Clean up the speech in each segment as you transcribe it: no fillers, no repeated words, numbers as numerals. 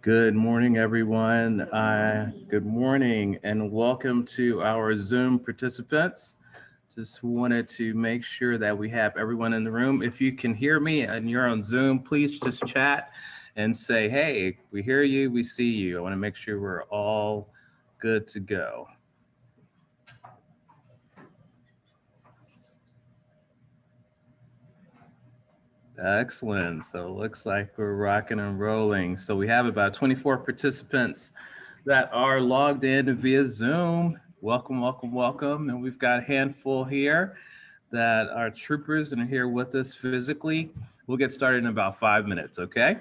Good morning, everyone. Good morning and welcome to our Zoom participants. Just wanted to make sure that we have everyone in the room. If you can hear me and you're on Zoom, please just chat and say, hey, we hear you, we see you. I want to make sure we're all good to go. Excellent. So it looks like we're rocking and rolling. So we have about 24 participants that are logged in via Zoom. Welcome, welcome, welcome. And we've got a handful here that are troopers and are here with us physically. We'll get started in about 5 minutes, okay?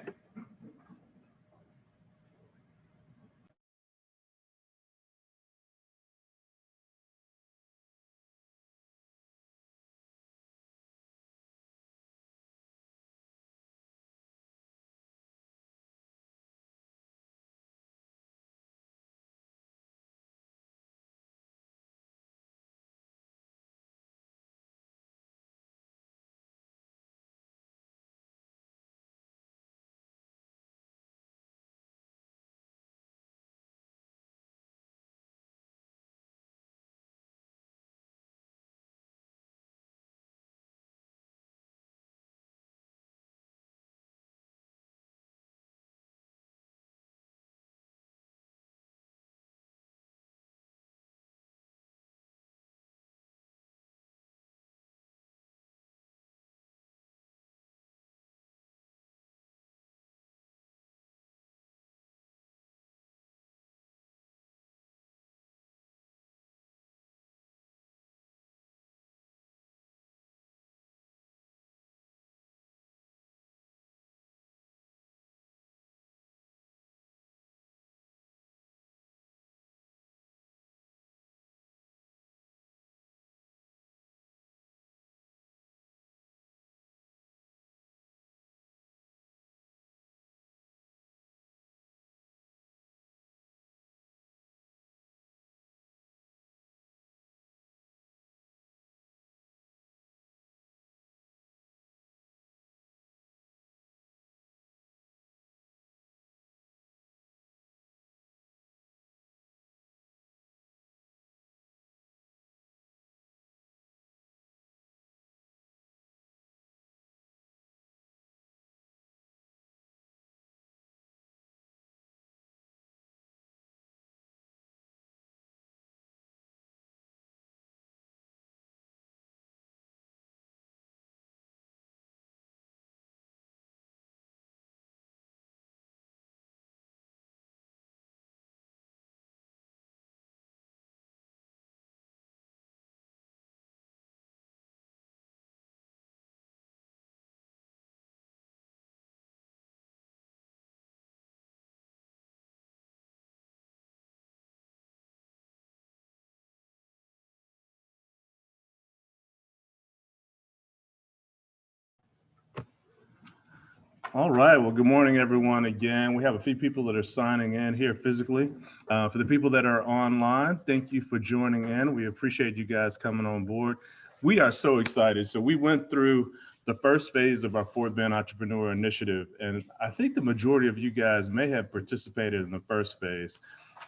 All right. Well, good morning, everyone. Again, we have a few people that are signing in here physically. For the people that are online, thank you for joining in. We appreciate you guys coming on board. We are so excited. So we went through the first phase of our Fourth Band Entrepreneur Initiative, and I think the majority of you guys may have participated in the first phase,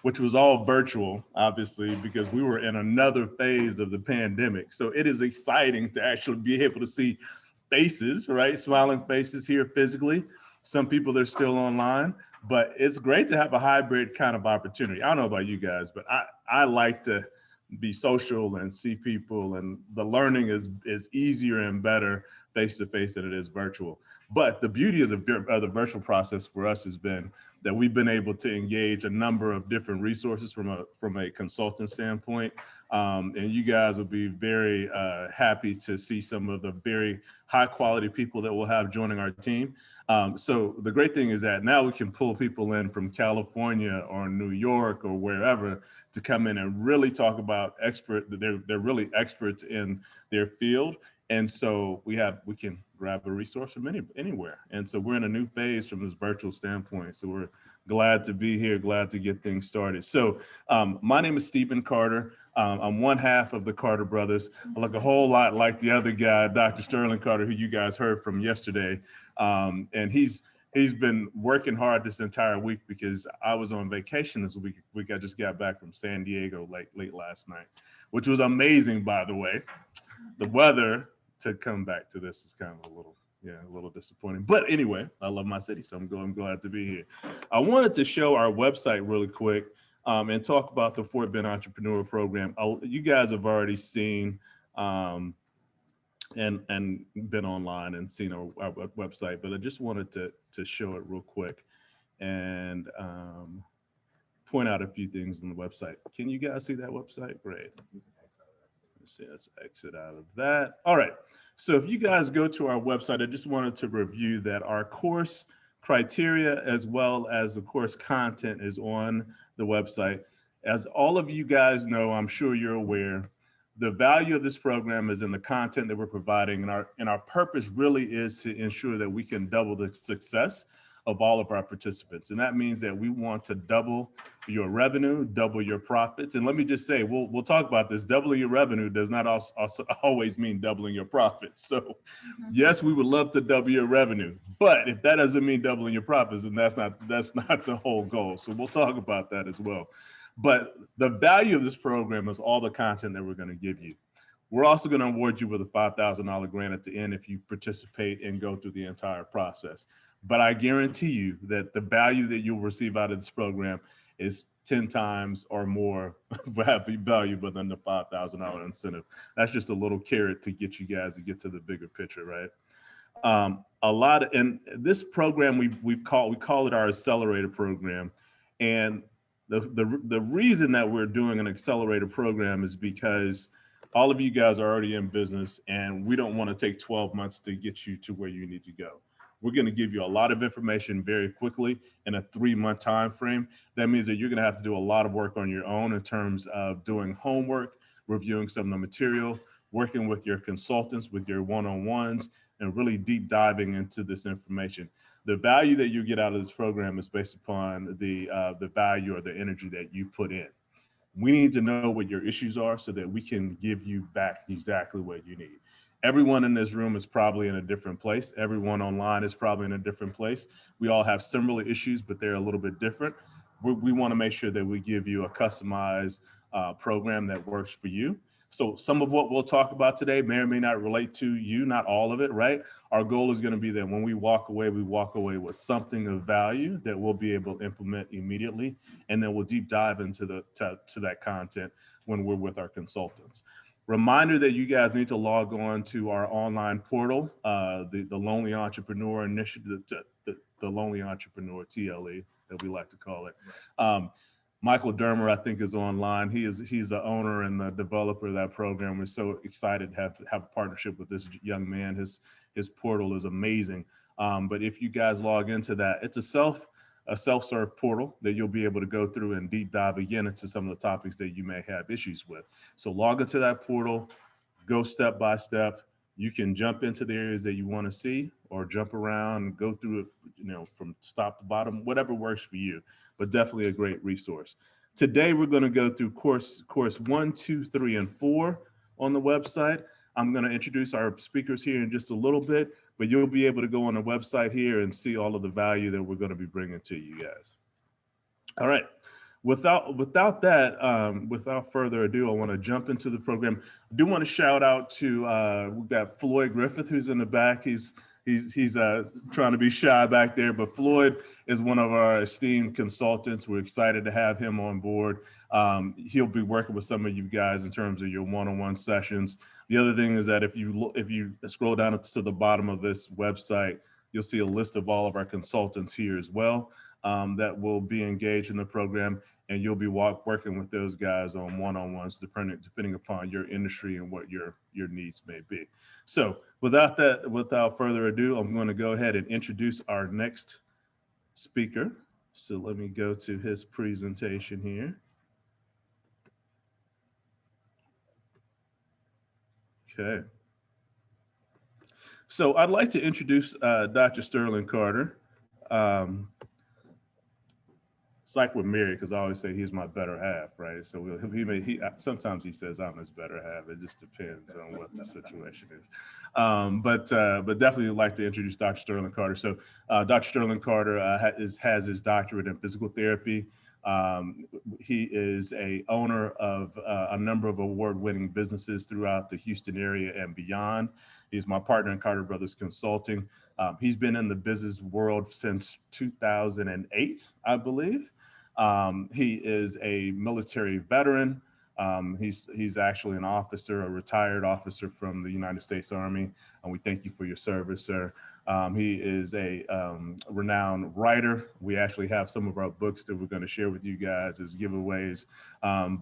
which was all virtual, obviously, because we were in another phase of the pandemic. So it is exciting to actually be able to see faces, right? Smiling faces here physically. Some people they're still online, but it's great to have a hybrid kind of opportunity. I don't know about you guys, but I like to be social and see people, and the learning is easier and better face to face than it is virtual. But the beauty of the virtual process for us has been that we've been able to engage a number of different resources from a consultant standpoint, and you guys will be very happy to see some of the very high quality people that we'll have joining our team. So the great thing is that now we can pull people in from California or New York or wherever to come in and really talk about they're really experts in their field. And so we can grab a resource from anywhere. And so we're in a new phase from this virtual standpoint. So we're glad to be here, glad to get things started. So my name is Stephen Carter. I'm one half of the Carter brothers. I look a whole lot like the other guy, Dr. Sterling Carter, who you guys heard from yesterday. And he's been working hard this entire week because I was on vacation this week. I just got back from San Diego late last night, which was amazing, by the way. The weather, to come back to this, is kind of a little disappointing. But anyway, I love my city, so I'm glad to be here. I wanted to show our website really quick and talk about the Fort Bend Entrepreneur Program. You guys have already seen and been online and seen our website, but I just wanted to show it real quick and point out a few things on the website. Can you guys see that website? Great. Let's exit out of that. All right. So if you guys go to our website, I just wanted to review that our course criteria as well as the course content is on the website. As all of you guys know, I'm sure you're aware, the value of this program is in the content that we're providing, and our purpose really is to ensure that we can double the success of all of our participants. And that means that we want to double your revenue, double your profits. And let me just say, we'll talk about this. Doubling your revenue does not also always mean doubling your profits. So yes, we would love to double your revenue, but if that doesn't mean doubling your profits, then that's not the whole goal. So we'll talk about that as well. But the value of this program is all the content that we're going to give you. We're also going to award you with a $5,000 grant at the end if you participate and go through the entire process. But I guarantee you that the value that you'll receive out of this program is 10 times or more valuable than the $5,000 incentive. That's just a little carrot to get you guys to get to the bigger picture, right? And this program we call it our accelerator program, and the reason that we're doing an accelerator program is because all of you guys are already in business, and we don't want to take 12 months to get you to where you need to go. We're going to give you a lot of information very quickly in a 3-month time frame. That means that you're going to have to do a lot of work on your own in terms of doing homework, reviewing some of the material, working with your consultants, with your one-on-ones, and really deep diving into this information. The value that you get out of this program is based upon the value or the energy that you put in. We need to know what your issues are so that we can give you back exactly what you need. Everyone in this room is probably in a different place. Everyone online is probably in a different place. We all have similar issues, but they're a little bit different. We want to make sure that we give you a customized program that works for you. So some of what we'll talk about today may or may not relate to you, not all of it, right? Our goal is going to be that when we walk away with something of value that we'll be able to implement immediately, and then we'll deep dive into to that content when we're with our consultants. Reminder that you guys need to log on to our online portal, the Lonely Entrepreneur Initiative, the Lonely Entrepreneur TLE, that we like to call it. Michael Dermer, I think, is online. He's the owner and the developer of that program. We're so excited to have a partnership with this young man. His portal is amazing. But if you guys log into that, it's a self-serve portal that you'll be able to go through and deep dive again into some of the topics that you may have issues with. So log into that portal, go step by step. You can jump into the areas that you want to see, or jump around and go through it, from top to bottom, whatever works for you, but definitely a great resource. Today, we're going to go through course 1, 2, 3, and 4 on the website. I'm going to introduce our speakers here in just a little bit, but you'll be able to go on the website here and see all of the value that we're going to be bringing to you guys. All right. Without further ado, I want to jump into the program. I do want to shout out to we've got Floyd Griffith, who's in the back. He's trying to be shy back there, but Floyd is one of our esteemed consultants. We're excited to have him on board. He'll be working with some of you guys in terms of your one-on-one sessions. The other thing is that if you scroll down to the bottom of this website, you'll see a list of all of our consultants here as well that will be engaged in the program, and you'll be working with those guys on one-on-ones depending upon your industry and what your needs may be. So without further ado, I'm going to go ahead and introduce our next speaker. So let me go to his presentation here. Okay. So I'd like to introduce Dr. Sterling Carter. It's like with Mary, because I always say he's my better half, right? So sometimes he says I'm his better half. It just depends on what the situation is. But definitely would like to introduce Dr. Sterling Carter. So Dr. Sterling Carter has his doctorate in physical therapy. He is a owner of a number of award-winning businesses throughout the Houston area and beyond. He's my partner in Carter Brothers Consulting. He's been in the business world since 2008, I believe. He is a military veteran. He's actually an officer, a retired officer from the United States Army, and we thank you for your service, sir. He is a renowned writer. We actually have some of our books that we're going to share with you guys as giveaways,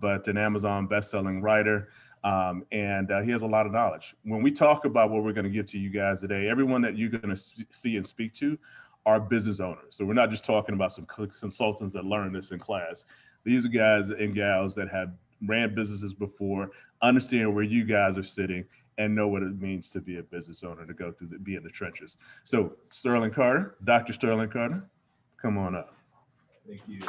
but an Amazon best-selling writer. And he has a lot of knowledge. When we talk about what we're going to give to you guys today, everyone that you're going to see and speak to are business owners. So we're not just talking about some consultants that learned this in class. These are guys and gals that have ran businesses before, understand where you guys are sitting, and know what it means to be a business owner, to go through be in the trenches. So Sterling Carter, Dr. Sterling Carter, come on up. Thank you.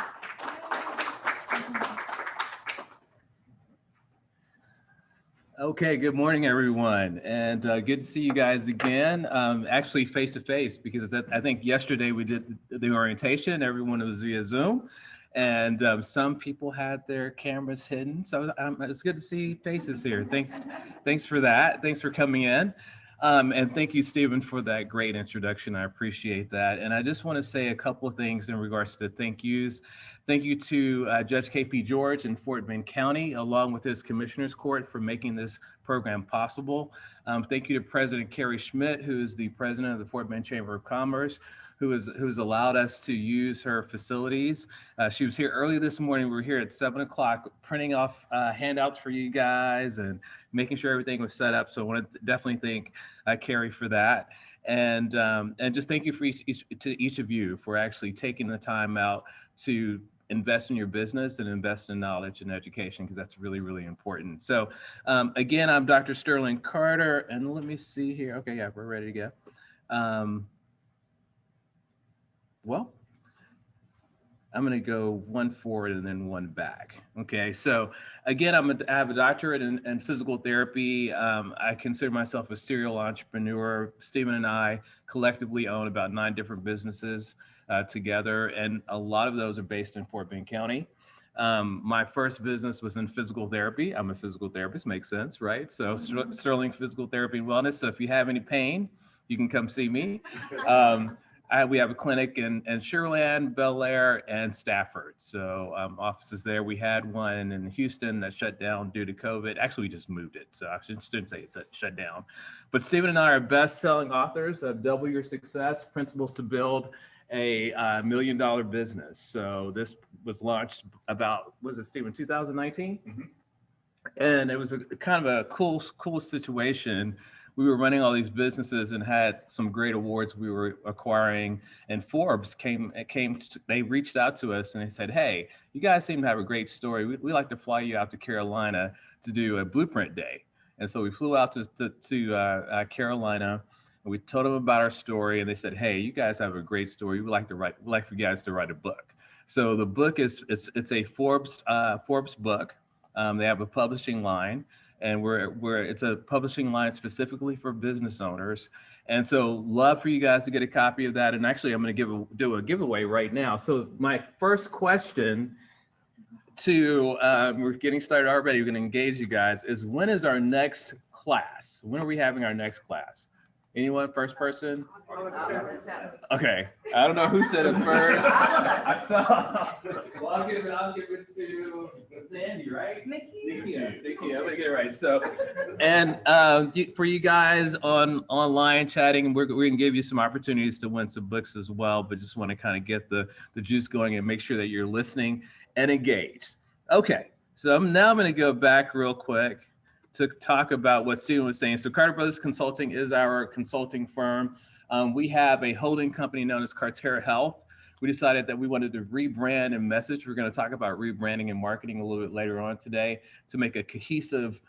Okay, good morning, everyone, and good to see you guys again, actually face-to-face, because I think yesterday we did the orientation, everyone was via Zoom, and some people had their cameras hidden, so it's good to see faces here. Thanks for that. Thanks for coming in. And thank you, Stephen, for that great introduction. I appreciate that. And I just want to say a couple of things in regards to thank yous. Thank you to Judge KP George in Fort Bend County, along with his Commissioner's Court, for making this program possible. Thank you to President Carrie Schmidt, who is the president of the Fort Bend Chamber of Commerce, who's allowed us to use her facilities. She was here early this morning. We were here at 7 o'clock printing off handouts for you guys and making sure everything was set up. So I want to definitely thank Carrie for that. And just thank you for each of you for actually taking the time out to invest in your business and invest in knowledge and education, because that's really, really important. So again, I'm Dr. Sterling Carter, and let me see here. Okay, yeah, we're ready to go. Well, I'm going to go one forward and then one back. Okay, so again, I have a doctorate in physical therapy. I consider myself a serial entrepreneur. Stephen and I collectively own about 9 different businesses together, and a lot of those are based in Fort Bend County. My first business was in physical therapy. I'm a physical therapist, makes sense, right? So Sterling Physical Therapy and Wellness. So if you have any pain, you can come see me. We have a clinic in Sugarland, Bel Air, and Stafford. So offices there. We had one in Houston that shut down due to COVID. Actually, we just moved it. So I shouldn't say it's shut down. But Stephen and I are best-selling authors of Double Your Success, Principles to Build a $1 million business. So this was launched about, was it, Stephen, 2019? Mm-hmm. And it was a kind of a cool situation. We were running all these businesses and had some great awards we were acquiring, and Forbes they reached out to us and they said, hey, you guys seem to have a great story. We'd like to fly you out to Carolina to do a blueprint day. And so we flew out to Carolina, and we told them about our story, and they said, hey, you guys have a great story. We'd like for you guys to write a book. So the book it's a Forbes book. They have a publishing line, and it's a publishing line specifically for business owners. And so love for you guys to get a copy of that. And actually, I'm going to do a giveaway right now. So my first question we're getting started already, we're going to engage you guys, is when is our next class? When are we having our next class? Anyone, first person? Okay, I don't know who said it first. I saw. Well, I'll give it to Sandy, right? Nikki, I'm gonna get it right. So, and for you guys online chatting, we're gonna give you some opportunities to win some books as well. But just want to kind of get the juice going and make sure that you're listening and engaged. Okay, so now I'm gonna go back real quick to talk about what Stephen was saying. So Carter Brothers Consulting is our consulting firm. We have a holding company known as Cartera Health. We decided that we wanted to rebrand and message. We're going to talk about rebranding and marketing a little bit later on today to make a cohesive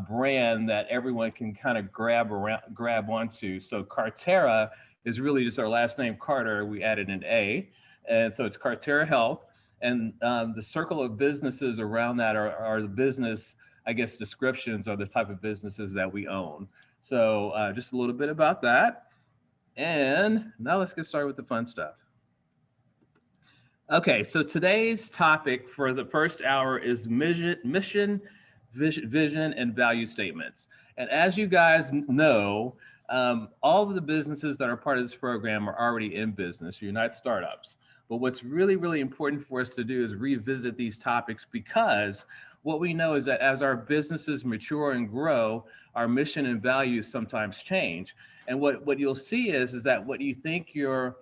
brand that everyone can kind of grab onto. So Cartera is really just our last name, Carter. We added an A. And so it's Cartera Health. And the circle of businesses around that are the business, I guess, descriptions are the type of businesses that we own. So just a little bit about that. And now let's get started with the fun stuff. Okay, so today's topic for the first hour is mission, vision, and value statements. And as you guys know, all of the businesses that are part of this program are already in business. You're not startups. But what's really, really important for us to do is revisit these topics, because what we know is that as our businesses mature and grow, our mission and values sometimes change. And what you'll see is that what you think you're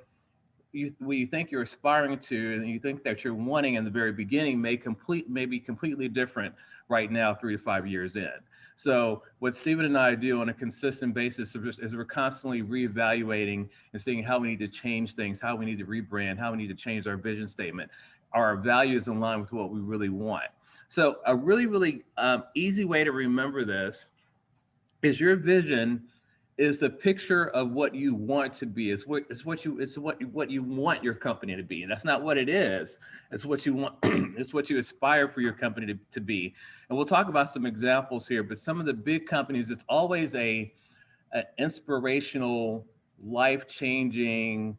aspiring to and you think that you're wanting in the very beginning may be completely different right now, 3 to 5 years in. So what Stephen and I do on a consistent basis is we're constantly reevaluating and seeing how we need to change things, how we need to rebrand, how we need to change our vision statement, our values in line with what we really want. So a really, really easy way to remember this is your vision is the picture of what you want to be. It's what you want your company to be. And that's not what it is. It's what you want. It's what you aspire for your company to be. And we'll talk about some examples here, but some of the big companies, it's always an inspirational, life-changing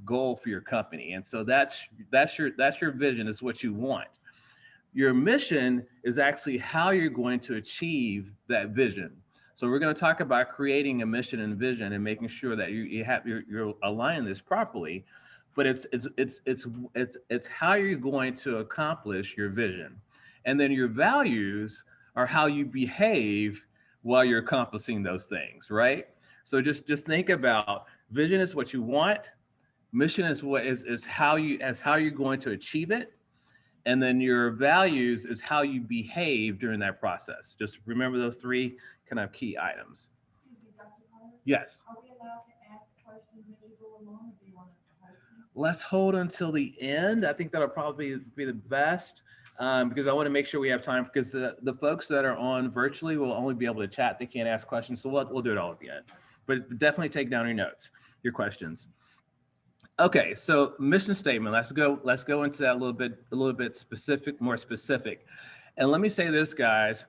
goal for your company. And so that's your vision, is what you want. Your mission is actually how you're going to achieve that vision. So we're going to talk about creating a mission and vision and making sure that you're aligning this properly, but it's how you're going to accomplish your vision. And then your values are how you behave while you're accomplishing those things, right? So just think about vision is what you want, mission is how you're going to achieve it, and then your values is how you behave during that process. Just remember those three kind of key items. Excuse me, Dr. Carter, Yes. are we allowed to ask questions as you go along, or do you want us to hold them? Let's hold until the end. I think that'll probably be the best, because I want to make sure we have time, because the folks that are on virtually will only be able to chat. They can't ask questions. So we'll do it all at the end. But definitely take down your notes, your questions. Okay, so mission statement. Let's go into that a little bit specific, more specific. And let me say this, guys.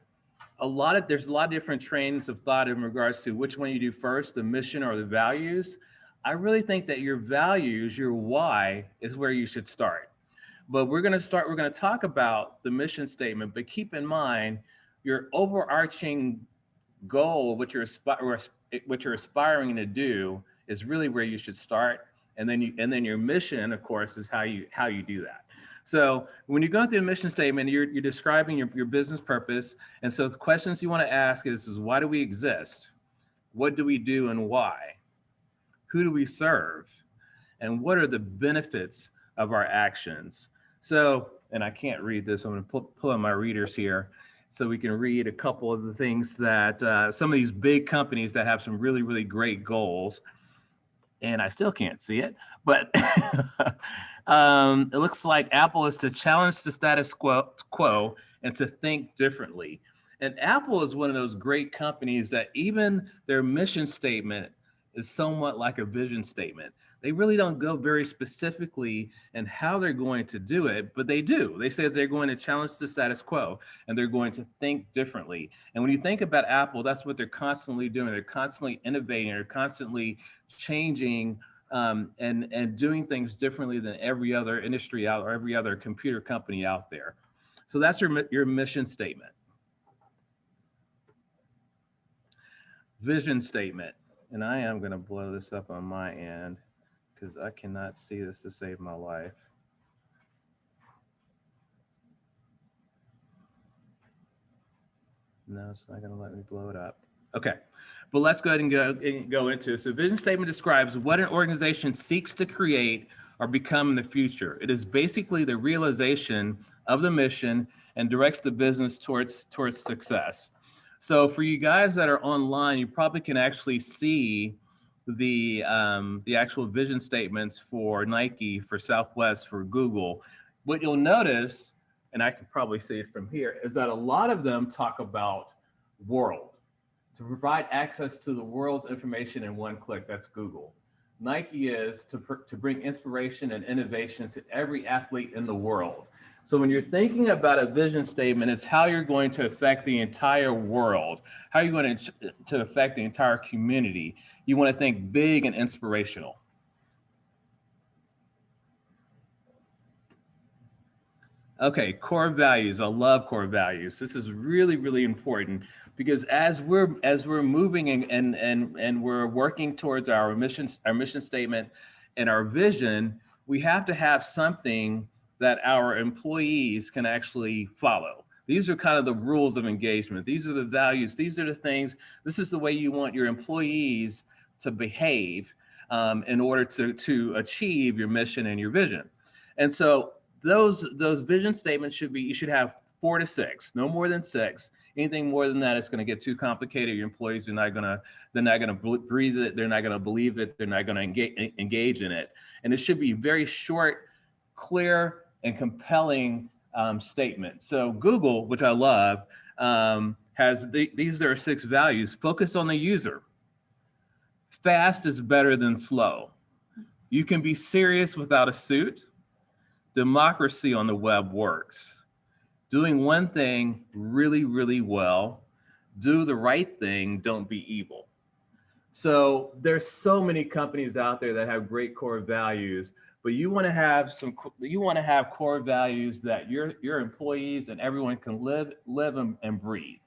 There's a lot of different trains of thought in regards to which one you do first, the mission or the values. I really think that your values, your why, is where you should start. But we're going to talk about the mission statement, but keep in mind your overarching goal, what you're aspiring to do, is really where you should start. And then your mission, of course, is how you do that. So when you go through the mission statement, you're describing your business purpose. And so the questions you want to ask is why do we exist? What do we do and why? Who do we serve? And what are the benefits of our actions? So, and I can't read this. I'm going to pull on my readers here so we can read a couple of the things that some of these big companies that have some really, really great goals. And I still can't see it, but it looks like Apple is to challenge the status quo and to think differently. And Apple is one of those great companies that even their mission statement is somewhat like a vision statement. They really don't go very specifically in how they're going to do it, but they do. They say they're going to challenge the status quo and they're going to think differently. And when you think about Apple, that's what they're constantly doing. They're constantly innovating. They're constantly changing and doing things differently than every other industry out or every other computer company out there. So that's your mission statement. Vision statement. And I am going to blow this up on my end because I cannot see this to save my life. No, it's not going to let me blow it up. Okay, but let's go ahead and go into it. So vision statement describes what an organization seeks to create or become in the future. It is basically the realization of the mission and directs the business towards success. So for you guys that are online, you probably can actually see the actual vision statements for Nike, for Southwest, for Google. What you'll notice, and I can probably see it from here, is that a lot of them talk about world. To provide access to the world's information in one click, that's Google. Nike is to bring inspiration and innovation to every athlete in the world. So when you're thinking about a vision statement, it's how you're going to affect the entire world, how you're going to affect the entire community. You want to think big and inspirational. Okay, core values. I love core values. This is really, really important because as we're moving and we're working towards our mission statement and our vision, we have to have something that our employees can actually follow. These are kind of the rules of engagement. These are the values. These are the things. This is the way you want your employees to behave in order to achieve your mission and your vision. And so those vision statements you should have 4 to 6, no more than 6. Anything more than that, it's going to get too complicated. Your employees are not going to breathe it. They're not going to believe it. They're not going to engage in it. And it should be very short, clear, and compelling statement. So Google, which I love, has these are 6 values. Focus on the user. Fast is better than slow. You can be serious without a suit. Democracy on the web works. Doing one thing really, really well. Do the right thing, don't be evil. So there's so many companies out there that have great core values, but you want to have core values that your employees and everyone can live and breathe.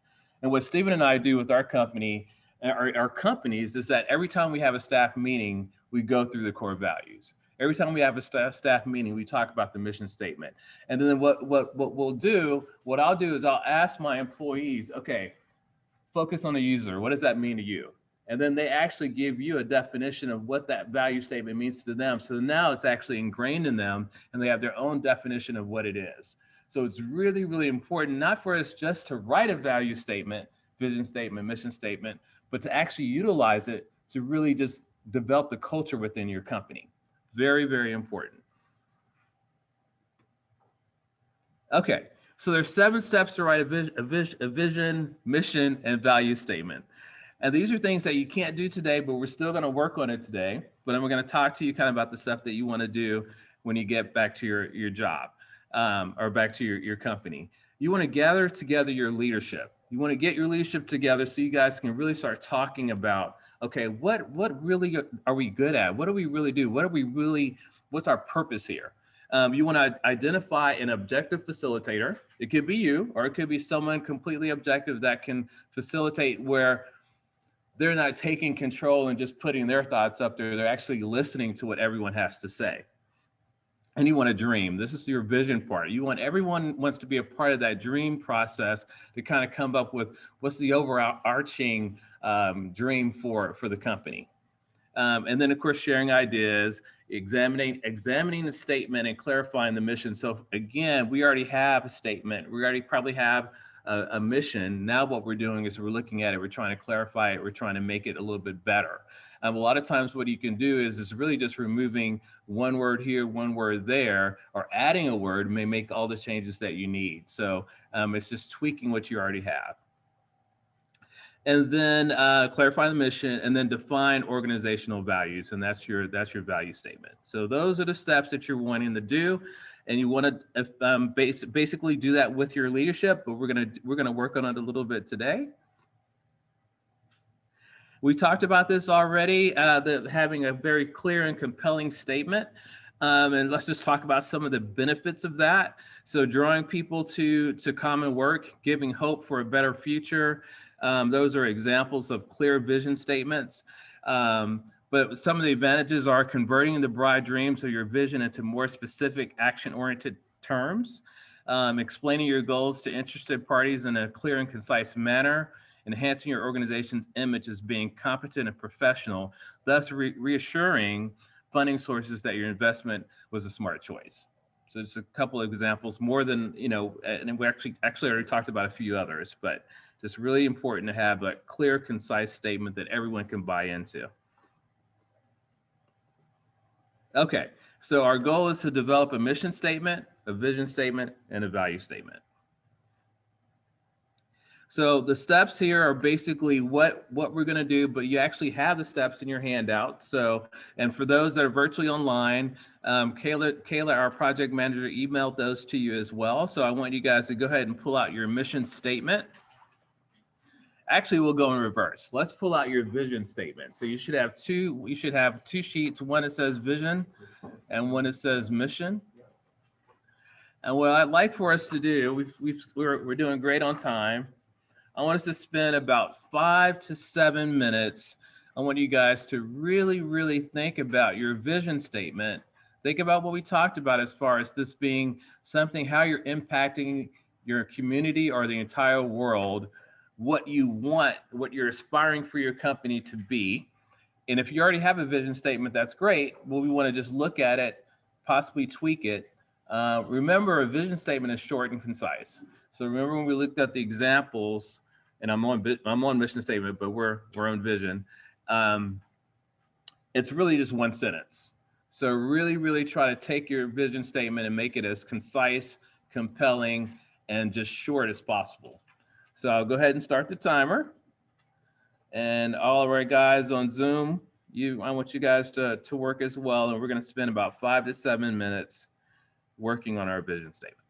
And what Stephen and I do with our company, our companies, is that every time we have a staff meeting, we go through the core values. Every time we have a staff meeting, we talk about the mission statement. And then what I'll do is I'll ask my employees, okay, focus on the user. What does that mean to you? And then they actually give you a definition of what that value statement means to them. So now it's actually ingrained in them and they have their own definition of what it is. So it's really, really important, not for us just to write a value statement, vision statement, mission statement, but to actually utilize it to really just develop the culture within your company. Very, very important. Okay, so there's 7 steps to write a vision, mission, and value statement. And these are things that you can't do today, but we're still going to work on it today. But then we're going to talk to you kind of about the stuff that you want to do when you get back to your job or back to your company. You want to gather together your leadership. You want to get your leadership together so you guys can really start talking about, okay, what really are we good at? What do we really do? What's our purpose here? You want to identify an objective facilitator. It could be you, or it could be someone completely objective that can facilitate where they're not taking control and just putting their thoughts up there. They're actually listening to what everyone has to say. And you want to dream. This is your vision part. Everyone wants to be a part of that dream process to kind of come up with what's the overarching dream for the company. And then of course, sharing ideas, examining the statement and clarifying the mission. So again, we already have a statement. We already probably have a mission. Now what we're doing is we're looking at it, we're trying to clarify it, we're trying to make it a little bit better. A lot of times what you can do is really just removing one word here, one word there, or adding a word may make all the changes that you need. So it's just tweaking what you already have. And then clarify the mission, and then define organizational values, and that's your value statement. So those are the steps that you're wanting to do, and you want to basically do that with your leadership. But we're gonna work on it a little bit today. We talked about this already, having a very clear and compelling statement. And let's just talk about some of the benefits of that. So drawing people to common work, giving hope for a better future. Those are examples of clear vision statements. But some of the advantages are converting the broad dreams of your vision into more specific action-oriented terms, explaining your goals to interested parties in a clear and concise manner, enhancing your organization's image as being competent and professional, thus reassuring funding sources that your investment was a smart choice. So just a couple of examples, more than, and we actually already talked about a few others, but just really important to have a clear, concise statement that everyone can buy into. Okay, so our goal is to develop a mission statement, a vision statement, and a value statement. So the steps here are basically what we're going to do, but you actually have the steps in your handout. So, and for those that are virtually online, Kayla, our project manager, emailed those to you as well. So I want you guys to go ahead and pull out your mission statement. Actually, we'll go in reverse. Let's pull out your vision statement. So you should have two sheets. One that says vision and one that says mission. And what I'd like for us to do, we're doing great on time. I want us to spend about 5 to 7 minutes. I want you guys to really, really think about your vision statement. Think about what we talked about as far as this being something, how you're impacting your community or the entire world, what you want, what you're aspiring for your company to be. And if you already have a vision statement, that's great. Well, we want to just look at it, possibly tweak it. Remember, a vision statement is short and concise. So remember when we looked at the examples, and I'm on mission statement, but we're on vision. It's really just one sentence. So really, really try to take your vision statement and make it as concise, compelling, and just short as possible. So I'll go ahead and start the timer. And all of our guys on Zoom, I want you guys to work as well. And we're going to spend about 5 to 7 minutes working on our vision statement.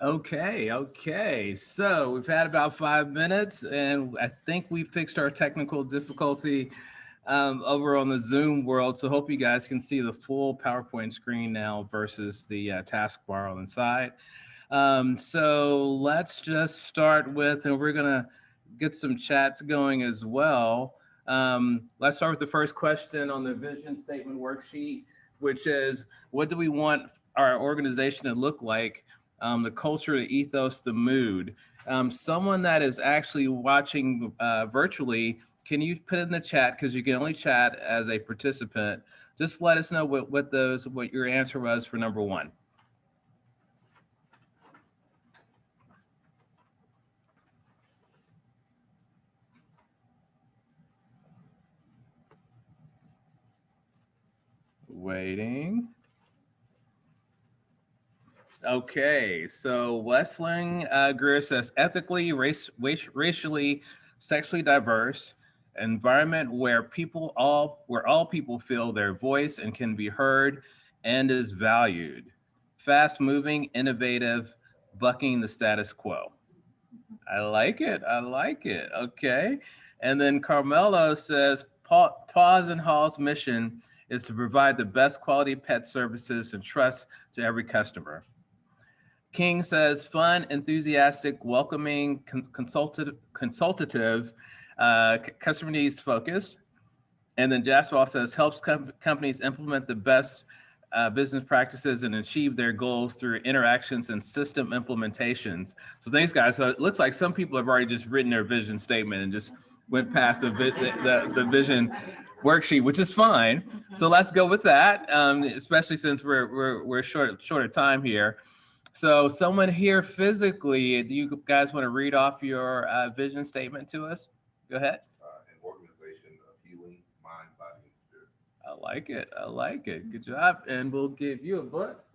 Okay. So we've had about 5 minutes, and I think we fixed our technical difficulty over on the Zoom world. So hope you guys can see the full PowerPoint screen now versus the taskbar on the side. So let's just start with, and we're gonna get some chats going as well. Let's start with the first question on the vision statement worksheet, which is, what do we want our organization to look like? The culture, the ethos, the mood. Someone that is actually watching virtually, can you put in the chat, because you can only chat as a participant, just let us know what your answer was for number one. Waiting. Okay, so Westling Greer says ethically, racially, sexually diverse environment where all people feel their voice and can be heard and is valued. Fast moving, innovative, bucking the status quo. I like it. I like it. Okay. And then Carmelo says Paws and Hall's mission is to provide the best quality pet services and trust to every customer. King says fun, enthusiastic, welcoming, consultative, customer needs focused. And then Jaswal says helps companies implement the best business practices and achieve their goals through interactions and system implementations. So thanks, guys. So it looks like some people have already just written their vision statement and just went past the vision worksheet, which is fine. So let's go with that, especially since we're short of time here. So someone here physically, do you guys want to read off your vision statement to us? Go ahead. An organization of healing mind, body, and spirit. I like it. I like it. Good job. And we'll give you a book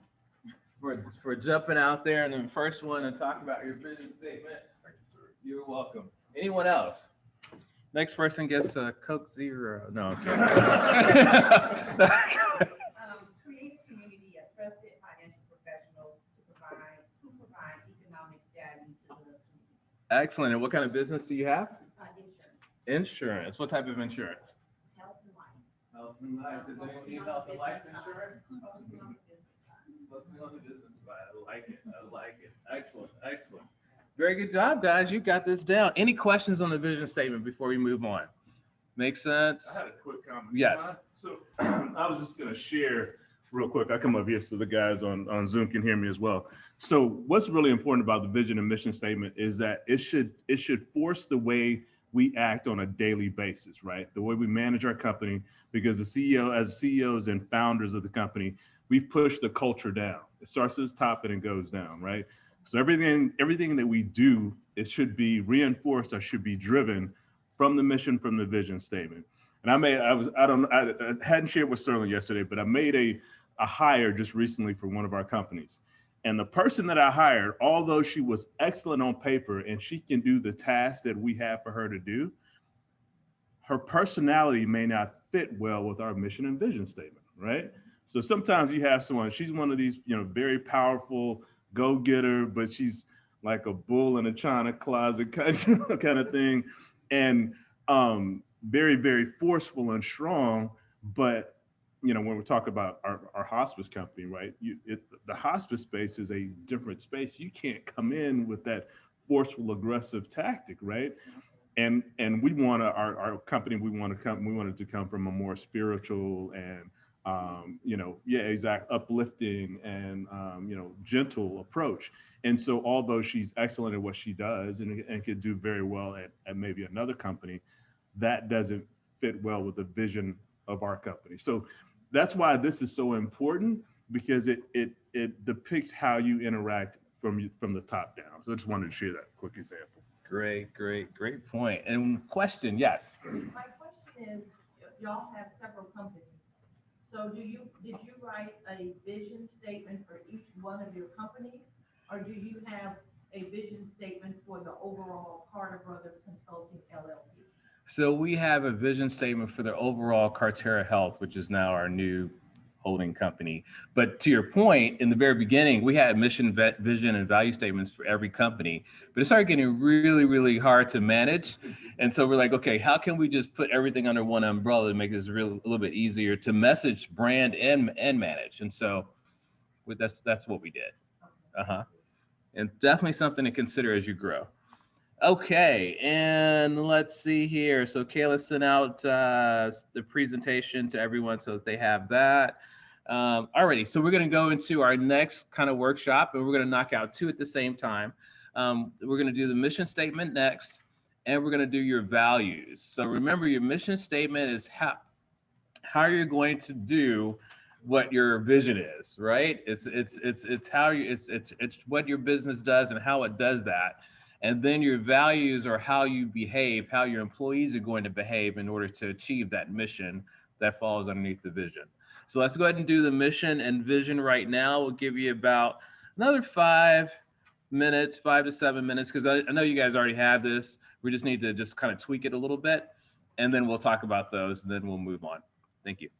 for jumping out there and the first one and talk about your vision statement. Thank you, sir. You're welcome. Anyone else? Next person gets a Coke Zero. No. Okay. Create a community of trusted financial professionals who provide economic value to the community. Excellent. And what kind of business do you have? Insurance, Insurance. What type of insurance? health and life. Health and life. Does anyone need health and life insurance? Focusing on the business side. Focusing on the business side. I like it. I like it. Excellent. Excellent. Very good job, guys. You got this down. Any questions on the vision statement before we move on? Make sense? I had a quick comment. Yes. So I was just going to share real quick. I come up here so the guys on Zoom can hear me as well. So what's really important about the vision and mission statement is that it should force the way we act on a daily basis, right? The way we manage our company, because as CEOs and founders of the company, we push the culture down. It starts at the top and it goes down, right? So everything that we do, it should be reinforced or should be driven from the mission, from the vision statement. And I hadn't shared with Sterling yesterday, but I made a hire just recently for one of our companies. And the person that I hired, although she was excellent on paper and she can do the tasks that we have for her to do, her personality may not fit well with our mission and vision statement, right? So sometimes you have someone, she's one of these, very powerful go-getter, but she's like a bull in a china closet kind of thing. And very, very forceful and strong. But, when we talk about our hospice company, right, the hospice space is a different space. You can't come in with that forceful, aggressive tactic, right? And we want our company, we wanted to come from a more spiritual and, uplifting and, gentle approach. And so although she's excellent at what she does and could do very well at maybe another company, that doesn't fit well with the vision of our company. So that's why this is so important, because it depicts how you interact from the top down. So I just wanted to share that quick example. Great point. And question, yes. My question is, y'all have several companies. So did you write a vision statement for each one of your companies? Or do you have a vision statement for the overall Carter Brothers Consulting LLP? So we have a vision statement for the overall Cartera Health, which is now our new holding company. But to your point, in the very beginning, we had mission, vision, and value statements for every company, but it started getting really, really hard to manage. And so we're like, okay, how can we just put everything under one umbrella to make this a little bit easier to message, brand, and manage? And so that's what we did. And definitely something to consider as you grow. Okay, and let's see here. So Kayla sent out the presentation to everyone so that they have that. Alrighty, so we're gonna go into our next kind of workshop, and we're gonna knock out two at the same time. We're gonna do the mission statement next, and we're gonna do your values. So remember, your mission statement is how you're going to do what your vision is, right? It's how you it's what your business does and how it does that. And then your values are how you behave, how your employees are going to behave in order to achieve that mission that falls underneath the vision. So let's go ahead and do the mission and vision right now. We'll give you about another 5 minutes, 5 to 7 minutes, because I know you guys already have this. We just need to just kind of tweak it a little bit, and then we'll talk about those, and then we'll move on. Thank you.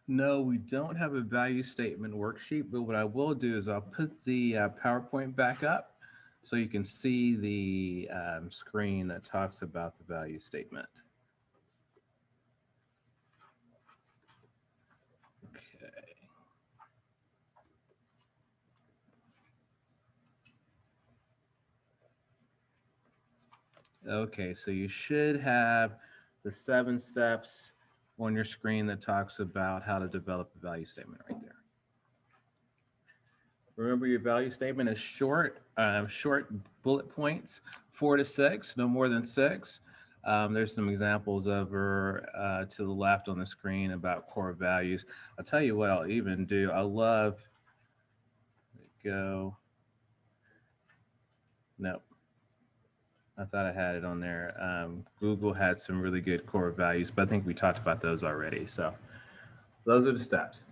No, we don't have a value statement worksheet, but what I will do is I'll put the PowerPoint back up so you can see the screen that talks about the value statement. Okay. Okay, so you should have the 7 steps on your screen that talks about how to develop a value statement right there. Remember, your value statement is short bullet points, 4 to 6, no more than 6. There's some examples over to the left on the screen about core values. I'll tell you what I'll even do. I love, nope. I thought I had it on there. Google had some really good core values, but I think we talked about those already. So those are the steps.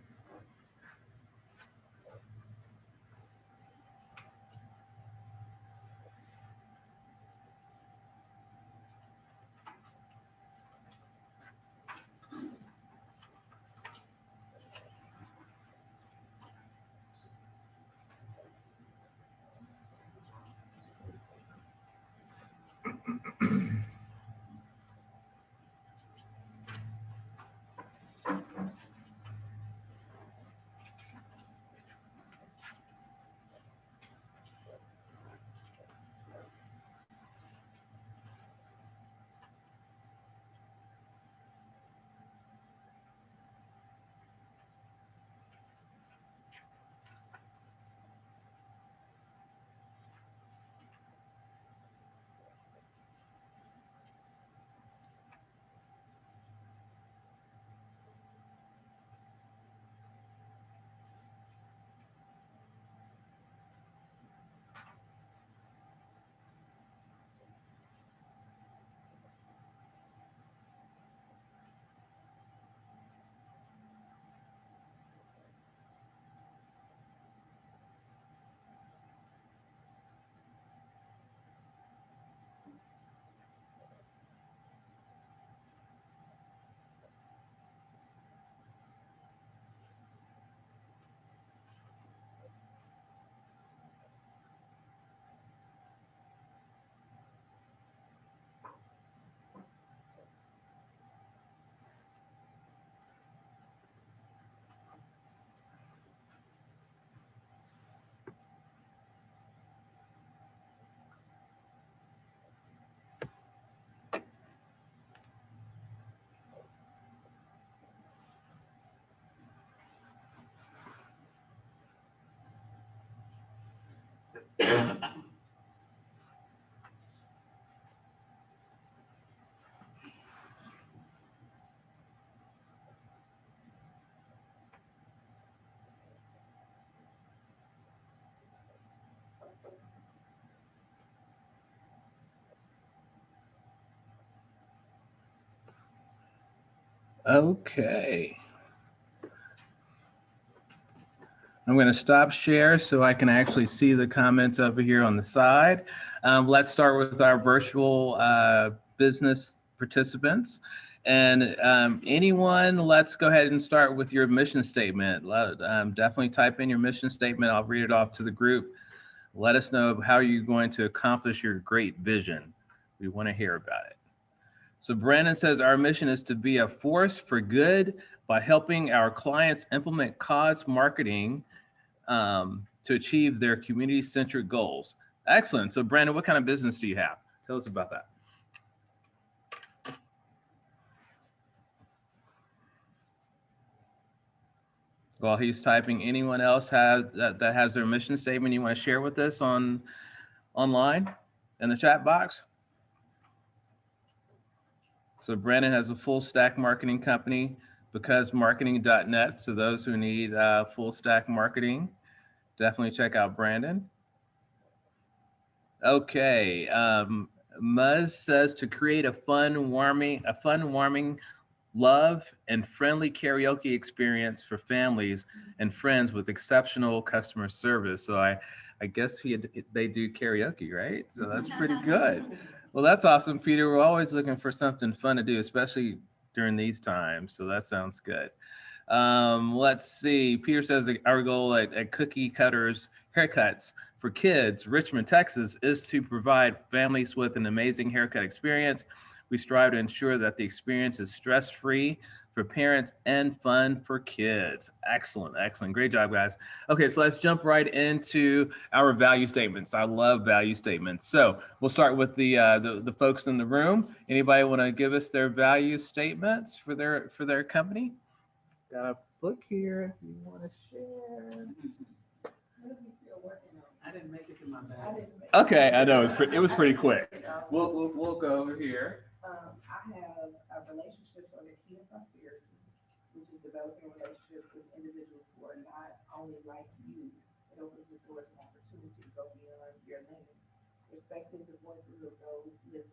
Okay. I'm going to stop share so I can actually see the comments over here on the side. Let's start with our virtual business participants. And anyone, let's go ahead and start with your mission statement. Definitely type in your mission statement. I'll read it off to the group. Let us know how you're going to accomplish your great vision. We want to hear about it. So Brandon says, our mission is to be a force for good by helping our clients implement cause marketing to achieve their community-centric goals. Excellent. So Brandon, what kind of business do you have? Tell us about that. While he's typing, anyone else that has their mission statement you want to share with us online in the chat box? So Brandon has a full stack marketing company, becausemarketing.net. So those who need full stack marketing, definitely check out Brandon. Okay, Muzz says to create a fun, warming, love and friendly karaoke experience for families and friends with exceptional customer service. So I guess they do karaoke, right? So that's pretty good. Well, that's awesome, Peter. We're always looking for something fun to do, especially during these times. So that sounds good. Let's see. Peter says our goal at Cookie Cutters Haircuts for Kids, Richmond, Texas, is to provide families with an amazing haircut experience. We strive to ensure that the experience is stress-free for parents and fun for kids. Excellent, excellent. Great job, guys. Okay, so let's jump right into our value statements. I love value statements. So we'll start with the folks in the room. Anybody want to give us their value statements for their company? Got a book here if you want to share. I didn't make it to my bag. Okay, I know it was pretty quick. We'll go over here. I have relationships are the key to prosperity, which is developing relationships with individuals who are not only like you, it opens the doors and opportunity to go beyond your limits. Respecting the voices of those who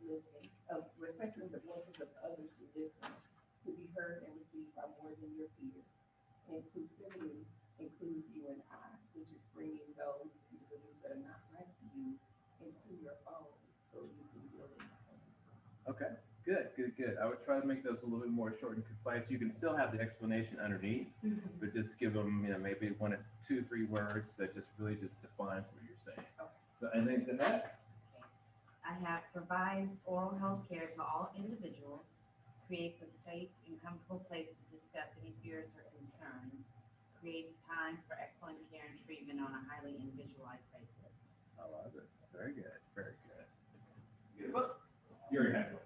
listen, respecting the voices of others who listen, to be heard and received by more than your peers. Inclusivity includes you and I, which is bringing those individuals that are not like you into your own, so you can build it. Okay, good. I would try to make those a little bit more short and concise. You can still have the explanation underneath, but just give them, maybe 1 or 2, 3 words that just really just define what you're saying. So, and then the next. I have provides oral health care to all individuals, creates a safe and comfortable place to discuss any fears or concerns, creates time for excellent care and treatment on a highly individualized basis. I love it. Very good. Very good. Good book. You already had one.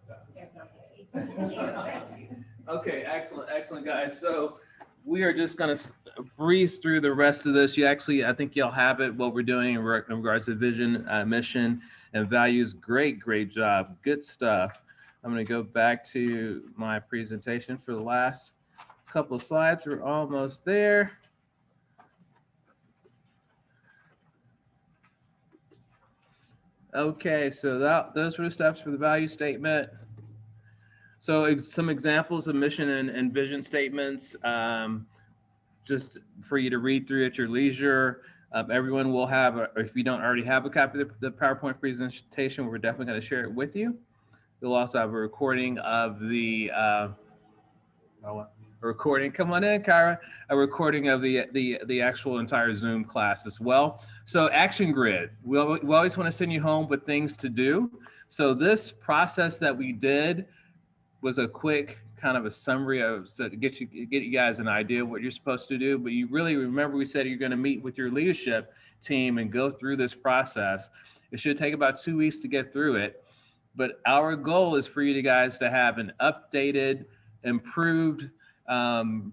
Okay, excellent, guys. So we are just going to breeze through the rest of this. I think you'll have it, what we're doing in regards to vision, mission, and values. Great job. Good stuff. I'm going to go back to my presentation for the last couple of slides. We're almost there. Okay, so those were the steps for the value statement. So some examples of mission and vision statements, just for you to read through at your leisure. Everyone will have, if you don't already have a copy of the PowerPoint presentation, we're definitely going to share it with you. You'll also have a recording of come on in, Kyra, a recording of the actual entire Zoom class as well. So action grid, we always want to send you home with things to do. So this process that we did was a quick kind of a summary to get you guys an idea of what you're supposed to do. But you really remember we said you're going to meet with your leadership team and go through this process. It should take about 2 weeks to get through it. But our goal is for you guys to have an updated, improved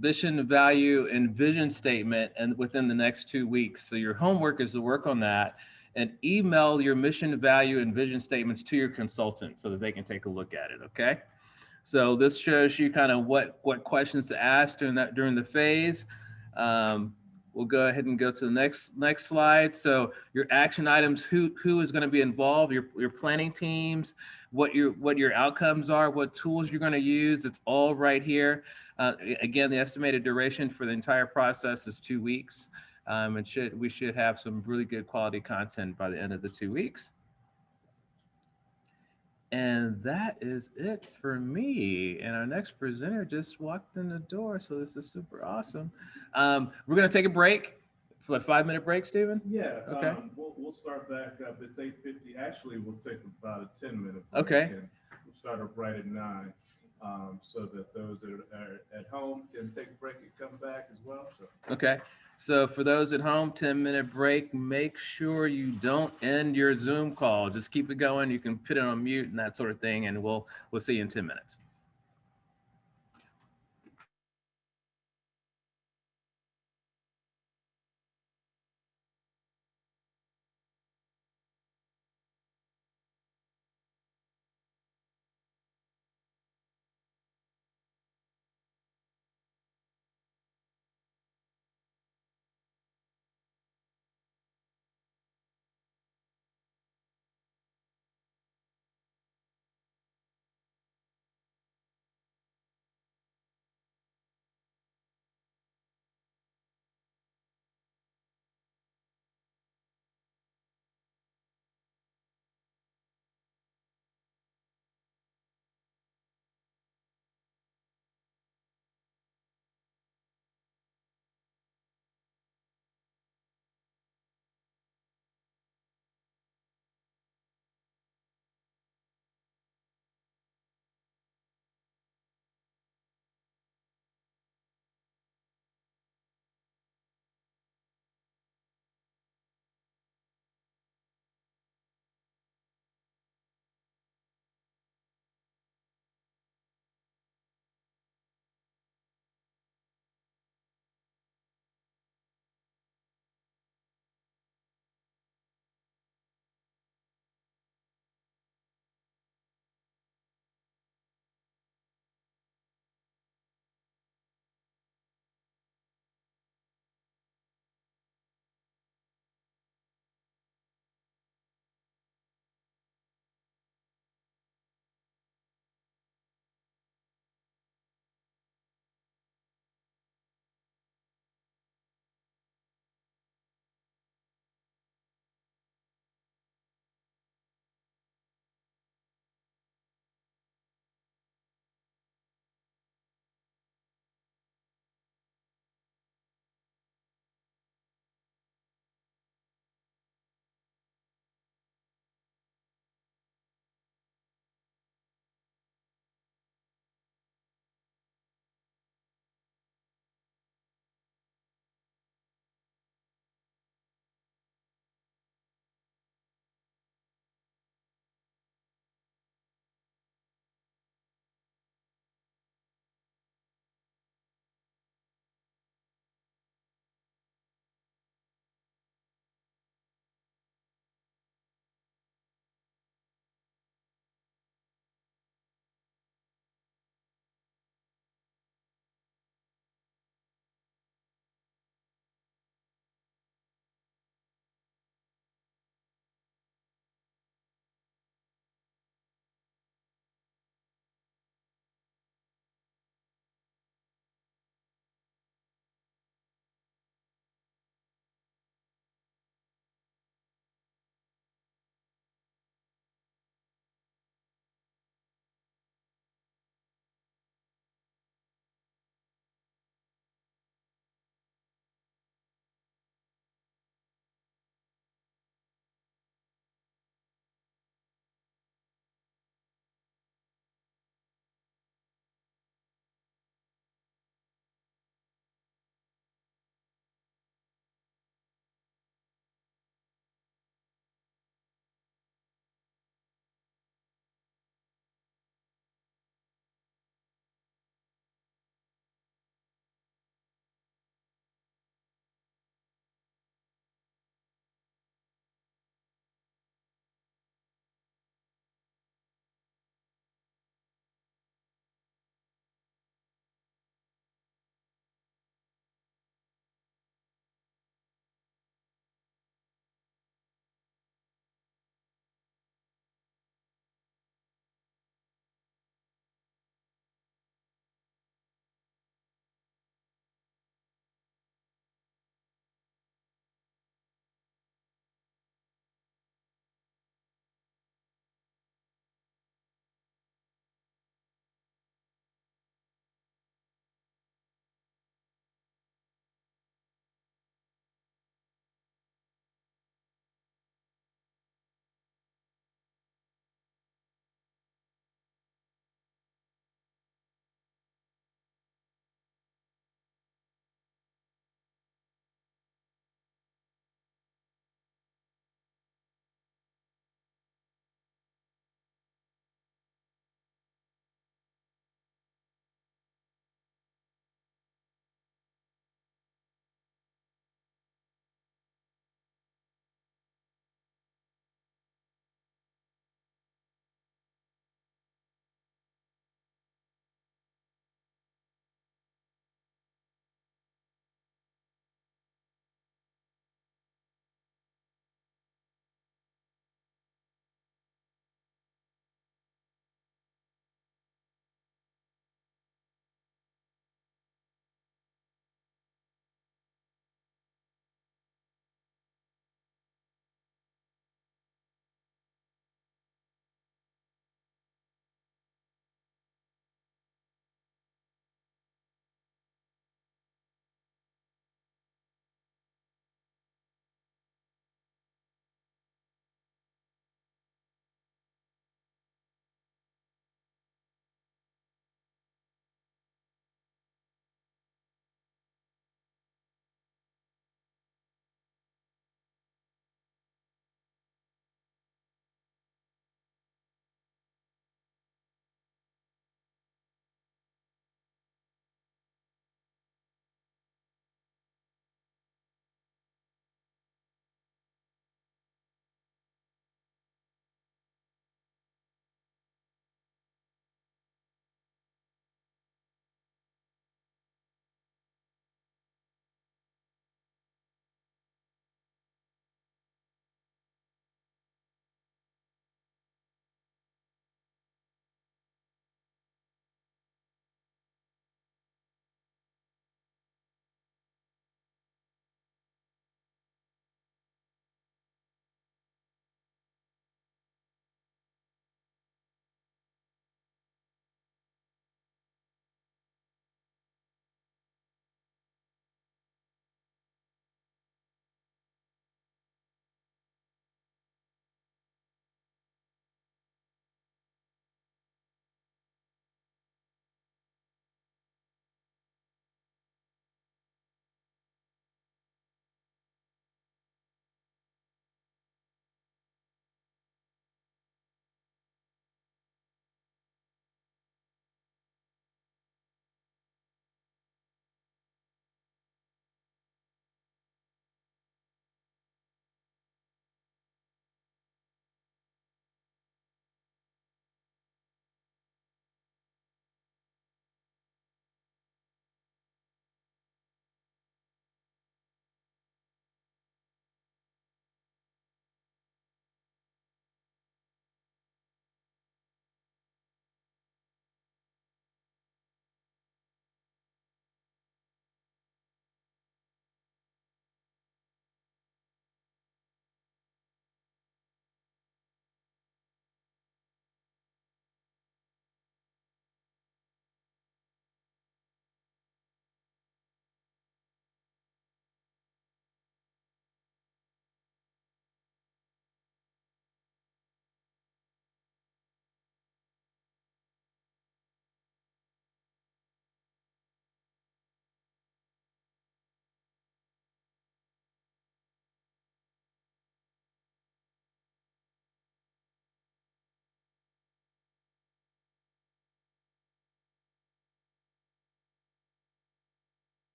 mission, value, and vision statement and within the next 2 weeks. So your homework is to work on that and email your mission, value, and vision statements to your consultant so that they can take a look at it, okay? So this shows you kind of what questions to ask during the phase. We'll go ahead and go to the next slide. So your action items, who is going to be involved, your planning teams, what your outcomes are, what tools you're going to use. It's all right here. Again, the estimated duration for the entire process is 2 weeks. We should have some really good quality content by the end of the 2 weeks. And that is it for me. And our next presenter just walked in the door, so this is super awesome. We're gonna take a break for a 5-minute break, Stephen. Yeah. Okay. We'll start back up. It's 8:50. Actually, we'll take about a 10-minute break. Okay. And we'll start up right at 9, so that those that are at home can take a break and come back as well. So. Okay. So for those at home, 10-minute break. Make sure you don't end your Zoom call. Just keep it going. You can put it on mute and that sort of thing, and we'll see you in 10 minutes.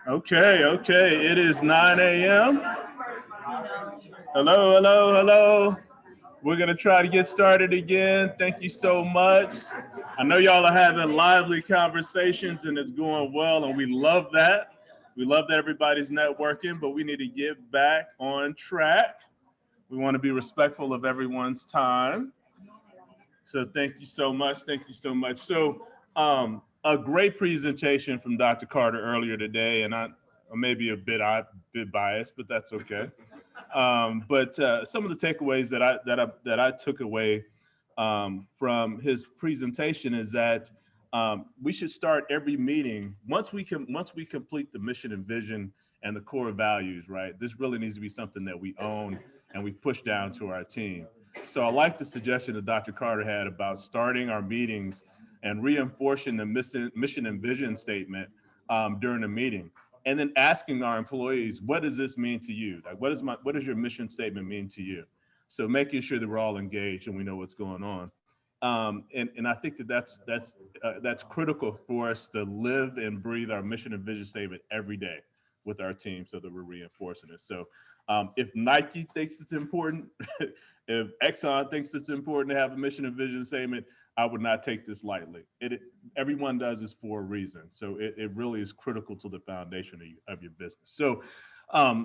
Okay, it is 9 a.m. Hello, hello, hello. We're gonna try to get started again. Thank you so much. I know y'all are having lively conversations and it's going well, and we love that. We love that everybody's networking, but we need to get back on track. We want to be respectful of everyone's time. So thank you so much. Thank you so much. So a great presentation from Dr. Carter earlier today, and I may be a bit biased, but that's okay. But some of the takeaways that I took away from his presentation is that we should start every meeting once we complete the mission and vision and the core values, right? This really needs to be something that we own and we push down to our team. So I like the suggestion that Dr. Carter had about starting our meetings and reinforcing the mission and vision statement during the meeting. And then asking our employees, what does this mean to you? Like, what does your mission statement mean to you? So making sure that we're all engaged and we know what's going on. And I think that's critical for us to live and breathe our mission and vision statement every day with our team so that we're reinforcing it. So if Nike thinks it's important, if Exxon thinks it's important to have a mission and vision statement, I would not take this lightly. Everyone does this for a reason. So it really is critical to the foundation of your business. So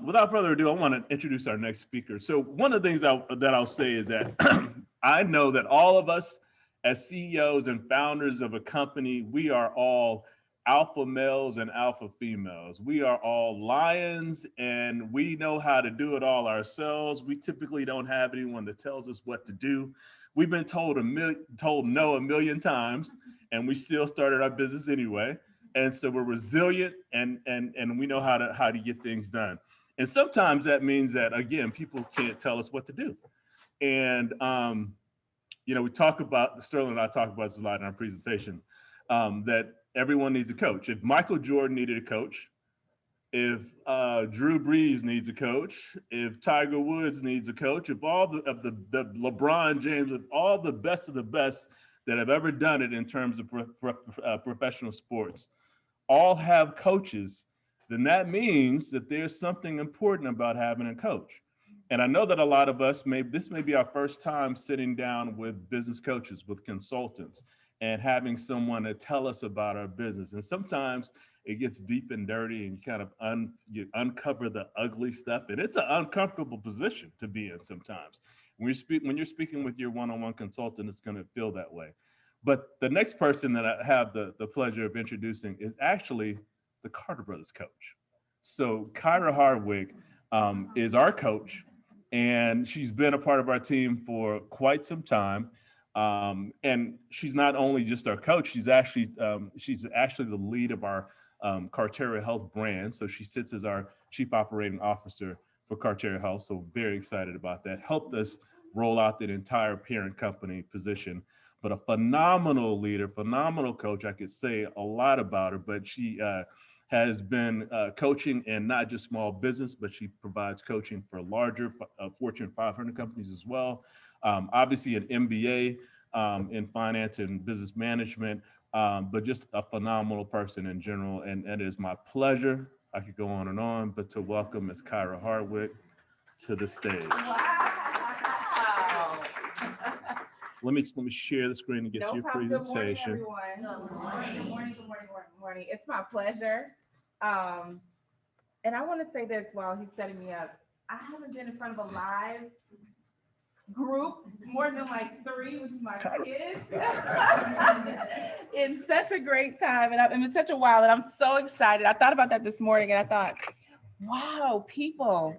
without further ado, I want to introduce our next speaker. So one of the things that I'll say is that I know that all of us as CEOs and founders of a company, we are all alpha males and alpha females. We are all lions and we know how to do it all ourselves. We typically don't have anyone that tells us what to do. We've been told no a million times, and we still started our business anyway. And so we're resilient and we know how to get things done. And sometimes that means that, again, people can't tell us what to do. And, we talk about, Sterling and I talk about this a lot in our presentation, that everyone needs a coach. If Michael Jordan needed a coach, if Drew Brees needs a coach, if Tiger Woods needs a coach, if all the LeBron James, if all the best of the best that have ever done it in terms of professional sports, all have coaches, then that means that there's something important about having a coach. And I know that a lot of us this may be our first time sitting down with business coaches, with consultants, and having someone to tell us about our business. And sometimes it gets deep and dirty and you kind of you uncover the ugly stuff. And it's an uncomfortable position to be in sometimes. When you're speaking with your one-on-one consultant, it's going to feel that way. But the next person that I have the pleasure of introducing is actually the Carter Brothers coach. So Kyra Hardwick is our coach, and she's been a part of our team for quite some time. And she's not only just our coach, she's actually the lead of our Cartera Health brand. So she sits as our chief operating officer for Cartera Health. So very excited about that. Helped us roll out the entire parent company position, but a phenomenal leader, phenomenal coach. I could say a lot about her, but she has been coaching in not just small business, but she provides coaching for larger Fortune 500 companies as well. Obviously an MBA in finance and business management, but just a phenomenal person in general. And it is my pleasure, I could go on, but to welcome Ms. Kyra Hardwick to the stage. Wow. Let me share the screen to get to your presentation. Good morning, everyone. Good morning. It's my pleasure. And I want to say this while he's setting me up. I haven't been in front of a live group more than like 3, which is my kids, in such a great time. And I'm in such a while, and I'm so excited. I thought about that this morning, and I thought, wow, people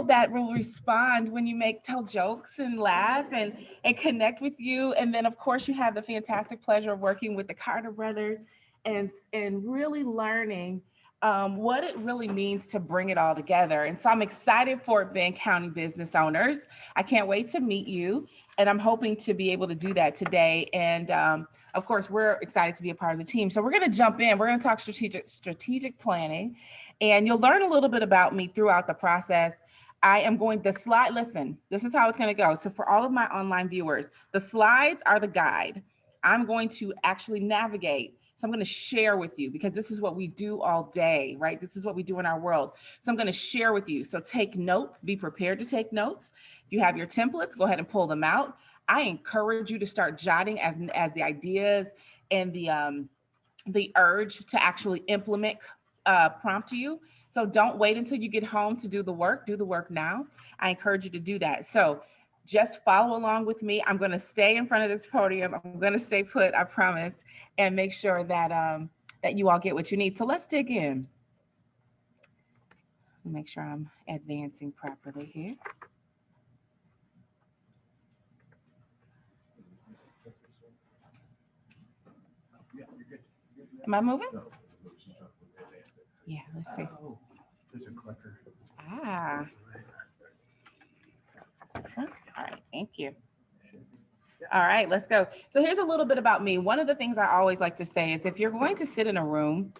that will respond when you tell jokes and laugh and connect with you. And then of course you have the fantastic pleasure of working with the Carter brothers and really learning what it really means to bring it all together. And so I'm excited for Bend County business owners. I can't wait to meet you, and I'm hoping to be able to do that today. And of course, we're excited to be a part of the team. So we're going to jump in. We're going to talk strategic planning, and you'll learn a little bit about me throughout the process. I am going to slide. Listen, this is how it's going to go. So for all of my online viewers, the slides are the guide. I'm going to actually navigate. So I'm going to share with you because this is what we do all day, right? This is what we do in our world. So I'm going to share with you. So take notes, be prepared to take notes. If you have your templates, go ahead and pull them out. I encourage you to start jotting as the ideas and the urge to actually implement prompt to you. So don't wait until you get home to do the work. Do the work now. I encourage you to do that. So just follow along with me. I'm going to stay in front of this podium. I'm going to stay put, I promise, and make sure that that you all get what you need. So let's dig in. Make sure I'm advancing properly here. Am I moving? Yeah, let's see. There's a clicker. Ah. All right, thank you. All right, let's go. So here's a little bit about me. One of the things I always like to say is if you're going to sit in a room,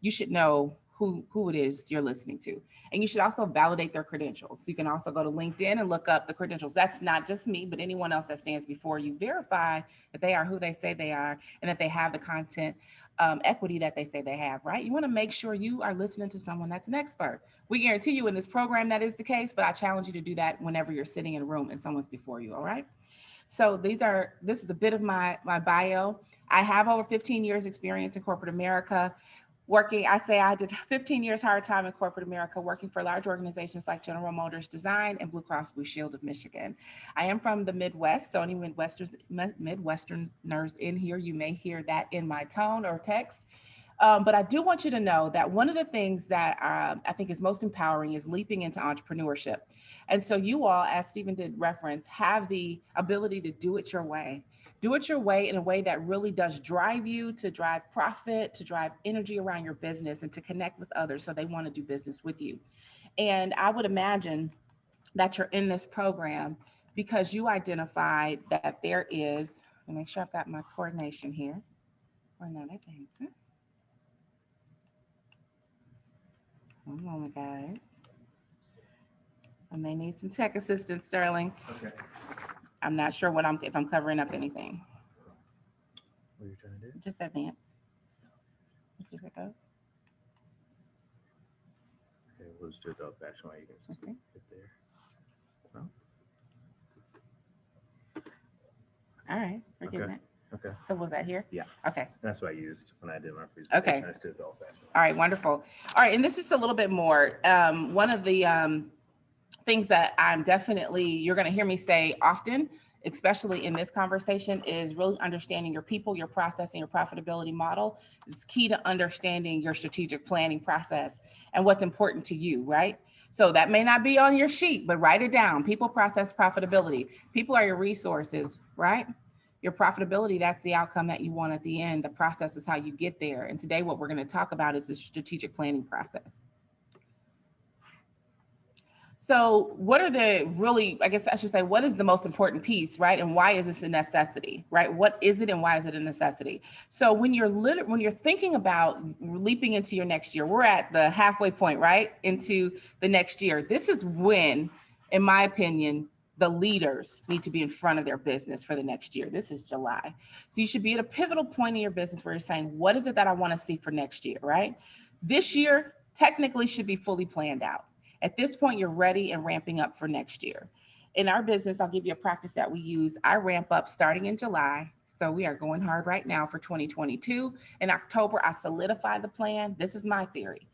you should know who it is you're listening to. And you should also validate their credentials. You can also go to LinkedIn and look up the credentials. That's not just me, but anyone else that stands before you. Verify that they are who they say they are and that they have the content equity that they say they have, right? You want to make sure you are listening to someone that's an expert. We guarantee you in this program that is the case, but I challenge you to do that whenever you're sitting in a room and someone's before you, all right? So this is a bit of my bio. I have over 15 years experience in corporate America. I did 15 years hard time in corporate America, working for large organizations like General Motors Design and Blue Cross Blue Shield of Michigan. I am from the Midwest, so any Midwesterners in here, you may hear that in my tone or text. But I do want you to know that one of the things that I think is most empowering is leaping into entrepreneurship. And so you all, as Stephen did reference, have the ability to do it your way. Do it your way in a way that really does drive you to drive profit, to drive energy around your business and to connect with others so they want to do business with you. And I would imagine that you're in this program because you identified that there is, let me make sure I've got my coordination here. Or no, that thing. One moment, guys. I may need some tech assistance, Sterling. Okay. I'm not sure if I'm covering up anything. What are you trying to do? Just advance. Let's see if it goes. Okay, we'll just do it the old-fashioned way. You can Let's just see. hit there. All right, we're getting Okay. it. Okay, So was that here? Yeah. Okay. that's what I used when I did my presentation. Okay. I just did it the old-fashioned way. All right, wonderful. All right, and this is a little bit more. One of the things that you're going to hear me say often, especially in this conversation, is really understanding your people, your process, and your profitability model. It's key to understanding your strategic planning process and what's important to you, right? So that may not be on your sheet, but write it down. People, process, profitability. People are your resources, right? Your profitability, that's the outcome that you want at the end. The process is how you get there. And today what we're going to talk about is the strategic planning process. So what are what is the most important piece, right? And why is this a necessity, right? What is it and why is it a necessity? So when you're thinking about leaping into your next year, we're at the halfway point, right? Into the next year. This is when, in my opinion, the leaders need to be in front of their business for the next year. This is July. So you should be at a pivotal point in your business where you're saying, what is it that I want to see for next year, right? This year technically should be fully planned out. At this point, you're ready and ramping up for next year. In our business, I'll give you a practice that we use. I ramp up starting in July. So we are going hard right now for 2022. In October, I solidify the plan. This is my theory.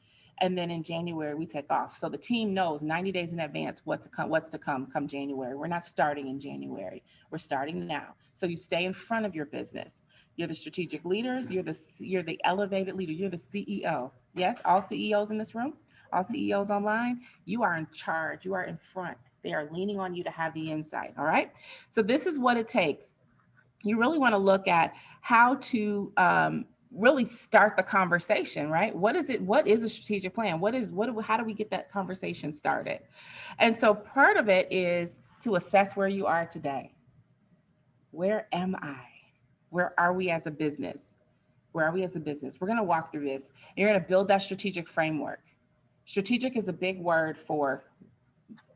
And then in January, we take off. So the team knows 90 days in advance what's to come January. We're not starting in January. We're starting now. So you stay in front of your business. You're the strategic leaders. You're the elevated leader. You're the CEO. Yes, all CEOs in this room, all CEOs online, you are in charge. You are in front. They are leaning on you to have the insight. All right. So this is what it takes. You really want to look at how to really start the conversation, right? What is it? What is a strategic plan? How do we get that conversation started? And so part of it is to assess where you are today. Where am I? Where are we as a business? Where are we as a business? We're going to walk through this. You're going to build that strategic framework. Strategic is a big word for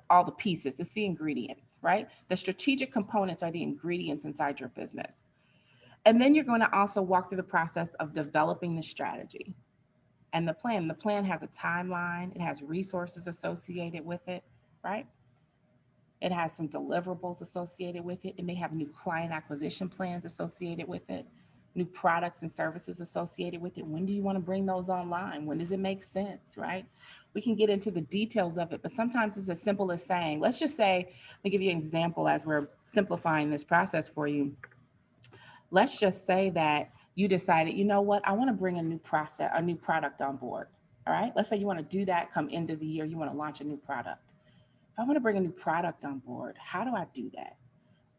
all the pieces. It's the ingredients, right? The strategic components are the ingredients inside your business. And then you're going to also walk through the process of developing the strategy and the plan. The plan has a timeline, it has resources associated with it, right? It has some deliverables associated with it. It may have new client acquisition plans associated with it, new products and services associated with it. When do you want to bring those online? When does it make sense, right? We can get into the details of it, but sometimes it's as simple as saying, let's just say, let me give you an example as we're simplifying this process for you. Let's just say that you decided, you know what, I want to bring a new product on board. All right. Let's say you want to do that come end of the year, you want to launch a new product. If I want to bring a new product on board, how do I do that?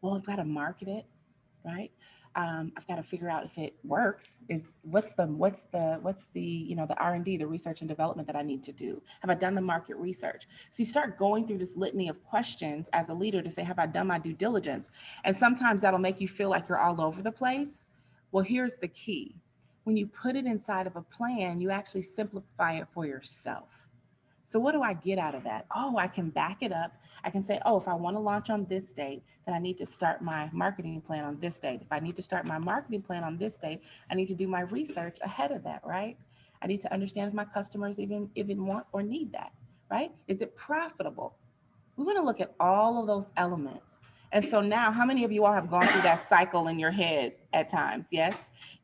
Well, I've got to market it, right? I've got to figure out if it works. What's the the R&D, the research and development that I need to do? Have I done the market research? So you start going through this litany of questions as a leader to say, have I done my due diligence? And sometimes that'll make you feel like you're all over the place. Well, here's the key. When you put it inside of a plan, you actually simplify it for yourself. So what do I get out of that? Oh, I can back it up. I can say, oh, if I want to launch on this date, then I need to start my marketing plan on this date. If I need to start my marketing plan on this date, I need to do my research ahead of that, right? I need to understand if my customers even want or need that, right? Is it profitable? We want to look at all of those elements. And so now, how many of you all have gone through that cycle in your head at times? Yes?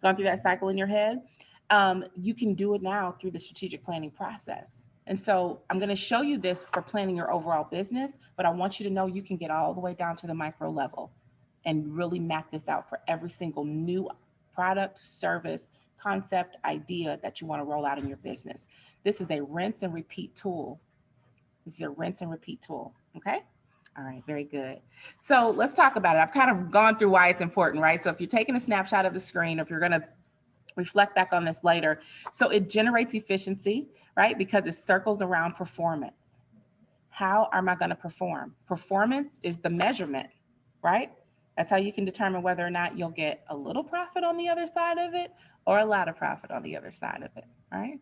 Gone through that cycle in your head? You can do it now through the strategic planning process. And so I'm going to show you this for planning your overall business, but I want you to know you can get all the way down to the micro level and really map this out for every single new product, service, concept, idea that you want to roll out in your business. This is a rinse and repeat tool. This is a rinse and repeat tool. Okay. All right. Very good. So let's talk about it. I've kind of gone through why it's important, right? So if you're taking a snapshot of the screen, if you're going to reflect back on this later, so it generates efficiency, right? Because it circles around performance. How am I going to perform? Performance is the measurement, right? That's how you can determine whether or not you'll get a little profit on the other side of it or a lot of profit on the other side of it, right?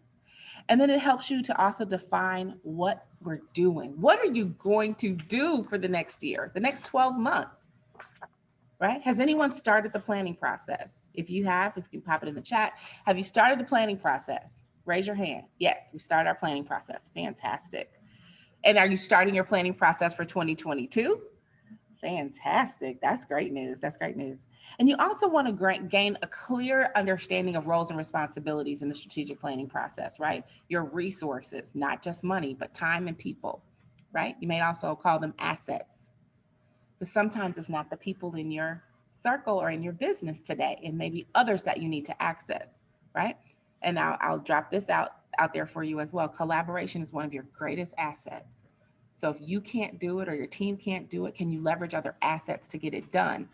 And then it helps you to also define what we're doing. What are you going to do for the next year, the next 12 months, right? Has anyone started the planning process? If you have, if you can pop it in the chat, have you started the planning process? Raise your hand. Yes, we started our planning process. Fantastic. And are you starting your planning process for 2022? Fantastic. That's great news. That's great news. And you also want to gain a clear understanding of roles and responsibilities in the strategic planning process, right? Your resources, not just money, but time and people, right? You may also call them assets. But sometimes it's not the people in your circle or in your business today. It may be others that you need to access, right? And I'll drop this out there for you as well. Collaboration is one of your greatest assets. So if you can't do it or your team can't do it, can you leverage other assets to get it done?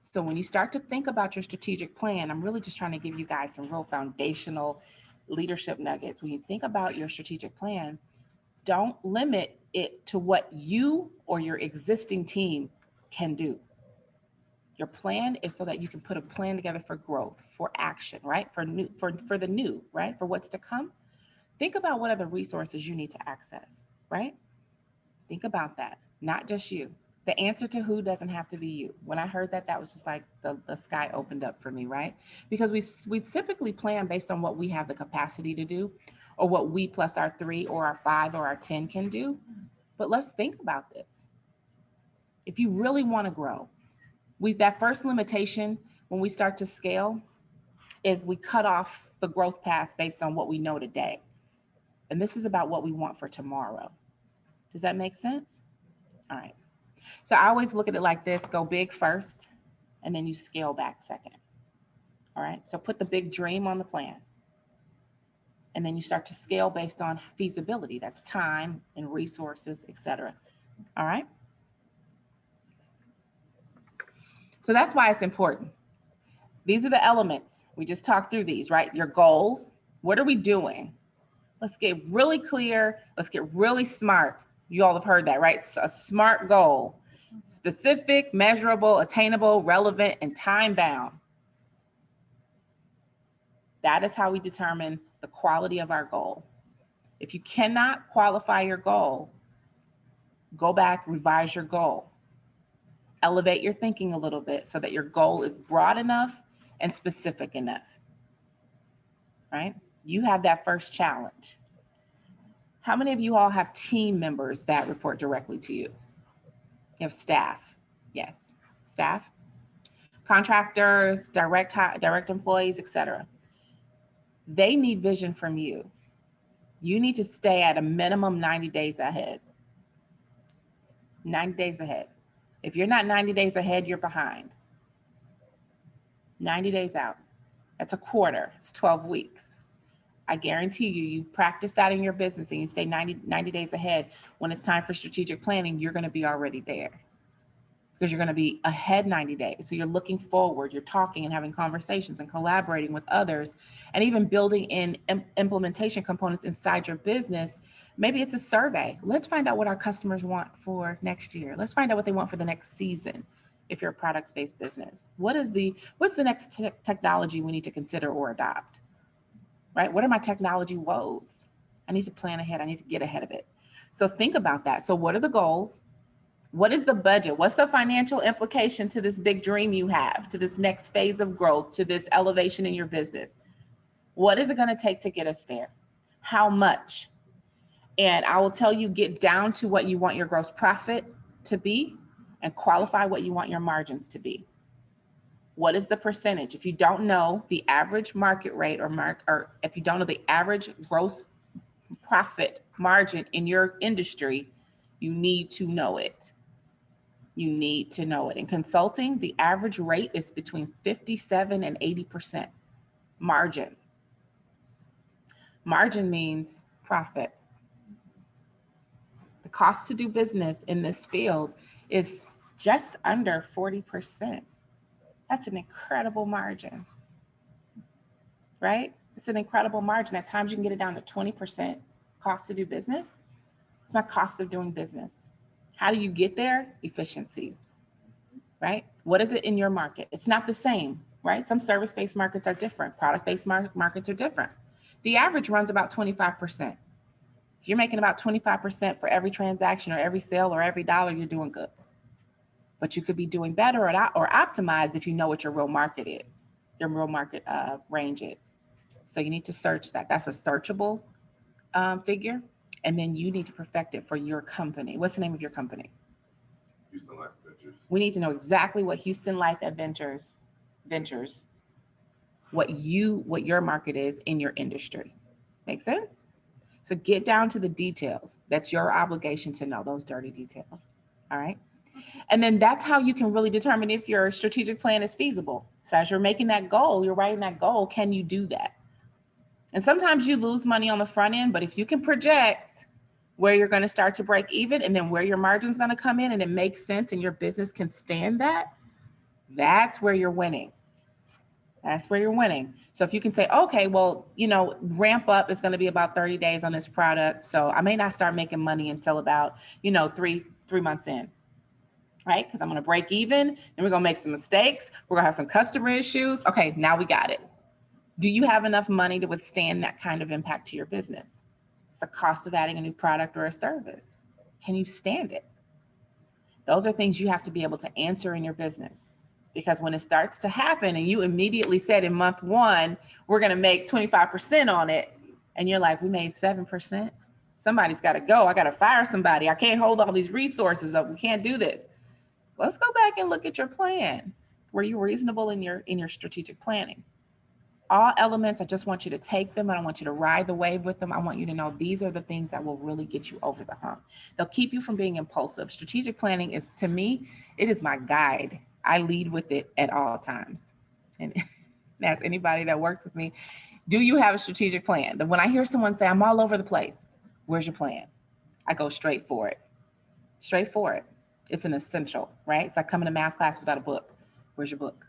So when you start to think about your strategic plan, I'm really just trying to give you guys some real foundational leadership nuggets. When you think about your strategic plan, don't limit it to what you or your existing team can do. Your plan is so that you can put a plan together for growth, for action, right? For the new, right? For what's to come. Think about what other resources you need to access, right? Think about that, not just you. The answer to who doesn't have to be you. When I heard that, that was just like the sky opened up for me, right? Because we typically plan based on what we have the capacity to do, or what we plus our 3 or our 5 or our 10 can do. But let's think about this. If you really want to grow, that first limitation when we start to scale is we cut off the growth path based on what we know today. And this is about what we want for tomorrow. Does that make sense? All right. So I always look at it like this: go big first, and then you scale back second. All right. So put the big dream on the plan. And then you start to scale based on feasibility. That's time and resources, et cetera. All right. So that's why it's important. These are the elements. We just talked through these, right? Your goals. What are we doing? Let's get really clear. Let's get really smart. You all have heard that, right? So a SMART goal: specific, measurable, attainable, relevant, and time bound. That is how we determine the quality of our goal. If you cannot qualify your goal, go back, revise your goal. Elevate your thinking a little bit so that your goal is broad enough and specific enough, right? You have that first challenge. How many of you all have team members that report directly to you? You have staff. Yes, staff, contractors, direct employees, etc. They need vision from you. You need to stay at a minimum 90 days ahead. 90 days ahead. If you're not 90 days ahead, you're behind. 90 days out. That's a quarter. It's 12 weeks. I guarantee you, you practice that in your business and you stay 90 days ahead. When it's time for strategic planning, you're going to be already there because you're going to be ahead 90 days. So you're looking forward, you're talking and having conversations and collaborating with others and even building in implementation components inside your business. Maybe it's a survey. Let's find out what our customers want for next year. Let's find out what they want for the next season. If you're a products-based business, what's the next technology we need to consider or adopt, right? What are my technology woes? I need to plan ahead. I need to get ahead of it. So think about that. So what are the goals? What is the budget? What's the financial implication to this big dream you have, to this next phase of growth, to this elevation in your business? What is it going to take to get us there? How much? And I will tell you, get down to what you want your gross profit to be and qualify what you want your margins to be. What is the percentage? If you don't know the average market rate or if you don't know the average gross profit margin in your industry, you need to know it. You need to know it. In consulting, the average rate is between 57 and 80% margin. Margin means profit. The cost to do business in this field is just under 40%. That's an incredible margin, right? It's an incredible margin. At times you can get it down to 20% cost to do business. It's my cost of doing business. How do you get there? Efficiencies, right? What is it in your market? It's not the same, right? Some service-based markets are different. Product-based markets are different. The average runs about 25%. If you're making about 25% for every transaction or every sale or every dollar, you're doing good. But you could be doing better or optimized if you know what your real market is, your real market range is. So you need to search that. That's a searchable figure. And then you need to perfect it for your company. What's the name of your company? Houston Life Ventures. We need to know exactly what Houston Life Ventures, what your market is in your industry. Make sense? So get down to the details. That's your obligation to know those dirty details. All right. And then that's how you can really determine if your strategic plan is feasible. So as you're making that goal, you're writing that goal, can you do that? And sometimes you lose money on the front end, but if you can project where you're going to start to break even and then where your margin's going to come in and it makes sense and your business can stand that, that's where you're winning. That's where you're winning. So if you can say, okay, well, ramp up is going to be about 30 days on this product. So I may not start making money until about, 3 months in. Right? Because I'm going to break even and we're going to make some mistakes. We're going to have some customer issues. Okay, now we got it. Do you have enough money to withstand that kind of impact to your business? It's the cost of adding a new product or a service. Can you stand it? Those are things you have to be able to answer in your business. Because when it starts to happen and you immediately said in month 1, we're going to make 25% on it. And you're like, we made 7%. Somebody's got to go. I got to fire somebody. I can't hold all these resources up. We can't do this. Let's go back and look at your plan. Were you reasonable in your strategic planning? All elements, I just want you to take them. I don't want you to ride the wave with them. I want you to know these are the things that will really get you over the hump. They'll keep you from being impulsive. Strategic planning is, to me, it is my guide. I lead with it at all times. And ask anybody that works with me, do you have a strategic plan? When I hear someone say, I'm all over the place, where's your plan? I go straight for it. Straight for it. It's an essential, right? It's like coming to math class without a book. Where's your book?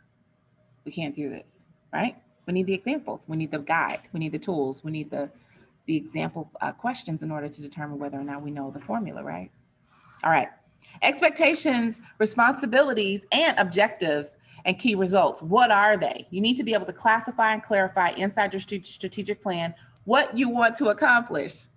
We can't do this, right? We need the examples. We need the guide. We need the tools. We need the example questions in order to determine whether or not we know the formula, right? All right. Expectations, responsibilities, and objectives and key results. What are they? You need to be able to classify and clarify inside your strategic plan what you want to accomplish.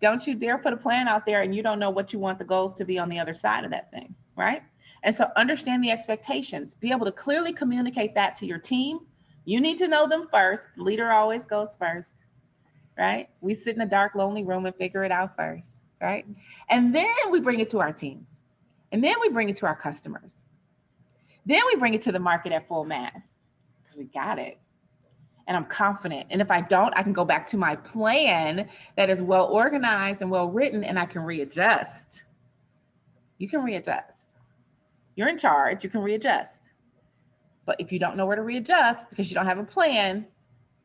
Don't you dare put a plan out there and you don't know what you want the goals to be on the other side of that thing, right? And so understand the expectations. Be able to clearly communicate that to your team You need to know them first. Leader always goes first, right? We sit in a dark, lonely room and figure it out first, right? And then we bring it to our teams. And then we bring it to our customers. Then we bring it to the market at full mass because we got it. And I'm confident. And if I don't, I can go back to my plan that is well organized and well written, and I can readjust. You can readjust. You're in charge, you can readjust. But if you don't know where to readjust because you don't have a plan,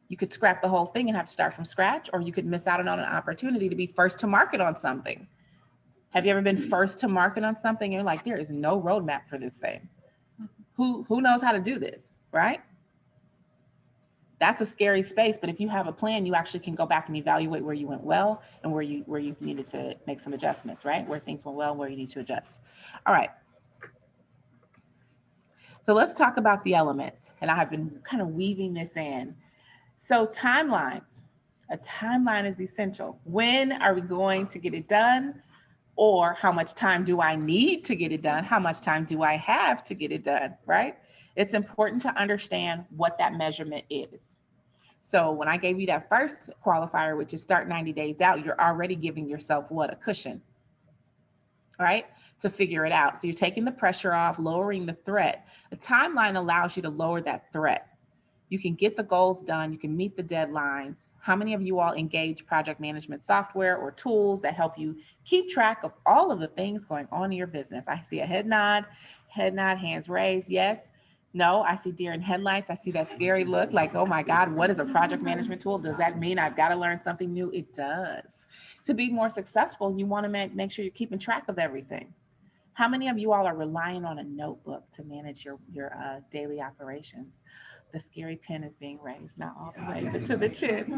you could scrap the whole thing and have to start from scratch, or you could miss out on an opportunity to be first to market on something. Have you ever been first to market on something? You're like, there is no roadmap for this thing. Who knows how to do this, right? That's a scary space, but if you have a plan, you actually can go back and evaluate where you went well and where you needed to make some adjustments, right? Where things went well, where you need to adjust. All right. So let's talk about the elements, and I have been kind of weaving this in. So timelines. A timeline is essential. When are we going to get it done? Or how much time do I need to get it done? How much time do I have to get it done, right? It's important to understand what that measurement is. So when I gave you that first qualifier, which is start 90 days out, you're already giving yourself what? A cushion, right? To figure it out. So you're taking the pressure off, lowering the threat. A timeline allows you to lower that threat. You can get the goals done. You can meet the deadlines. How many of you all engage project management software or tools that help you keep track of all of the things going on in your business? I see a head nod, hands raised. Yes. No, I see deer in headlights. I see that scary look like, oh my God, what is a project management tool? Does that mean I've got to learn something new? It does. To be more successful, you want to make sure you're keeping track of everything. How many of you all are relying on a notebook to manage your daily operations? The scary pen is being raised, not all the way, but to the chin.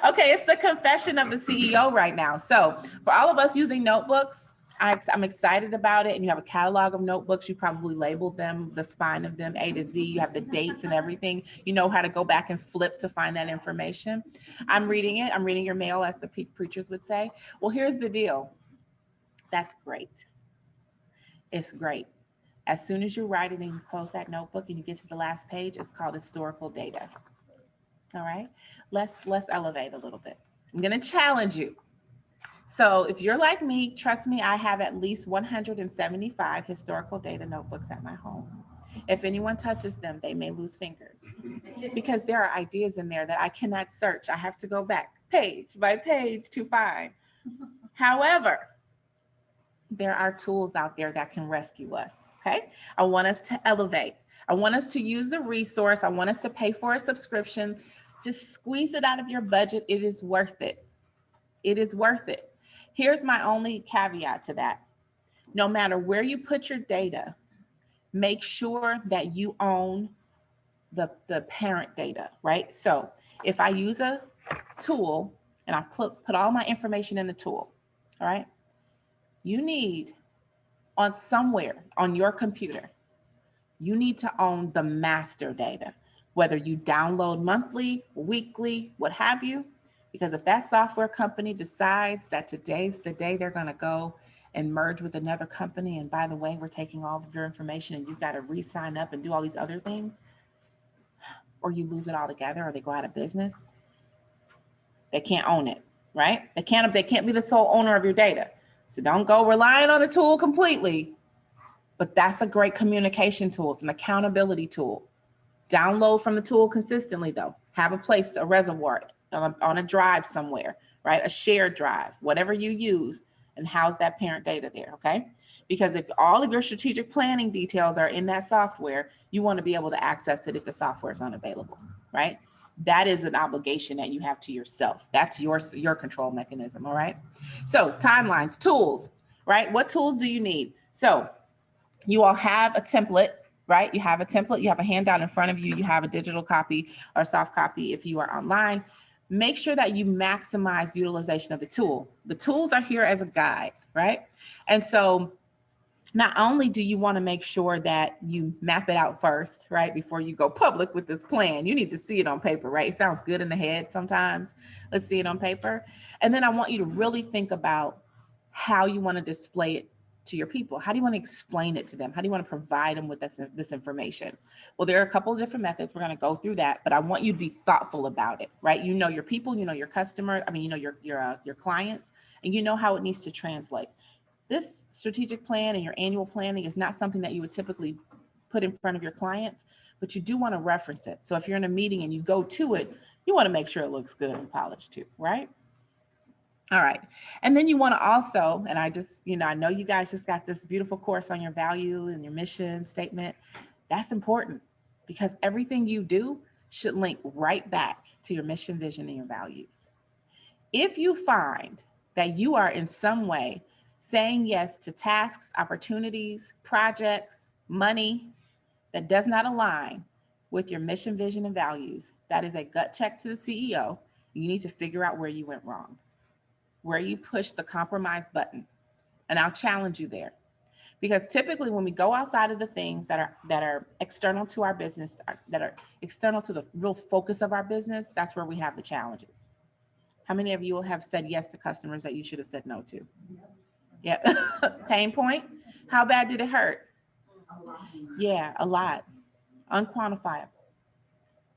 Okay, it's the confession of the CEO right now. So for all of us using notebooks, I'm excited about it. And you have a catalog of notebooks. You probably labeled them, the spine of them, A to Z. You have the dates and everything. You know how to go back and flip to find that information. I'm reading it. I'm reading your mail, as the preachers would say. Well, here's the deal. That's great. It's great. As soon as you write it and you close that notebook and you get to the last page, it's called historical data. All right, let's elevate a little bit. I'm going to challenge you. So if you're like me, trust me, I have at least 175 historical data notebooks at my home. If anyone touches them, they may lose fingers because there are ideas in there that I cannot search. I have to go back page by page to find. However, there are tools out there that can rescue us. Okay, I want us to elevate. I want us to use a resource. I want us to pay for a subscription. Just squeeze it out of your budget. It is worth it. It is worth it. Here's my only caveat to that. No matter where you put your data, make sure that you own the parent data, right? So if I use a tool and I put all my information in the tool, all right, you need on somewhere on your computer, you need to own the master data, whether you download monthly, weekly, what have you, because if that software company decides that today's the day they're going to go and merge with another company, and by the way, we're taking all of your information and you've got to re-sign up and do all these other things, or you lose it altogether, or they go out of business, they can't own it, right? They can't be the sole owner of your data. So don't go relying on a tool completely, but that's a great communication tool. It's an accountability tool. Download from the tool consistently though. Have a place, a reservoir on a drive somewhere, right? A shared drive, whatever you use, and house that parent data there, okay? Because if all of your strategic planning details are in that software, you want to be able to access it if the software is unavailable, right? That is an obligation that you have to yourself. That's your control mechanism, all right? So timelines, tools, right? What tools do you need? So you all have a template, right? You have a template, you have a handout in front of you, you have a digital copy or soft copy if you are online. Make sure that you maximize utilization of the tool. The tools are here as a guide, right? And so not only do you want to make sure that you map it out first, right? Before you go public with this plan, you need to see it on paper, right? It sounds good in the head sometimes. Let's see it on paper. And then I want you to really think about how you want to display it to your people? How do you want to explain it to them? How do you want to provide them with this information? Well, there are a couple of different methods. We're going to go through that, but I want you to be thoughtful about it, right? You know your people, you know your customer, you know your clients, and you know how it needs to translate. This strategic plan and your annual planning is not something that you would typically put in front of your clients, but you do want to reference it. So if you're in a meeting and you go to it, you want to make sure it looks good and polished too, right? All right. And then you want to also, and I know you guys just got this beautiful course on your value and your mission statement. That's important because everything you do should link right back to your mission, vision, and your values. If you find that you are in some way saying yes to tasks, opportunities, projects, money that does not align with your mission, vision, and values, that is a gut check to the CEO. You need to figure out where you went wrong, where you pushed the compromise button. And I'll challenge you there. Because typically when we go outside of the things that are external to our business, that are external to the real focus of our business, that's where we have the challenges. How many of you have said yes to customers that you should have said no to? Yep. Pain point. How bad did it hurt? Yeah, a lot. Unquantifiable.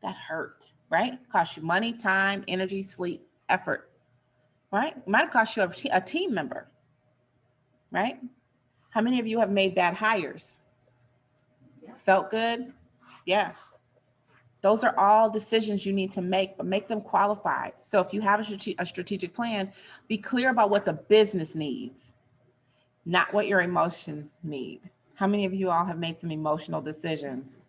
That hurt, right? Cost you money, time, energy, sleep, effort, right? It might have cost you a team member, right? How many of you have made bad hires? Felt good? Yeah. Those are all decisions you need to make, but make them qualified. So if you have a strategic plan, be clear about what the business needs, not what your emotions need. How many of you all have made some emotional decisions?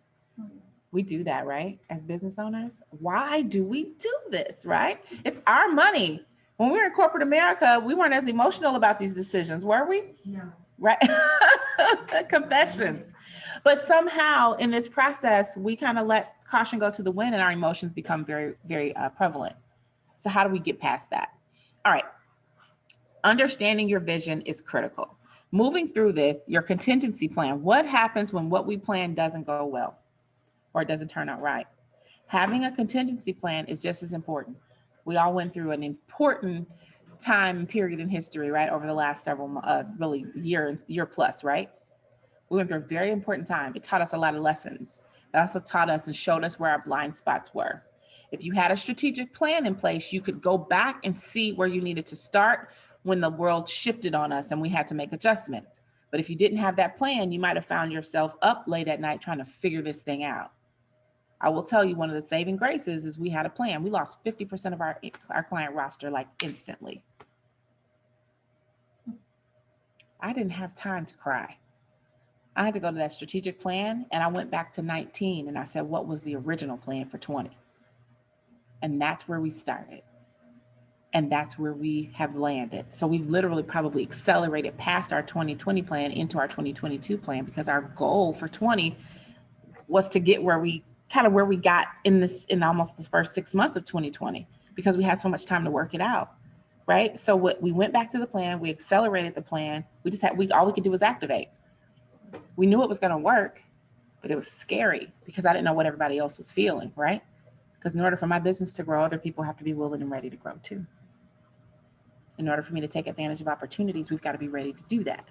We do that, right? As business owners. Why do we do this, right? It's our money. When we were in corporate America, we weren't as emotional about these decisions, were we? No. Right? Confessions. But somehow in this process, we kind of let caution go to the wind and our emotions become very, very prevalent. So how do we get past that? All right. Understanding your vision is critical. Moving through this, your contingency plan. What happens when what we plan doesn't go well or it doesn't turn out right? Having a contingency plan is just as important. We all went through an important time and period in history, right? Over the last several really year plus, right? We went through a very important time. It taught us a lot of lessons. It also taught us and showed us where our blind spots were. If you had a strategic plan in place, you could go back and see where you needed to start when the world shifted on us and we had to make adjustments. But if you didn't have that plan, you might have found yourself up late at night trying to figure this thing out. I will tell you, one of the saving graces is we had a plan. We lost 50% of our client roster like instantly. I didn't have time to cry. I had to go to that strategic plan and I went back to 19 and I said, what was the original plan for 20? And that's where we started. And that's where we have landed. So we literally probably accelerated past our 2020 plan into our 2022 plan because our goal for 20 was to get where we got in almost the first 6 months of 2020 because we had so much time to work it out, right? So we went back to the plan, we accelerated the plan. All we could do was activate. We knew it was going to work, but it was scary because I didn't know what everybody else was feeling, right? Because in order for my business to grow, other people have to be willing and ready to grow too. In order for me to take advantage of opportunities, we've got to be ready to do that.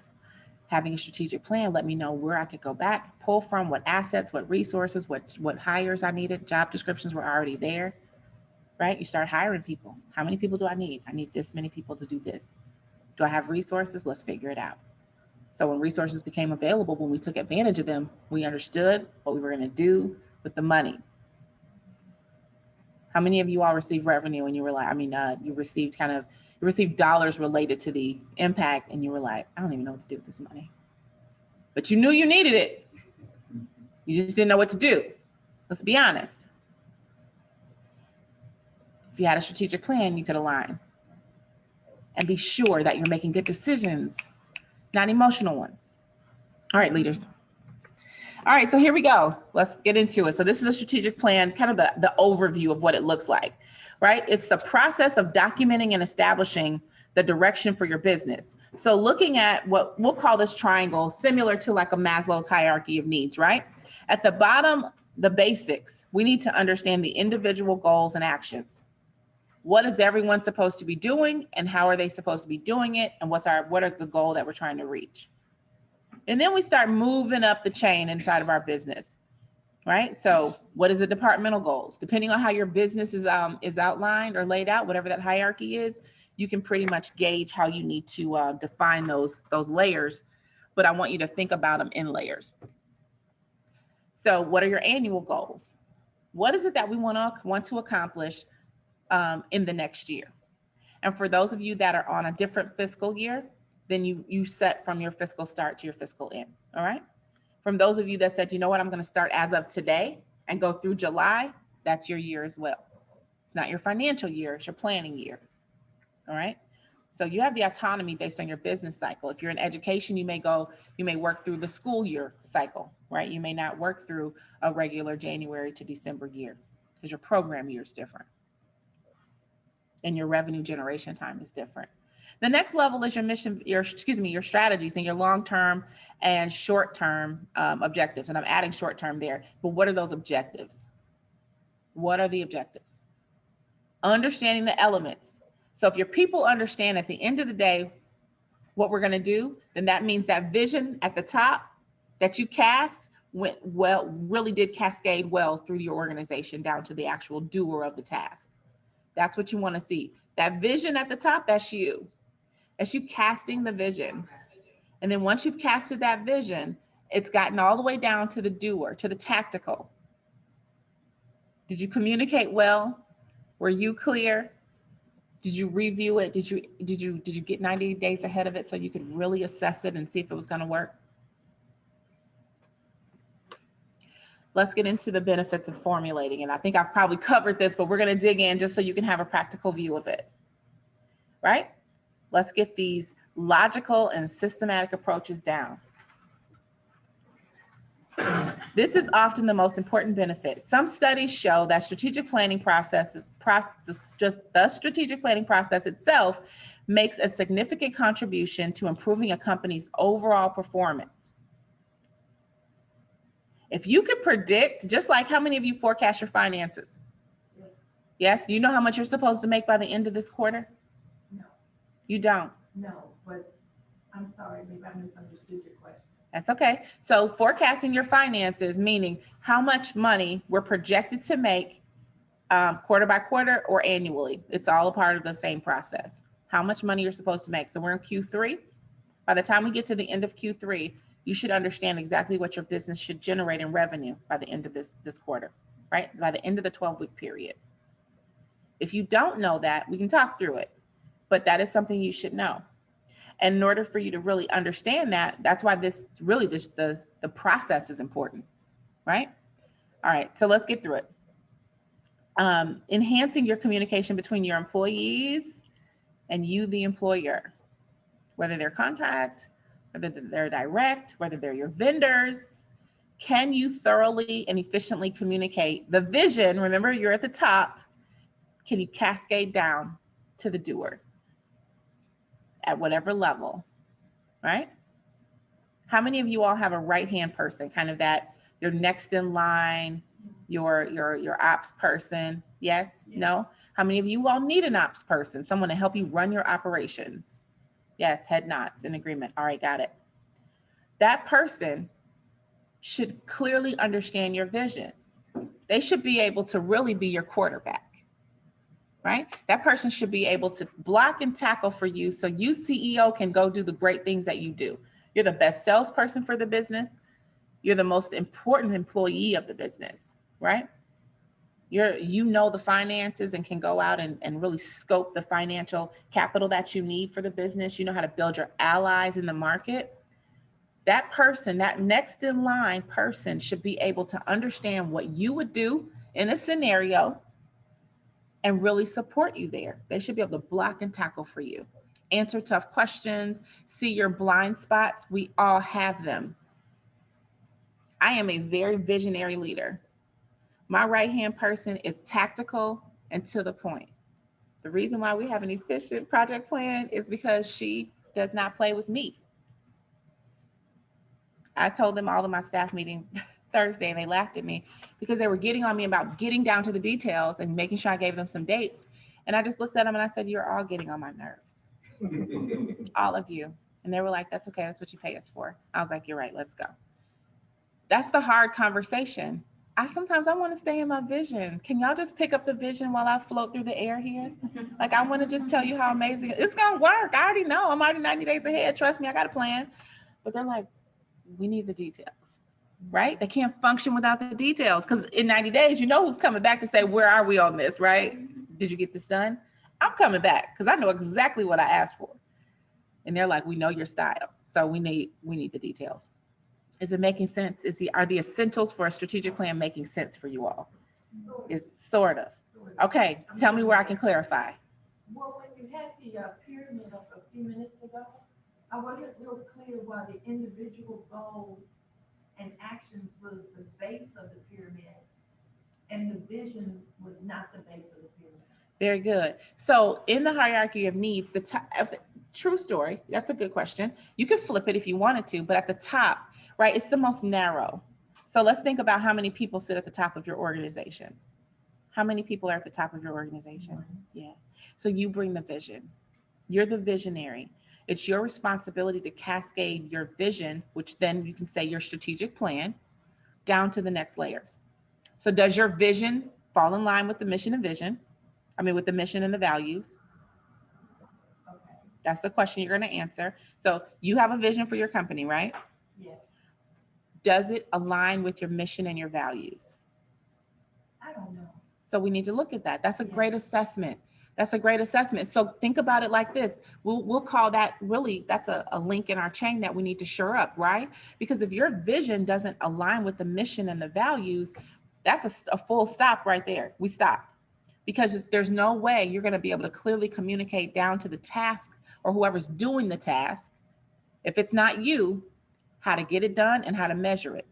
Having a strategic plan let me know where I could go back, pull from, what assets, what resources, what hires I needed. Job descriptions were already there, right? You start hiring people. How many people do I need? I need this many people to do this. Do I have resources? Let's figure it out. So when resources became available, when we took advantage of them, we understood what we were going to do with the money. How many of you all received revenue and you were like, you received dollars related to the impact and you were like, I don't even know what to do with this money. But you knew you needed it. You just didn't know what to do. Let's be honest. If you had a strategic plan, you could align and be sure that you're making good decisions, not emotional ones. All right, leaders. All right, so here we go. Let's get into it. So this is a strategic plan, kind of the overview of what it looks like, right? It's the process of documenting and establishing the direction for your business. So looking at what we'll call this triangle, similar to like a Maslow's hierarchy of needs, right? At the bottom, the basics. We need to understand the individual goals and actions. What is everyone supposed to be doing and how are they supposed to be doing it? And what is the goal that we're trying to reach? And then we start moving up the chain inside of our business, right? So what is the departmental goals? Depending on how your business is outlined or laid out, whatever that hierarchy is, you can pretty much gauge how you need to define those layers. But I want you to think about them in layers. So what are your annual goals? What is it that we want to accomplish in the next year? And for those of you that are on a different fiscal year, then you set from your fiscal start to your fiscal end, all right? From those of you that said, you know what, I'm gonna start as of today and go through July, that's your year as well. It's not your financial year, it's your planning year, all right? So you have the autonomy based on your business cycle. If you're in education, you may work through the school year cycle, right? You may not work through a regular January to December year because your program year is different. And your revenue generation time is different. The next level is your strategies and your long-term and short-term objectives. And I'm adding short-term there, but what are those objectives? What are the objectives? Understanding the elements. So if your people understand at the end of the day what we're gonna do, then that means that vision at the top that you cast really did cascade well through your organization down to the actual doer of the task. That's what you want to see. That vision at the top, that's you. That's you casting the vision. And then once you've casted that vision, it's gotten all the way down to the doer, to the tactical. Did you communicate well? Were you clear? Did you review it? Did you get 90 days ahead of it so you could really assess it and see if it was going to work? Let's get into the benefits of formulating. And I think I've probably covered this, but we're going to dig in just so you can have a practical view of it, right? Let's get these logical and systematic approaches down. This is often the most important benefit. Some studies show that strategic planning the strategic planning process itself makes a significant contribution to improving a company's overall performance. If you could predict, just like how many of you forecast your finances? Yes, you know how much you're supposed to make by the end of this quarter? No. You don't? No, but I'm sorry, maybe I misunderstood your question. That's okay. So forecasting your finances, meaning how much money we're projected to make quarter by quarter or annually. It's all a part of the same process. How much money you're supposed to make. So we're in Q3. By the time we get to the end of Q3, you should understand exactly what your business should generate in revenue by the end of this quarter, right? By the end of the 12-week period. If you don't know that, we can talk through it, but that is something you should know. And in order for you to really understand that, that's why the process is important, right? All right, so let's get through it. Enhancing your communication between your employees and you, the employer, whether they're contract, whether they're direct, whether they're your vendors. Can you thoroughly and efficiently communicate the vision? Remember, you're at the top. Can you cascade down to the doer at whatever level, right? How many of you all have a right-hand person, kind of that your next in line, your ops person? Yes? No? How many of you all need an ops person, someone to help you run your operations? Yes, head nods in agreement. All right, got it. That person should clearly understand your vision. They should be able to really be your quarterback, right? That person should be able to block and tackle for you so you, CEO, can go do the great things that you do. You're the best salesperson for the business. You're the most important employee of the business, right? You know the finances and can go out and really scope the financial capital that you need for the business. You know how to build your allies in the market. That person, that next in line person, should be able to understand what you would do in a scenario and really support you there. They should be able to block and tackle for you, answer tough questions, see your blind spots. We all have them. I am a very visionary leader. My right-hand person is tactical and to the point. The reason why we have an efficient project plan is because she does not play with me. I told them all of my staff meeting Thursday and they laughed at me because they were getting on me about getting down to the details and making sure I gave them some dates. And I just looked at them and I said, you're all getting on my nerves. All of you. And they were like, that's okay. That's what you pay us for. I was like, you're right. Let's go. That's the hard conversation. Sometimes I want to stay in my vision. Can y'all just pick up the vision while I float through the air here? Like, I want to just tell you how amazing it's going to work. I already know. I'm already 90 days ahead. Trust me, I got a plan. But they're like, we need the details, right? They can't function without the details, because in 90 days, you know who's coming back to say, where are we on this, right? Did you get this done? I'm coming back because I know exactly what I asked for. And they're like, we know your style. So we need the details. Is it making sense? Are the essentials for a strategic plan making sense for you all? Is sort of. Okay, tell me where I can clarify. Well, when you had the pyramid up a few minutes ago, I wasn't real clear why the individual goals and actions was the base of the pyramid and the vision was not the base of the pyramid. Very good. So in the hierarchy of needs, the top, true story, that's a good question. You could flip it if you wanted to, but at the top, right, it's the most narrow. So let's think about how many people sit at the top of your organization. How many people are at the top of your organization? Yeah. So you bring the vision. You're the visionary. It's your responsibility to cascade your vision, which then you can say your strategic plan, down to the next layers. So does your vision fall in line with the mission and vision? With the mission and the values? Okay. That's the question you're going to answer. So you have a vision for your company, right? Yes. Does it align with your mission and your values? I don't know. So we need to look at that. That's a great assessment. That's a great assessment. So think about it like this. We'll call that really, that's a link in our chain that we need to shore up, right? Because if your vision doesn't align with the mission and the values, that's a full stop right there. We stop. Because there's no way you're going to be able to clearly communicate down to the task or whoever's doing the task, if it's not you, how to get it done and how to measure it.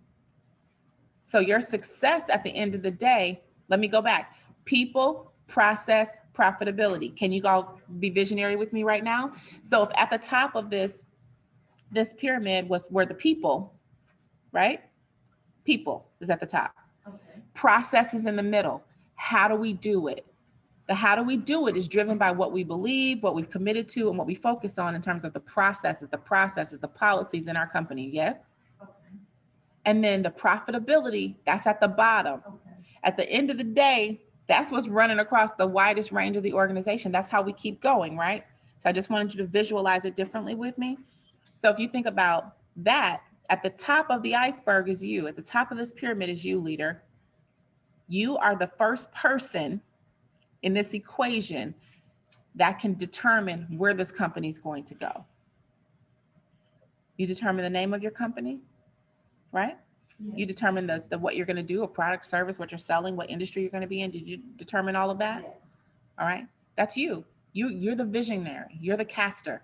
So your success at the end of the day, let me go back. People, process, profitability. Can you all be visionary with me right now? So if at the top of this pyramid were the people, right? People is at the top. Okay. Process is in the middle. How do we do it? The how do we do it is driven by what we believe, what we've committed to, and what we focus on in terms of the processes, the policies in our company. Yes? Okay. And then the profitability, that's at the bottom. Okay. At the end of the day, that's what's running across the widest range of the organization. That's how we keep going, right? So I just wanted you to visualize it differently with me. So if you think about that, at the top of the iceberg is you. At the top of this pyramid is you, leader. You are the first person in this equation that can determine where this company is going to go. You determine the name of your company, right? Yes. You determine the what you're going to do, a product, service, what you're selling, what industry you're going to be in. Did you determine all of that? Yes. All right. That's you. You're the visionary. You're the caster.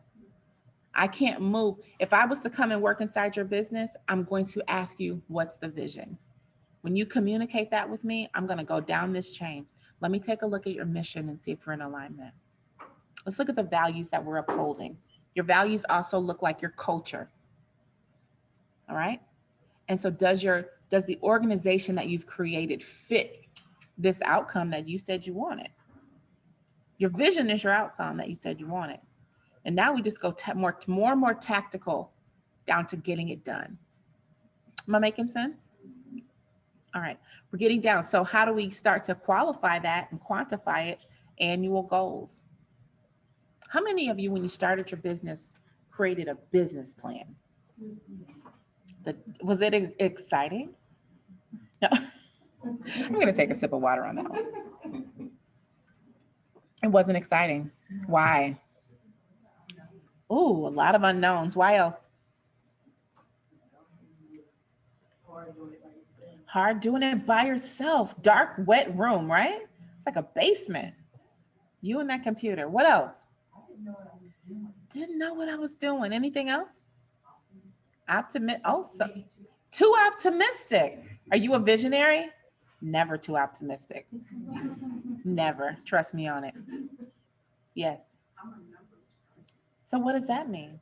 I can't move. If I was to come and work inside your business, I'm going to ask you, what's the vision? When you communicate that with me, I'm going to go down this chain. Let me take a look at your mission and see if we're in alignment. Let's look at the values that we're upholding. Your values also look like your culture. All right. And so does the organization that you've created fit this outcome that you said you wanted? Your vision is your outcome that you said you wanted. And now we just go more and more tactical down to getting it done. Am I making sense? All right, we're getting down. So how do we start to qualify that and quantify it? Annual goals. How many of you, when you started your business, created a business plan? Was it exciting? No. I'm going to take a sip of water on that one. It wasn't exciting. Why? Ooh, a lot of unknowns. Why else? Hard doing it by yourself. Dark, wet room, right? It's like a basement. You and that computer. What else? I didn't know what I was doing. Didn't know what I was doing. Anything else? Too optimistic. Are you a visionary? Never too optimistic. Never. Trust me on it. Yes. So what does that mean?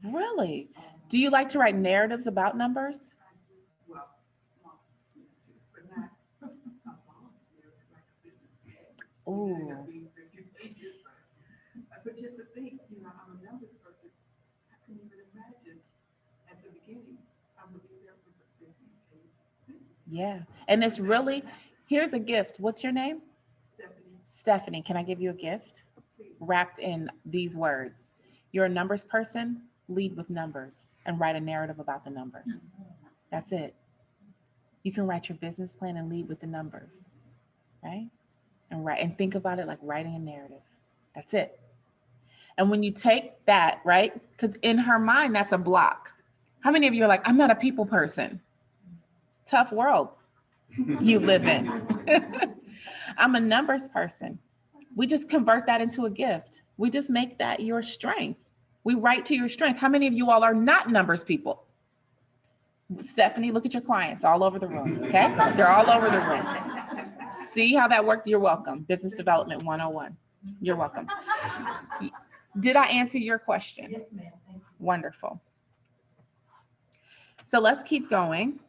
Really? Do you like to write narratives about numbers? Ooh. But just to think, I'm a numbers Yeah. And it's really, here's a gift. What's your name? Stephanie. Can I give you a gift wrapped in these words? You're a numbers person, lead with numbers and write a narrative about the numbers. That's it. You can write your business plan and lead with the numbers, right? And think about it like writing a narrative. That's it. And when you take that, right? Because in her mind, that's a block. How many of you are like, I'm not a people person? Tough world you live in. I'm a numbers person. We just convert that into a gift. We just make that your strength. We write to your strength. How many of you all are not numbers people? Stephanie, look at your clients all over the room, okay? They're all over the room. See how that worked? You're welcome. Business Development 101. You're welcome. Did I answer your question? Yes, ma'am. Thank you. Wonderful. So let's keep going.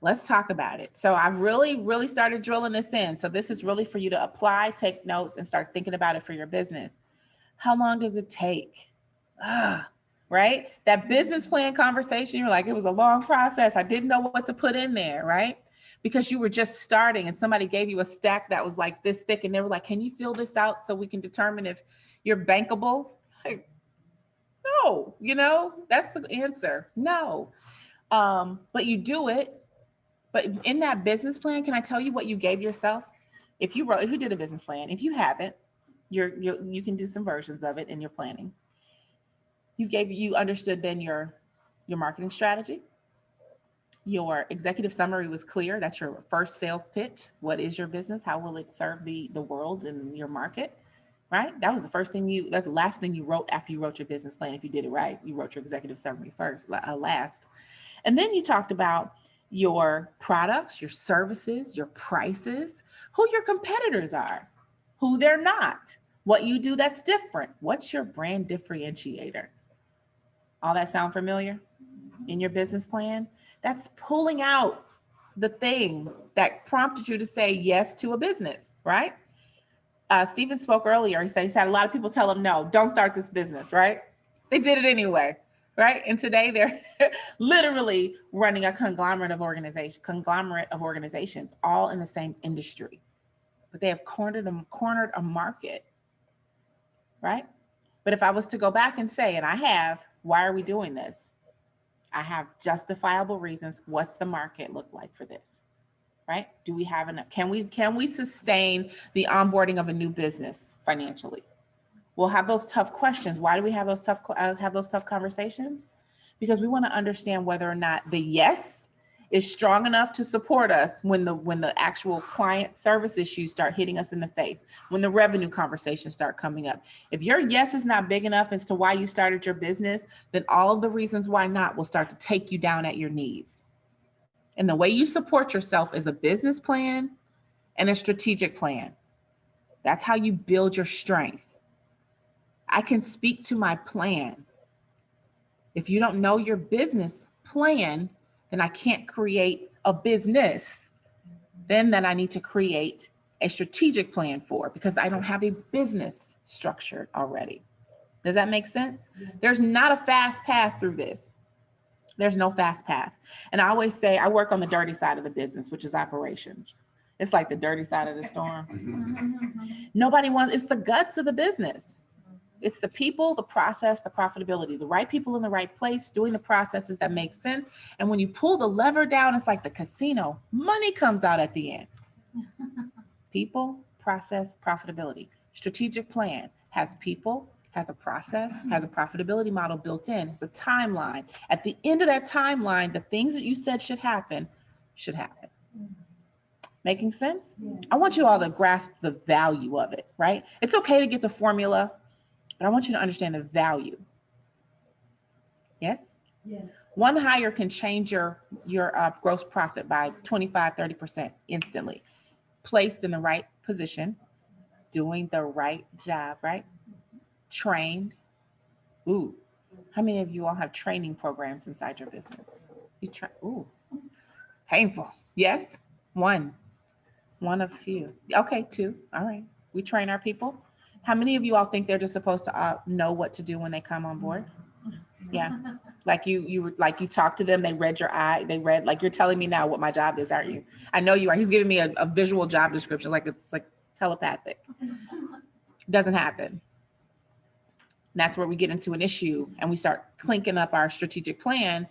Let's talk about it. So I've really started drilling this in. So this is really for you to apply, take notes, and start thinking about it for your business. How long does it take? Right? That business plan conversation, you're like, it was a long process. I didn't know what to put in there, right? Because you were just starting and somebody gave you a stack that was like this thick and they were like, can you fill this out so we can determine if you're bankable? Like, no, that's the answer. No. But you do it. But in that business plan, can I tell you what you gave yourself? If you did a business plan, if you haven't, you can do some versions of it in your planning. You understood then your marketing strategy. Your executive summary was clear. That's your first sales pitch. What is your business? How will it serve the world and your market? Right? That was the first thing that's the last thing you wrote after you wrote your business plan. If you did it right, you wrote your executive summary last. And then you talked about your products, your services, your prices, who your competitors are, who they're not, what you do that's different. What's your brand differentiator? All that sound familiar in your business plan? That's pulling out the thing that prompted you to say yes to a business, right? Stephen spoke earlier. He said a lot of people tell him, no, don't start this business, right? They did it anyway, right? And today they're literally running a conglomerate of organizations, all in the same industry. But they have cornered a market, right? But if I was to go back and say, and I have, why are we doing this? I have justifiable reasons. What's the market look like for this? Right? Do we have enough? Can we sustain the onboarding of a new business financially? We'll have those tough questions. Why do we have those tough conversations? Because we want to understand whether or not the yes is strong enough to support us when the actual client service issues start hitting us in the face, when the revenue conversations start coming up. If your yes is not big enough as to why you started your business, then all of the reasons why not will start to take you down at your knees. And the way you support yourself is a business plan and a strategic plan. That's how you build your strength. I can speak to my plan. If you don't know your business plan, then I can't create a business. Then I need to create a strategic plan for, because I don't have a business structured already. Does that make sense? There's not a fast path through this. There's no fast path. And I always say I work on the dirty side of the business, which is operations. It's like the dirty side of the storm. Nobody wants, it's the guts of the business. It's the people, the process, the profitability, the right people in the right place, doing the processes that make sense. And when you pull the lever down, it's like the casino. Money comes out at the end. People, process, profitability. Strategic plan has people, has a process, has a profitability model built in. It's a timeline. At the end of that timeline, the things that you said should happen, should happen. Making sense? I want you all to grasp the value of it, right? It's okay to get the formula, but I want you to understand the value. Yes? Yes. One hire can change your gross profit by 25, 30% instantly. Placed in the right position, doing the right job, right? Trained. Ooh, how many of you all have training programs inside your business? Ooh, it's painful. Yes? One of few. Okay, two. All right. We train our people. How many of you all think they're just supposed to know what to do when they come on board? Yeah. Like you talked to them, they read your eye, they read, like you're telling me now what my job is, aren't you? I know you are. He's giving me a visual job description, like it's like telepathic. Doesn't happen. And that's where we get into an issue and we start clinking up our strategic plan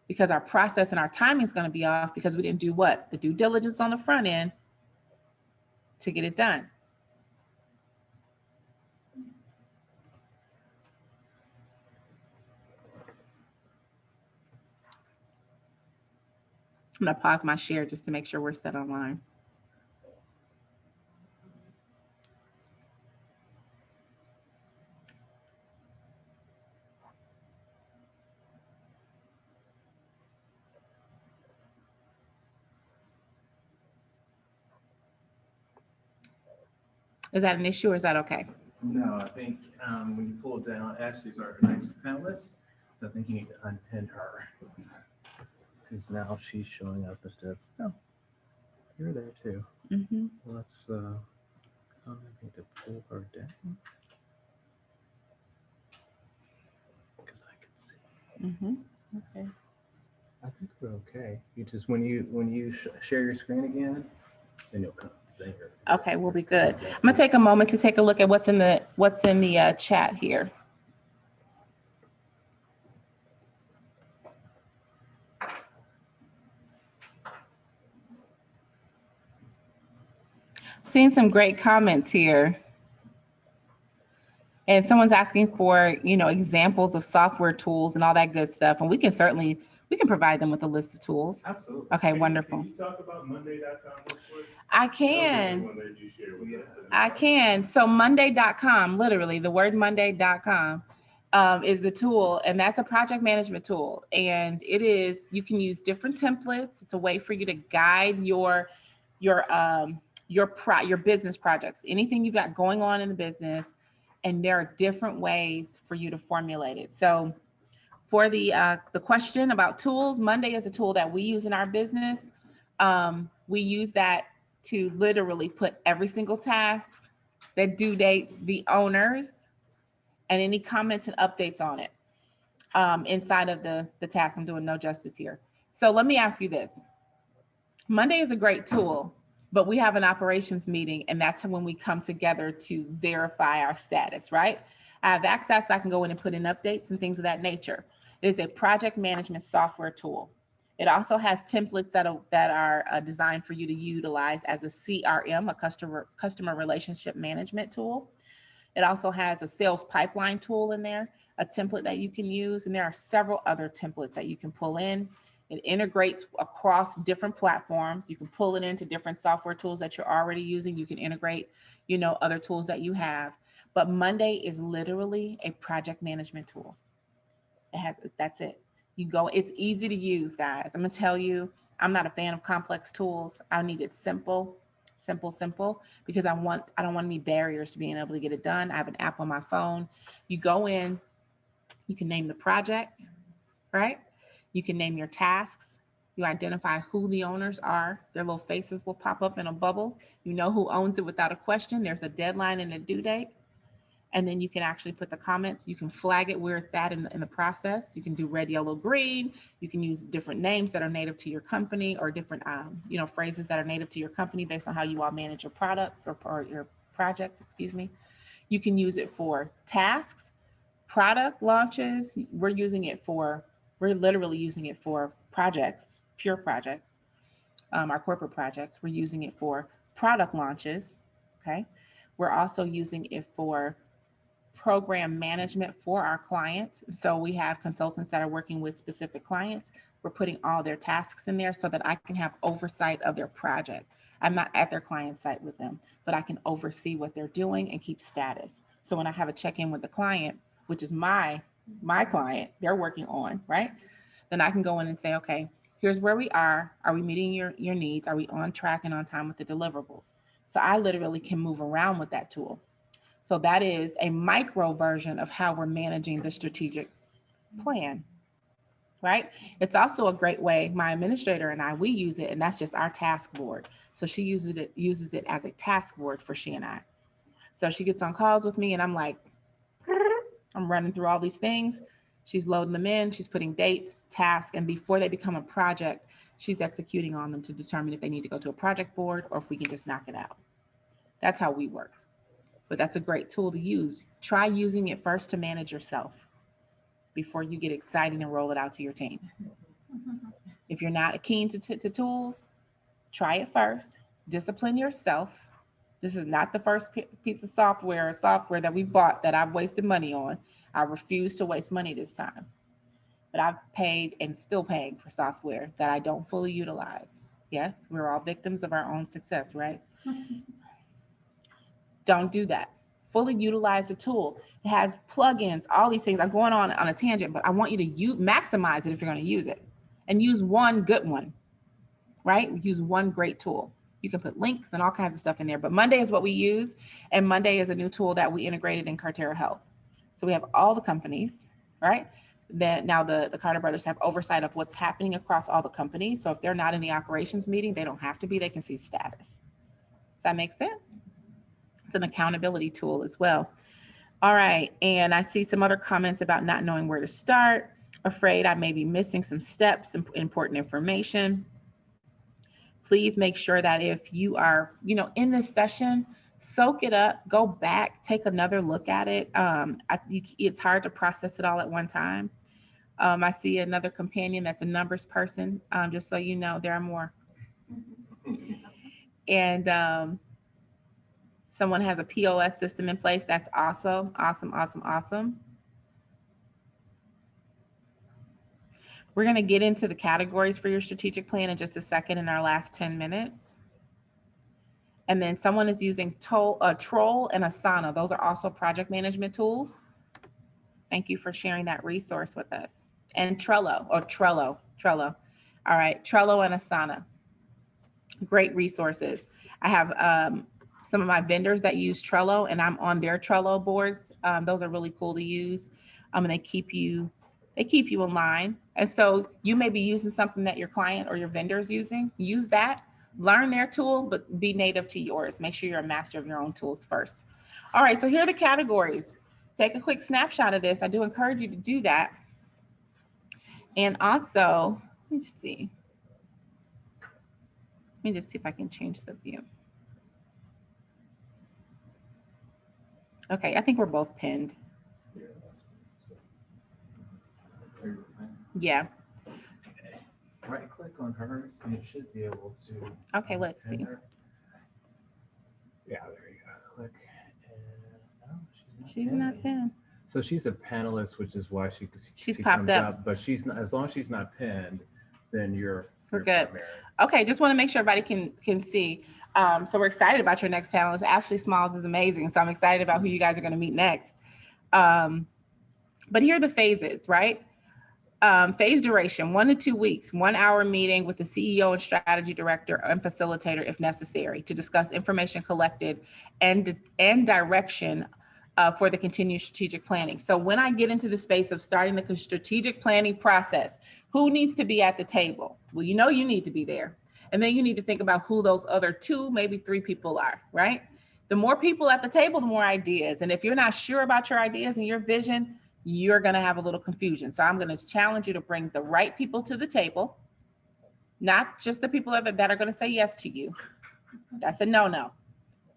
because our process and our timing is going to be off because we didn't do what? The due diligence on the front end to get it done. I'm going to pause my share just to make sure we're set online. Is that an issue or is that okay? No, I think when you pull it down, Ashley's our next panelist. So I think you need to unpin her. Because now she's showing up instead. Oh, you're there too. Mm-hmm. Let's, I need to pull her down. Because I can see. Mm-hmm. Okay. I think we're okay. You just, when you share your screen again, then you'll come. There. Okay, we'll be good. I'm gonna take a moment to take a look at what's in the chat here. Seeing some great comments here. And someone's asking for, examples of software tools and all that good stuff. And we can provide them with a list of tools. Absolutely. Okay, wonderful. Can you talk about Monday.com real quick? I can. I can. So Monday.com, literally the word Monday.com is the tool, and that's a project management tool. And you can use different templates. It's a way for you to guide your business projects, anything you've got going on in the business. And there are different ways for you to formulate it. So for the question about tools, Monday is a tool that we use in our business. We use that to literally put every single task, the due dates, the owners, and any comments and updates on it inside of the task. I'm doing no justice here. So let me ask you this. Monday is a great tool, but we have an operations meeting, and that's when we come together to verify our status, right? I have access, I can go in and put in updates and things of that nature. It is a project management software tool. It also has templates that are designed for you to utilize as a CRM, a customer relationship management tool. It also has a sales pipeline tool in there, a template that you can use, and there are several other templates that you can pull in. It integrates across different platforms. You can pull it into different software tools that you're already using. You can integrate, other tools that you have. But Monday is literally a project management tool. That's it. It's easy to use, guys. I'm gonna tell you, I'm not a fan of complex tools. I need it simple, because I don't want any barriers to being able to get it done. I have an app on my phone. You go in, you can name the project, right? You can name your tasks. You identify who the owners are. Their little faces will pop up in a bubble. You know who owns it without a question. There's a deadline and a due date. And then you can actually put the comments. You can flag it where it's at in the process. You can do red, yellow, green. You can use different names that are native to your company, or different phrases that are native to your company based on how you all manage your products or your projects, excuse me. You can use it for tasks, product launches. We're literally using it for projects, pure projects, our corporate projects. We're using it for product launches, okay? We're also using it for program management for our clients. So we have consultants that are working with specific clients. We're putting all their tasks in there so that I can have oversight of their project. I'm not at their client site with them, but I can oversee what they're doing and keep status. So when I have a check-in with the client, which is my client they're working on, right? Then I can go in and say, okay, here's where we are. Are we meeting your needs? Are we on track and on time with the deliverables? So I literally can move around with that tool. So that is a micro version of how we're managing the strategic plan, right? It's also a great way, my administrator and we use it, and that's just our task board. So she uses it as a task board for she and I. So she gets on calls with me and I'm like, I'm running through all these things. She's loading them in, she's putting dates, tasks, and before they become a project, she's executing on them to determine if they need to go to a project board or if we can just knock it out. That's how we work. But that's a great tool to use. Try using it first to manage yourself before you get excited and roll it out to your team. If you're not keen to tools, try it first. Discipline yourself. This is not the first piece of software or software that we bought that I've wasted money on. I refuse to waste money this time. But I've paid and still paying for software that I don't fully utilize. Yes, we're all victims of our own success, right? Don't do that. Fully utilize the tool. It has plugins, all these things. I'm going on a tangent, but I want you to maximize it if you're going to use it. And use one good one, right? Use one great tool. You can put links and all kinds of stuff in there, but Monday is what we use. And Monday is a new tool that we integrated in Cartera Health. So we have all the companies, right? That now the Carter brothers have oversight of what's happening across all the companies. So if they're not in the operations meeting, they don't have to be, they can see status. Does that make sense? It's an accountability tool as well. All right, and I see some other comments about not knowing where to start, afraid I may be missing some steps, important information. Please make sure that if you are, in this session, soak it up, go back, take another look at it. It's hard to process it all at one time. I see another companion that's a numbers person, just so you know, there are more. And someone has a POS system in place. That's awesome, awesome, awesome, awesome. We're going to get into the categories for your strategic plan in just a second in our last 10 minutes. And then someone is using Troll and Asana. Those are also project management tools. Thank you for sharing that resource with us. And Trello. All right, Trello and Asana. Great resources. I have some of my vendors that use Trello, and I'm on their Trello boards. Those are really cool to use. And they keep you in line. And so you may be using something that your client or your vendor is using. Use that, learn their tool, but be native to yours. Make sure you're a master of your own tools first. All right, so here are the categories. Take a quick snapshot of this. I do encourage you to do that. And also, let me just see if I can change the view. Okay, I think we're both pinned. Yeah. Right click on hers and it should be able to. Okay, let's see. Yeah, there you go. Click. And, no, She's not pinned. So she's a panelist, which is why she popped comes up. But she's not, as long as she's not pinned, then you're good. primary. Okay, just want to make sure everybody can see. So we're excited about your next panelist. Ashley Smalls is amazing. So I'm excited about who you guys are going to meet next. But here are the phases, right? Phase duration, 1 to 2 weeks, 1 hour meeting with the CEO and strategy director and facilitator if necessary to discuss information collected and direction for the continued strategic planning. So when I get into the space of starting the strategic planning process, who needs to be at the table? Well, you need to be there. And then you need to think about who those other 2, maybe 3 people are, right? The more people at the table, the more ideas. And if you're not sure about your ideas and your vision, you're going to have a little confusion. So I'm going to challenge you to bring the right people to the table, not just the people that are going to say yes to you. That's a no-no.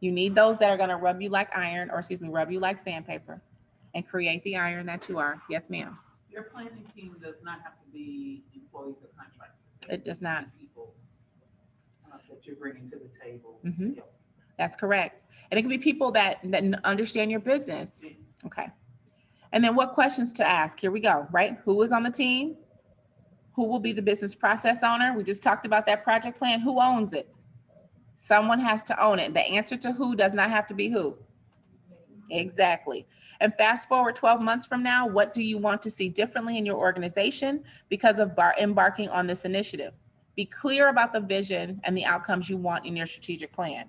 You need those that are going to rub you like sandpaper and create the iron that you are. Yes, ma'am. Your planning team does not have to be employees or contractors. It does not. People that you're bringing to the table. Mhm. to help. That's correct. And it can be people that understand your business. Okay. And then what questions to ask? Here we go, right? Who is on the team? Who will be the business process owner? We just talked about that project plan. Who owns it? Someone has to own it. The answer to who does not have to be who. Exactly. And fast forward 12 months from now, what do you want to see differently in your organization because of embarking on this initiative? Be clear about the vision and the outcomes you want in your strategic plan.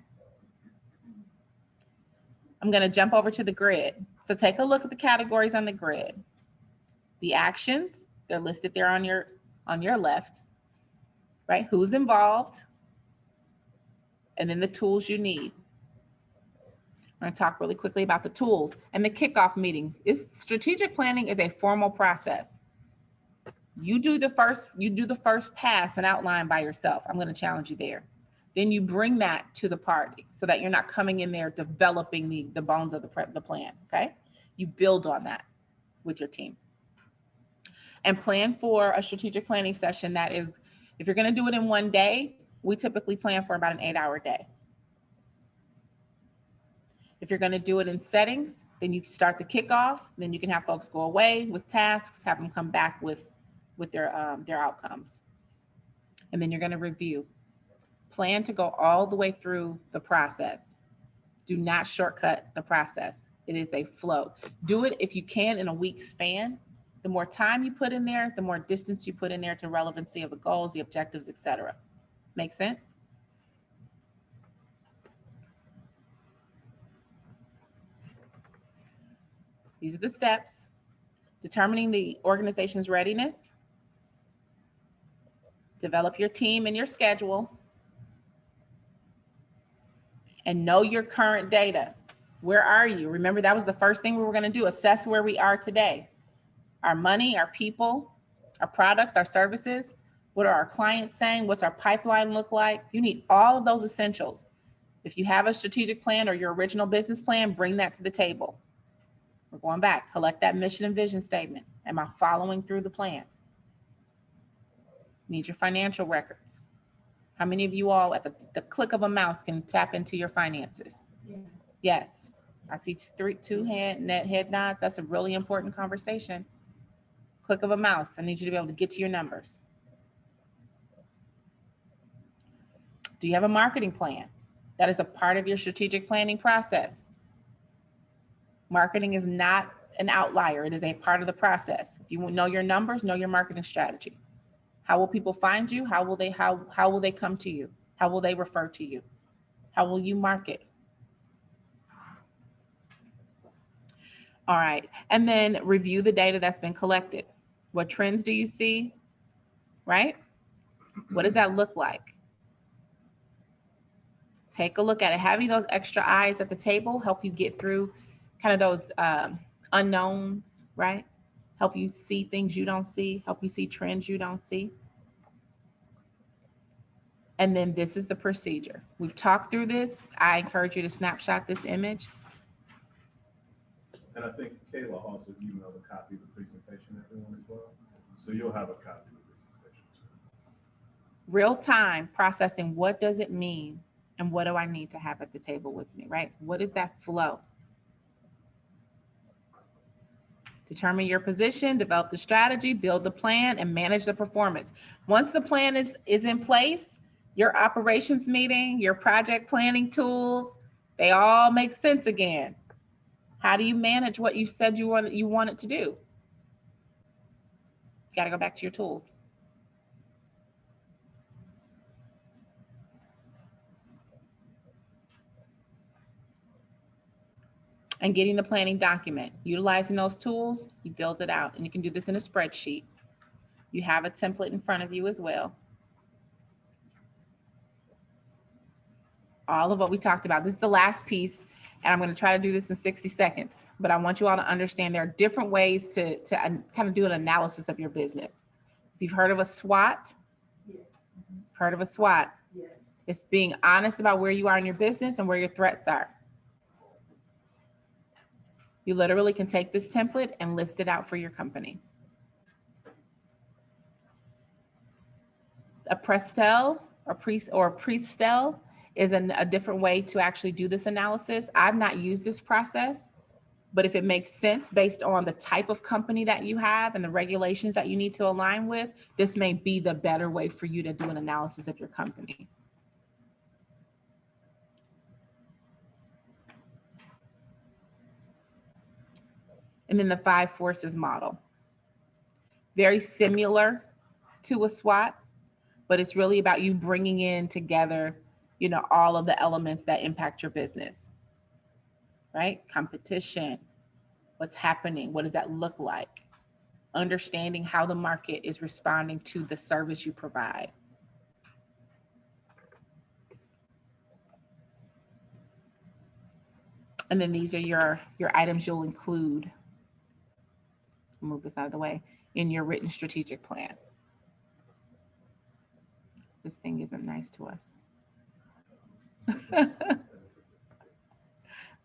I'm going to jump over to the grid. So take a look at the categories on the grid. The actions, they're listed there on your left, right? Who's involved? And then the tools you need. I'm going to talk really quickly about the tools and the kickoff meeting. Strategic planning is a formal process. You do the first pass and outline by yourself. I'm going to challenge you there. Then you bring that to the party so that you're not coming in there developing the bones of the plan. Okay. You build on that with your team and plan for a strategic planning session. That is, if you're going to do it in one day, we typically plan for about an 8-hour day. If you're going to do it in settings, then you start the kickoff, then you can have folks go away with tasks, have them come back with their outcomes. And then you're going to review. Plan to go all the way through the process. Do not shortcut the process. It is a flow. Do it if you can in a week span. The more time you put in there, the more distance you put in there to relevancy of the goals, the objectives, etc. Make sense? These are the steps. Determining the organization's readiness. Develop your team and your schedule. And know your current data. Where are you? Remember, that was the first thing we were going to do. Assess where we are today. Our money, our people, our products, our services. What are our clients saying? What's our pipeline look like? You need all of those essentials. If you have a strategic plan or your original business plan, bring that to the table. We're going back. Collect that mission and vision statement. Am I following through the plan? You need your financial records. How many of you all at the click of a mouse can tap into your finances? Yeah. Yes. I see two head nods. That's a really important conversation. Click of a mouse. I need you to be able to get to your numbers. Do you have a marketing plan? That is a part of your strategic planning process. Marketing is not an outlier. It is a part of the process. If you know your numbers, know your marketing strategy. How will people find you? How will they come to you? How will they refer to you? How will you market? All right. And then review the data that's been collected. What trends do you see? Right? What does that look like? Take a look at it. Having those extra eyes at the table help you get through kind of those unknowns, right? Help you see things you don't see, help you see trends you don't see. And then this is the procedure. We've talked through this. I encourage you to snapshot this image. And I think Kayla also emailed a copy of the presentation to everyone as well. So you'll have a copy of the presentation. Real time processing. What does it mean? And what do I need to have at the table with me, right? What is that flow? Determine your position, develop the strategy, build the plan, and manage the performance. Once the plan is in place, your operations meeting, your project planning tools, they all make sense again. How do you manage what you said you want it to do? You got to go back to your tools. And getting the planning document, utilizing those tools, you build it out. And you can do this in a spreadsheet. You have a template in front of you as well. All of what we talked about. This is the last piece, and I'm going to try to do this in 60 seconds. But I want you all to understand there are different ways to kind of do an analysis of your business. If you've heard of a SWOT, Yes. heard of a SWOT, Yes. it's being honest about where you are in your business and where your threats are. You literally can take this template and list it out for your company. A Prestel or Prestel is a different way to actually do this analysis. I've not used this process, but if it makes sense based on the type of company that you have and the regulations that you need to align with, this may be the better way for you to do an analysis of your company. And then the 5 forces model. Very similar to a SWOT, but it's really about you bringing in together, all of the elements that impact your business, right? Competition, what's happening, what does that look like? Understanding how the market is responding to the service you provide. And then these are your items you'll include, move this out of the way, in your written strategic plan. This thing isn't nice to us.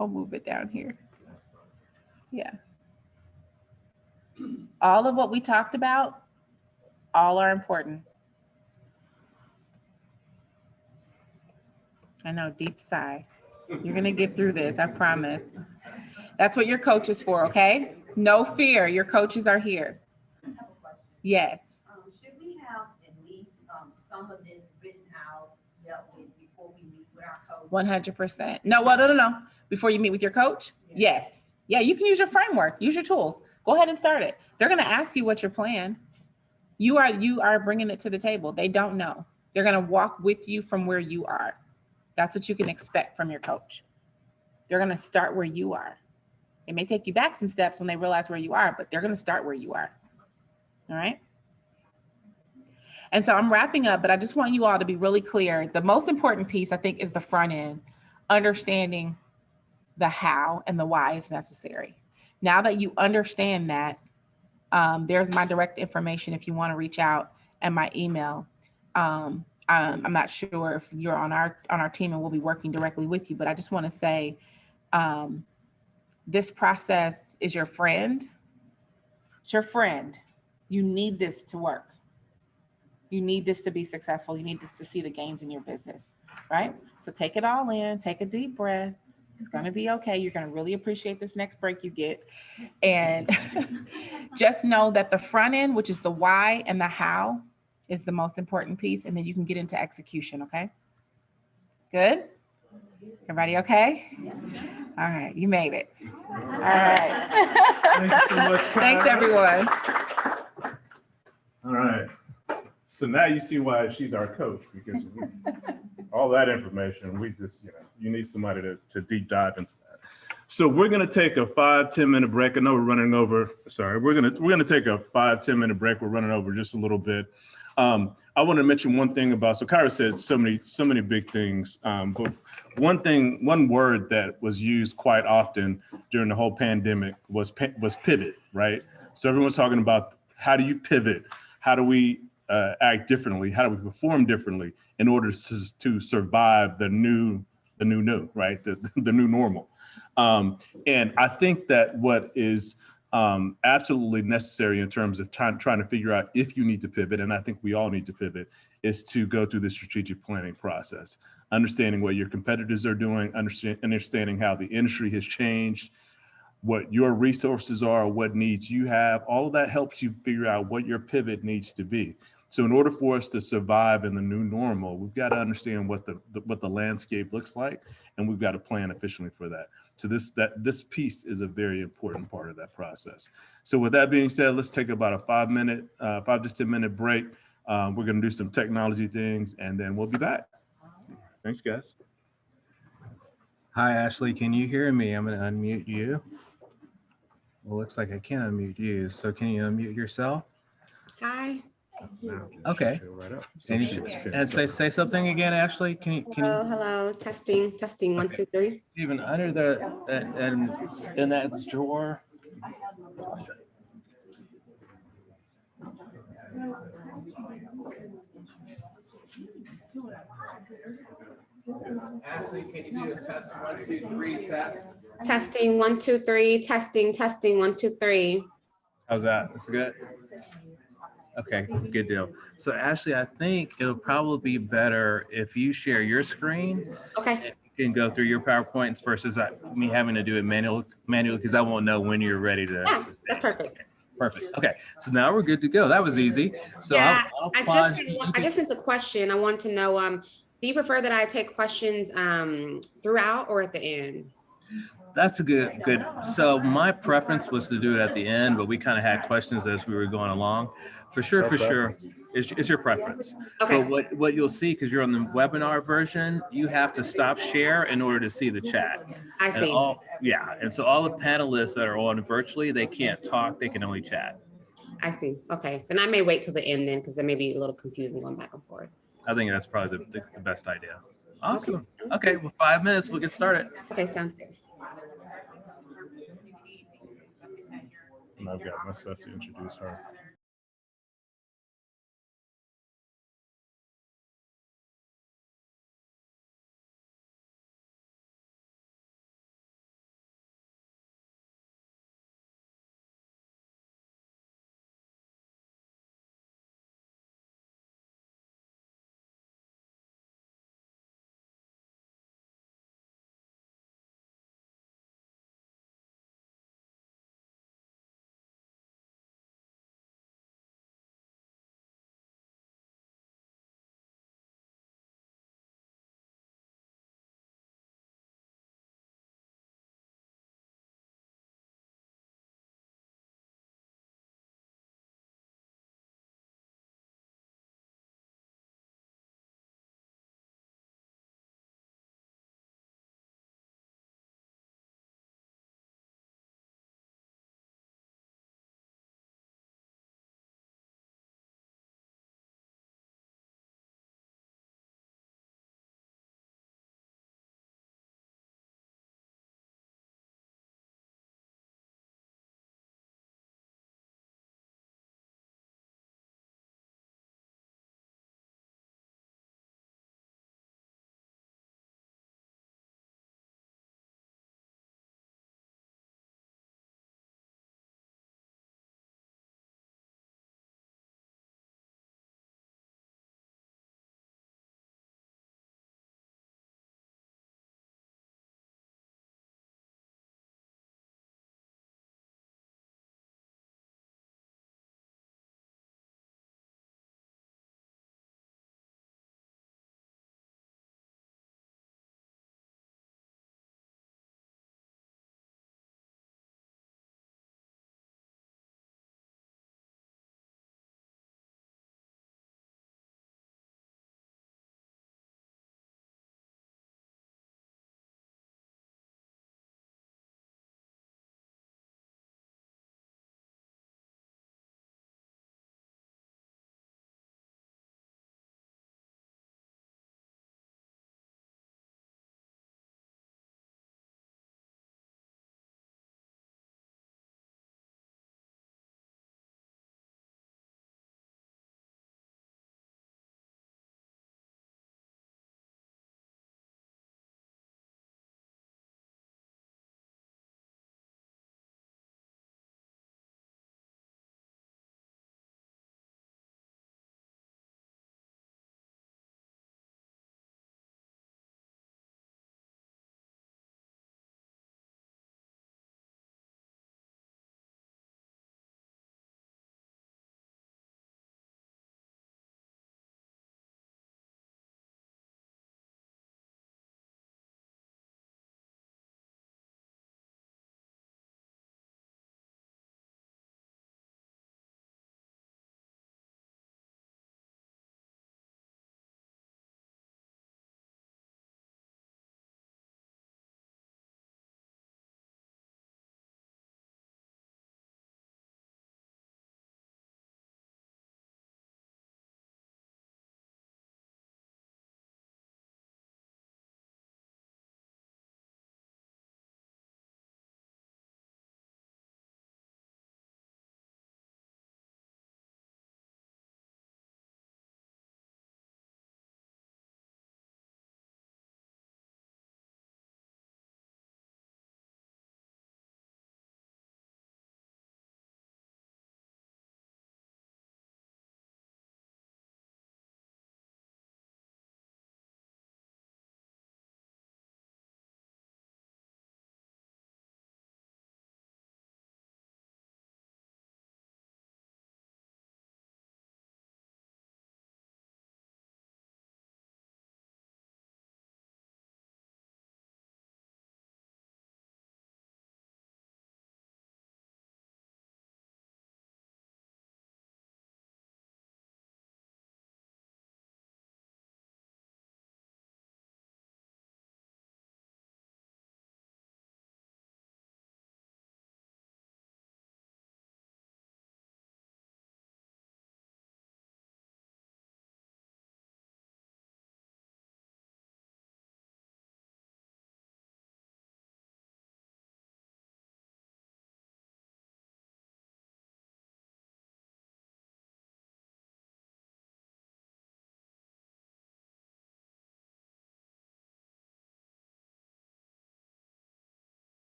I'll move it down here. Yeah. All of what we talked about, all are important. I know, deep sigh. You're gonna get through this, I promise. That's what your coach is for, okay? No fear, your coaches are here. Yes. Should we have at least some of this written out, dealt with before we meet with our coach? 100%. No, well, no. Before you meet with your coach? Yes. Yeah, you can use your framework, use your tools. Go ahead and start it. They're gonna ask you what's your plan. You are bringing it to the table. They don't know. They're gonna walk with you from where you are. That's what you can expect from your coach. They're gonna start where you are. It may take you back some steps when they realize where you are, but they're gonna start where you are. All right? And so I'm wrapping up, but I just want you all to be really clear. The most important piece, I think, is the front end, understanding the how and the why is necessary. Now that you understand that, there's my direct information if you want to reach out, and my email. I'm not sure if you're on our team and we'll be working directly with you, but I just want to say, this process is your friend. It's your friend. You need this to work. You need this to be successful. You need this to see the gains in your business, right? So take it all in, take a deep breath. It's going to be okay. You're going to really appreciate this next break you get. And just know that the front end, which is the why and the how, is the most important piece. And then you can get into execution, okay? Good? Everybody okay? All right, you made it. All right. Thank you so much, Thanks, Kyra. everyone. All right. So now you see why she's our coach, because all that information, we just, you need somebody to deep dive into that. So we're going to take a 5-10 minute break. I know we're running over. Sorry, we're going to take a 5-10 minute break. We're running over just a little bit. I want to mention one thing about, so Kyra said so many big things, but one word that was used quite often during the whole pandemic was pivot, right? So everyone's talking about, how do you pivot? How do we act differently? How do we perform differently in order to survive the new, right? The new normal. And I think that what is absolutely necessary in terms of trying to figure out if you need to pivot, and I think we all need to pivot, is to go through the strategic planning process, understanding what your competitors are doing, understanding how the industry has changed, what your resources are, what needs you have. All of that helps you figure out what your pivot needs to be. So in order for us to survive in the new normal, we've got to understand what the landscape looks like, and we've got to plan efficiently for that. So this piece is a very important part of that process. So with that being said, let's take about a 5 to 10 minute break. We're going to do some technology things, and then we'll be back. Thanks, guys. Hi, Ashley, can you hear me? I'm going to unmute you. Well, looks like I can't unmute you. So can you unmute yourself? Hi. Okay. And say something again, Ashley. Can you? Hello. Testing. 1, 2, 3. Stephen, under in that drawer. Ashley, can you do a test 1, 2, 3 test? Testing 1, 2, 3. Testing 1, 2, 3. How's that? That's good. Okay, good deal. So Ashley, I think it'll probably be better if you share your screen. Okay. And you can go through your PowerPoints versus me having to do it manually because I won't know when you're ready to. Yeah, that's perfect. Perfect. Okay, so now we're good to go. That was easy. So Yeah, I'll I just sent a question. I want to know, do you prefer that I take questions throughout or at the end? That's a good. So my preference was to do it at the end, but we kind of had questions as we were going along. For sure. It's your preference. Okay. But what you'll see, because you're on the webinar version, you have to stop share in order to see the chat. I see. And so all the panelists that are on virtually, they can't talk, they can only chat. I see. Okay. Then I may wait till the end then, because it may be a little confusing going back and forth. I think that's probably the best idea. Awesome. Okay, well, 5 minutes, we'll get started. Okay, sounds good. and I've got my stuff to introduce her.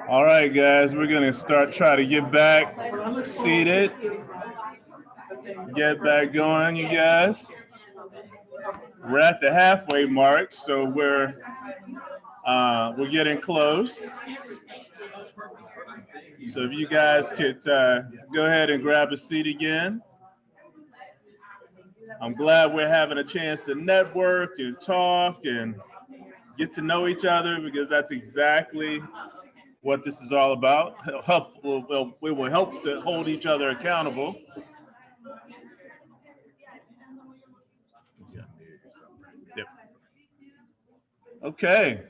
All right, guys, we're gonna try to get back seated. Get back going, you guys. We're at the halfway mark, so we're getting close. So if you guys could go ahead and grab a seat again. I'm glad we're having a chance to network and talk and get to know each other, because that's exactly what this is all about. We will help to hold each other accountable. Yep. Okay.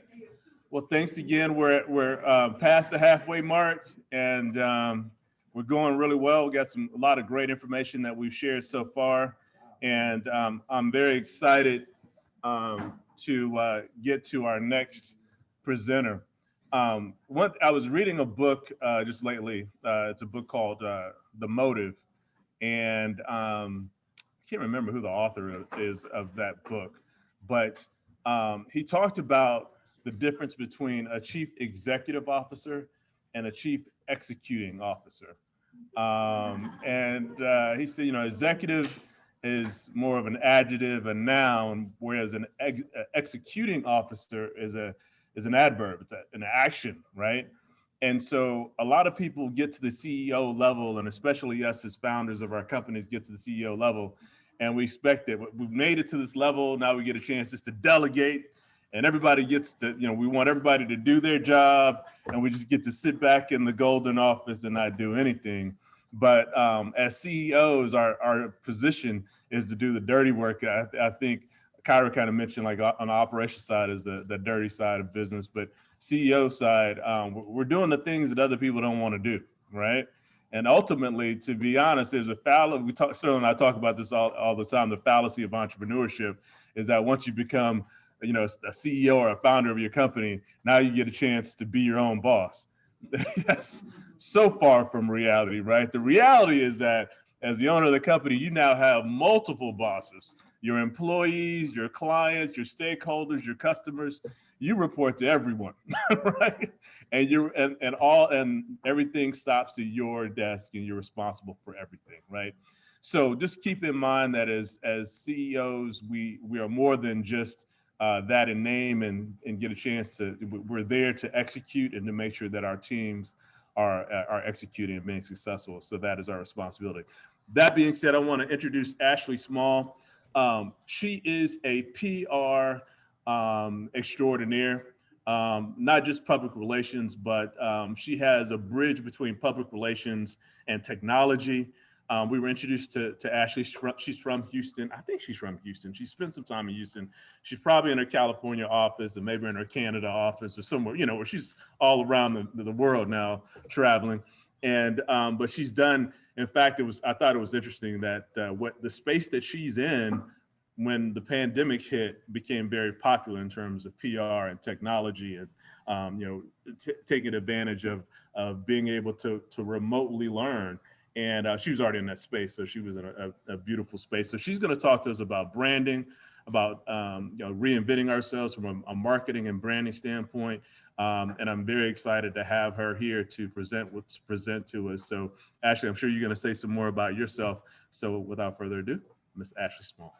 Well, thanks again. We're past the halfway mark, and we're going really well. We got a lot of great information that we've shared so far, and I'm very excited to get to our next presenter. I was reading a book just lately. It's a book called The Motive, and I can't remember who the author is of that book, but he talked about the difference between a chief executive officer and a chief executing officer. And he said, executive is more of an adjective, a noun, whereas an executing officer is an adverb, it's an action, right? And so a lot of people get to the CEO level, and especially us as founders of our companies get to the CEO level, and we expect that we've made it to this level. Now we get a chance just to delegate, and everybody gets to, we want everybody to do their job, and we just get to sit back in the golden office and not do anything. But as CEOs, our position is to do the dirty work. I think Kyra kind of mentioned, like, on the operation side is the dirty side of business, but CEO side, we're doing the things that other people don't want to do, right? And ultimately, to be honest, there's a fallacy. Sterling and I talk about this all the time. The fallacy of entrepreneurship is that once you become, a CEO or a founder of your company, now you get a chance to be your own boss. That's so far from reality, right? The reality is that as the owner of the company, you now have multiple bosses. Your employees, your clients, your stakeholders, your customers, you report to everyone, right? And everything stops at your desk, and you're responsible for everything, right? So just keep in mind that as CEOs, we are more than just that in name, and get a chance to, we're there to execute and to make sure that our teams are executing and being successful. So that is our responsibility. That being said, I want to introduce Ashley Small. She is a PR extraordinaire, not just public relations, but she has a bridge between public relations and technology. We were introduced to Ashley. She's from Houston. I think she's from Houston. She spent some time in Houston. She's probably in her California office, and maybe in her Canada office, or somewhere, where she's all around the world now traveling. And but she's done. In fact, I thought it was interesting that what the space that she's in when the pandemic hit became very popular in terms of PR and technology, and taking advantage of being able to remotely learn. And she was already in that space, so she was in a beautiful space. So she's going to talk to us about branding, about reinventing ourselves from a marketing and branding standpoint. And I'm very excited to have her here to present to us. So Ashley, I'm sure you're going to say some more about yourself. So without further ado, Miss Ashley Small.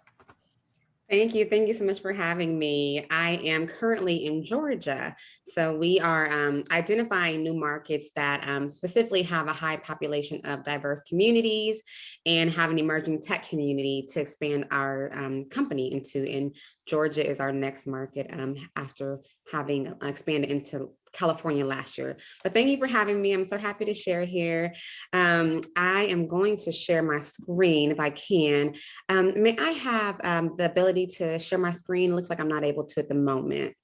Thank you. Thank you so much for having me. I am currently in Georgia. So we are identifying new markets that specifically have a high population of diverse communities and have an emerging tech community to expand our company into. And Georgia is our next market after having expanded into California last year. But thank you for having me. I'm so happy to share here. I am going to share my screen if I can. May I have the ability to share my screen? Looks like I'm not able to at the moment.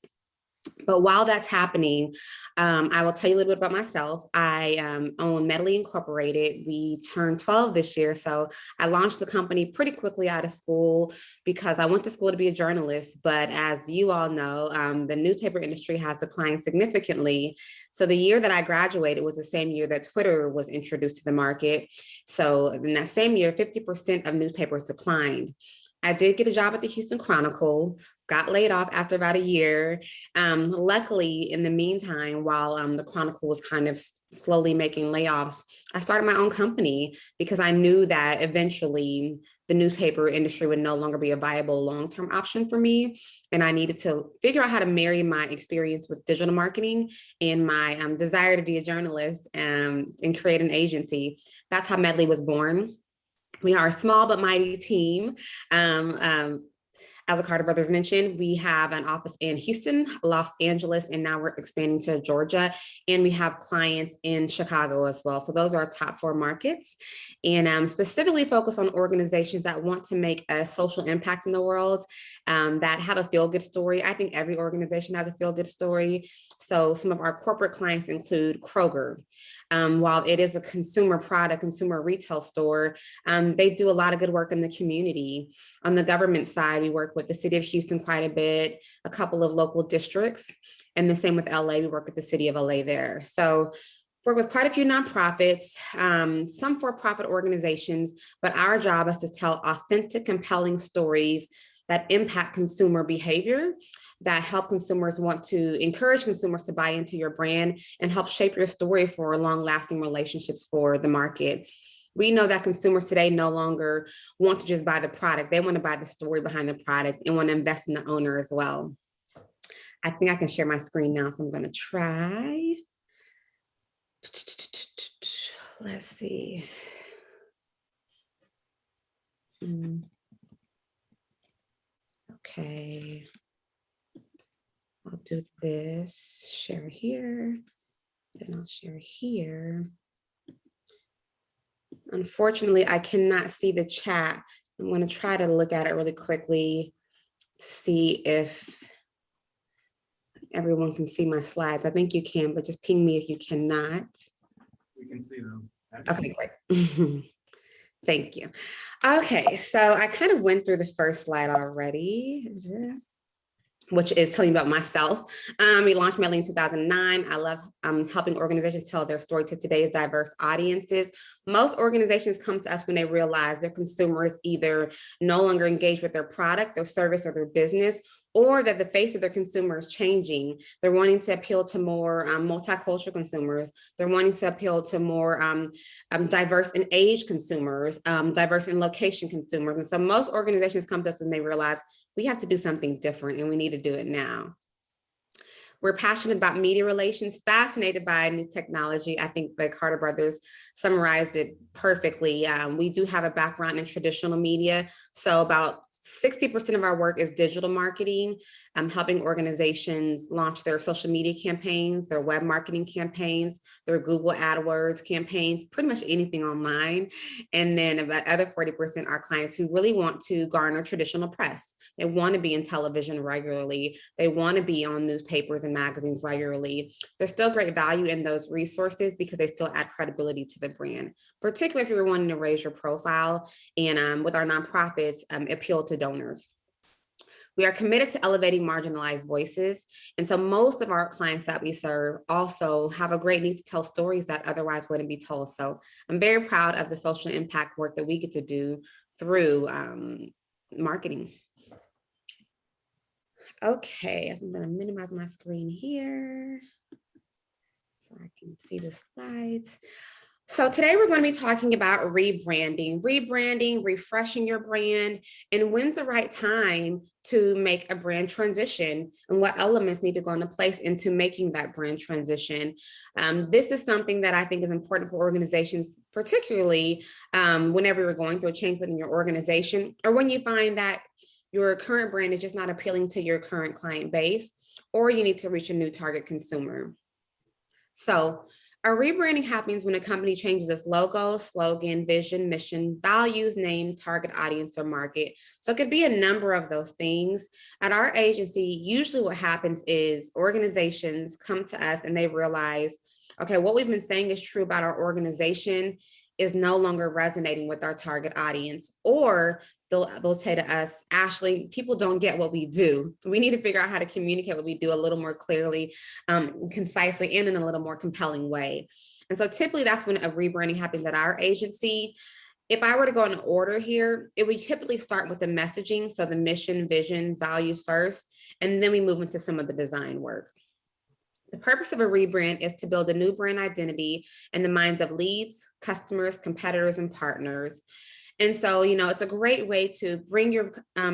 But while that's happening, I will tell you a little bit about myself. I own Medley Incorporated. We turned 12 this year. So I launched the company pretty quickly out of school because I went to school to be a journalist. But as you all know, the newspaper industry has declined significantly. So the year that I graduated was the same year that Twitter was introduced to the market. So in that same year, 50% of newspapers declined. I did get a job at the Houston Chronicle, got laid off after about a year. Luckily, in the meantime, while the Chronicle was kind of slowly making layoffs, I started my own company because I knew that eventually the newspaper industry would no longer be a viable long-term option for me. And I needed to figure out how to marry my experience with digital marketing and my desire to be a journalist and create an agency. That's how Medley was born. We are a small but mighty team. As the Carter brothers mentioned, we have an office in Houston, Los Angeles, and now we're expanding to Georgia. And we have clients in Chicago as well. So those are our top 4 markets. And specifically focus on organizations that want to make a social impact in the world, that have a feel-good story. I think every organization has a feel-good story. So some of our corporate clients include Kroger. While it is a consumer product, consumer retail store, they do a lot of good work in the community. On the government side, we work with the city of Houston quite a bit, a couple of local districts, and the same with LA, we work with the city of LA there. So work with quite a few nonprofits, some for-profit organizations, but our job is to tell authentic, compelling stories that impact consumer behavior, that help consumers want to encourage consumers to buy into your brand and help shape your story for long-lasting relationships for the market. We know that consumers today no longer want to just buy the product. They want to buy the story behind the product and want to invest in the owner as well. I think I can share my screen now, so I'm going to try. Let's see. Okay. I'll do this, share here, then I'll share here. Unfortunately, I cannot see the chat. I'm going to try to look at it really quickly to see if everyone can see my slides. I think you can, but just ping me if you cannot. We can see them. Okay, great. Thank you. Okay, so I kind of went through the first slide already, which is telling you about myself. We launched Medley in 2009. I love helping organizations tell their story to today's diverse audiences. Most organizations come to us when they realize their consumers either no longer engage with their product, their service, or their business, or that the face of their consumer is changing. They're wanting to appeal to more multicultural consumers. They're wanting to appeal to more diverse in age consumers, diverse in location consumers. And so most organizations come to us when they realize we have to do something different and we need to do it now. We're passionate about media relations, fascinated by new technology. I think the Carter brothers summarized it perfectly. We do have a background in traditional media. So about 60% of our work is digital marketing, helping organizations launch their social media campaigns, their web marketing campaigns, their Google AdWords campaigns, pretty much anything online. And then about other 40% are clients who really want to garner traditional press. They want to be in television regularly. They want to be on newspapers and magazines regularly. There's still great value in those resources because they still add credibility to the brand, particularly if you're wanting to raise your profile and with our nonprofits, appeal to donors. We are committed to elevating marginalized voices. And so most of our clients that we serve also have a great need to tell stories that otherwise wouldn't be told. So I'm very proud of the social impact work that we get to do through marketing. Okay, so I'm going to minimize my screen here so I can see the slides. So today we're going to be talking about rebranding, refreshing your brand, and when's the right time to make a brand transition and what elements need to go into place into making that brand transition. This is something that I think is important for organizations, particularly whenever you're going through a change within your organization or when you find that your current brand is just not appealing to your current client base, or you need to reach a new target consumer. So a rebranding happens when a company changes its logo, slogan, vision, mission, values, name, target audience, or market. So it could be a number of those things. At our agency, usually what happens is organizations come to us and they realize, okay, what we've been saying is true about our organization is no longer resonating with our target audience, or they'll say to us, Ashley, people don't get what we do. We need to figure out how to communicate what we do a little more clearly, concisely, and in a little more compelling way. And so typically that's when a rebranding happens at our agency. If I were to go in order here, it would typically start with the messaging. So the mission, vision, values first, and then we move into some of the design work. The purpose of a rebrand is to build a new brand identity in the minds of leads, customers, competitors, and partners. And so, it's a great way to bring your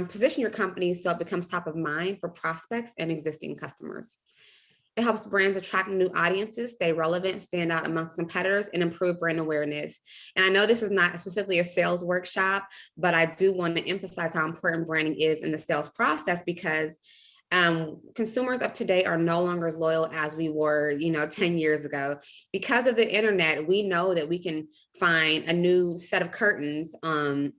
position your company so it becomes top of mind for prospects and existing customers. It helps brands attract new audiences, stay relevant, stand out amongst competitors, and improve brand awareness. And I know this is not specifically a sales workshop, but I do want to emphasize how important branding is in the sales process, because consumers of today are no longer as loyal as we were, 10 years ago. Because of the internet, we know that we can find a new set of curtains on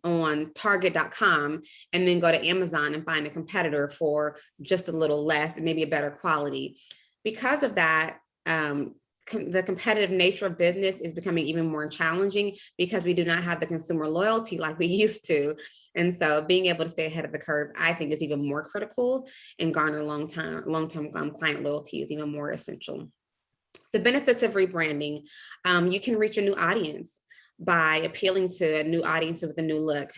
Target.com and then go to Amazon and find a competitor for just a little less and maybe a better quality. Because of that, the competitive nature of business is becoming even more challenging because we do not have the consumer loyalty like we used to. And so being able to stay ahead of the curve, I think, is even more critical, and garner long-term client loyalty is even more essential. The benefits of rebranding: you can reach a new audience by appealing to a new audience with a new look.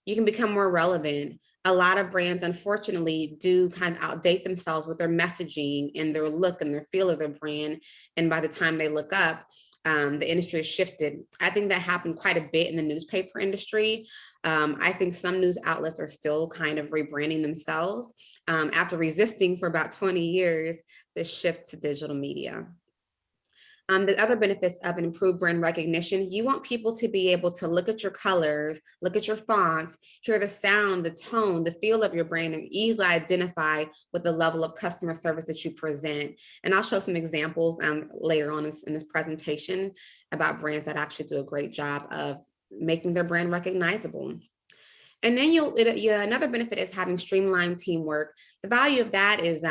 You can become more relevant. A lot of brands, unfortunately, do kind of outdate themselves with their messaging and their look and their feel of their brand. And by the time they look up, the industry has shifted. I think that happened quite a bit in the newspaper industry. I think some news outlets are still kind of rebranding themselves after resisting for about 20 years the shift to digital media. The other benefits of an improved brand recognition: you want people to be able to look at your colors, look at your fonts, hear the sound, the tone, the feel of your brand, and easily identify with the level of customer service that you present. And I'll show some examples later on in this presentation about brands that actually do a great job of making their brand recognizable. And then another benefit is having streamlined teamwork. The value of that is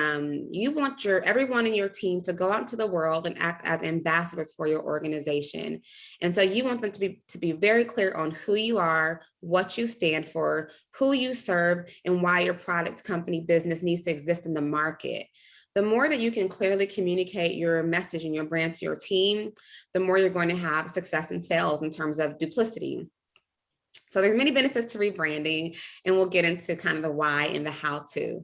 you want everyone in your team to go out into the world and act as ambassadors for your organization. And so you want them to be very clear on who you are, what you stand for, who you serve, and why your product, company, business needs to exist in the market. The more that you can clearly communicate your message and your brand to your team, the more you're going to have success in sales in terms of duplicity. So there's many benefits to rebranding, and we'll get into kind of the why and the how to.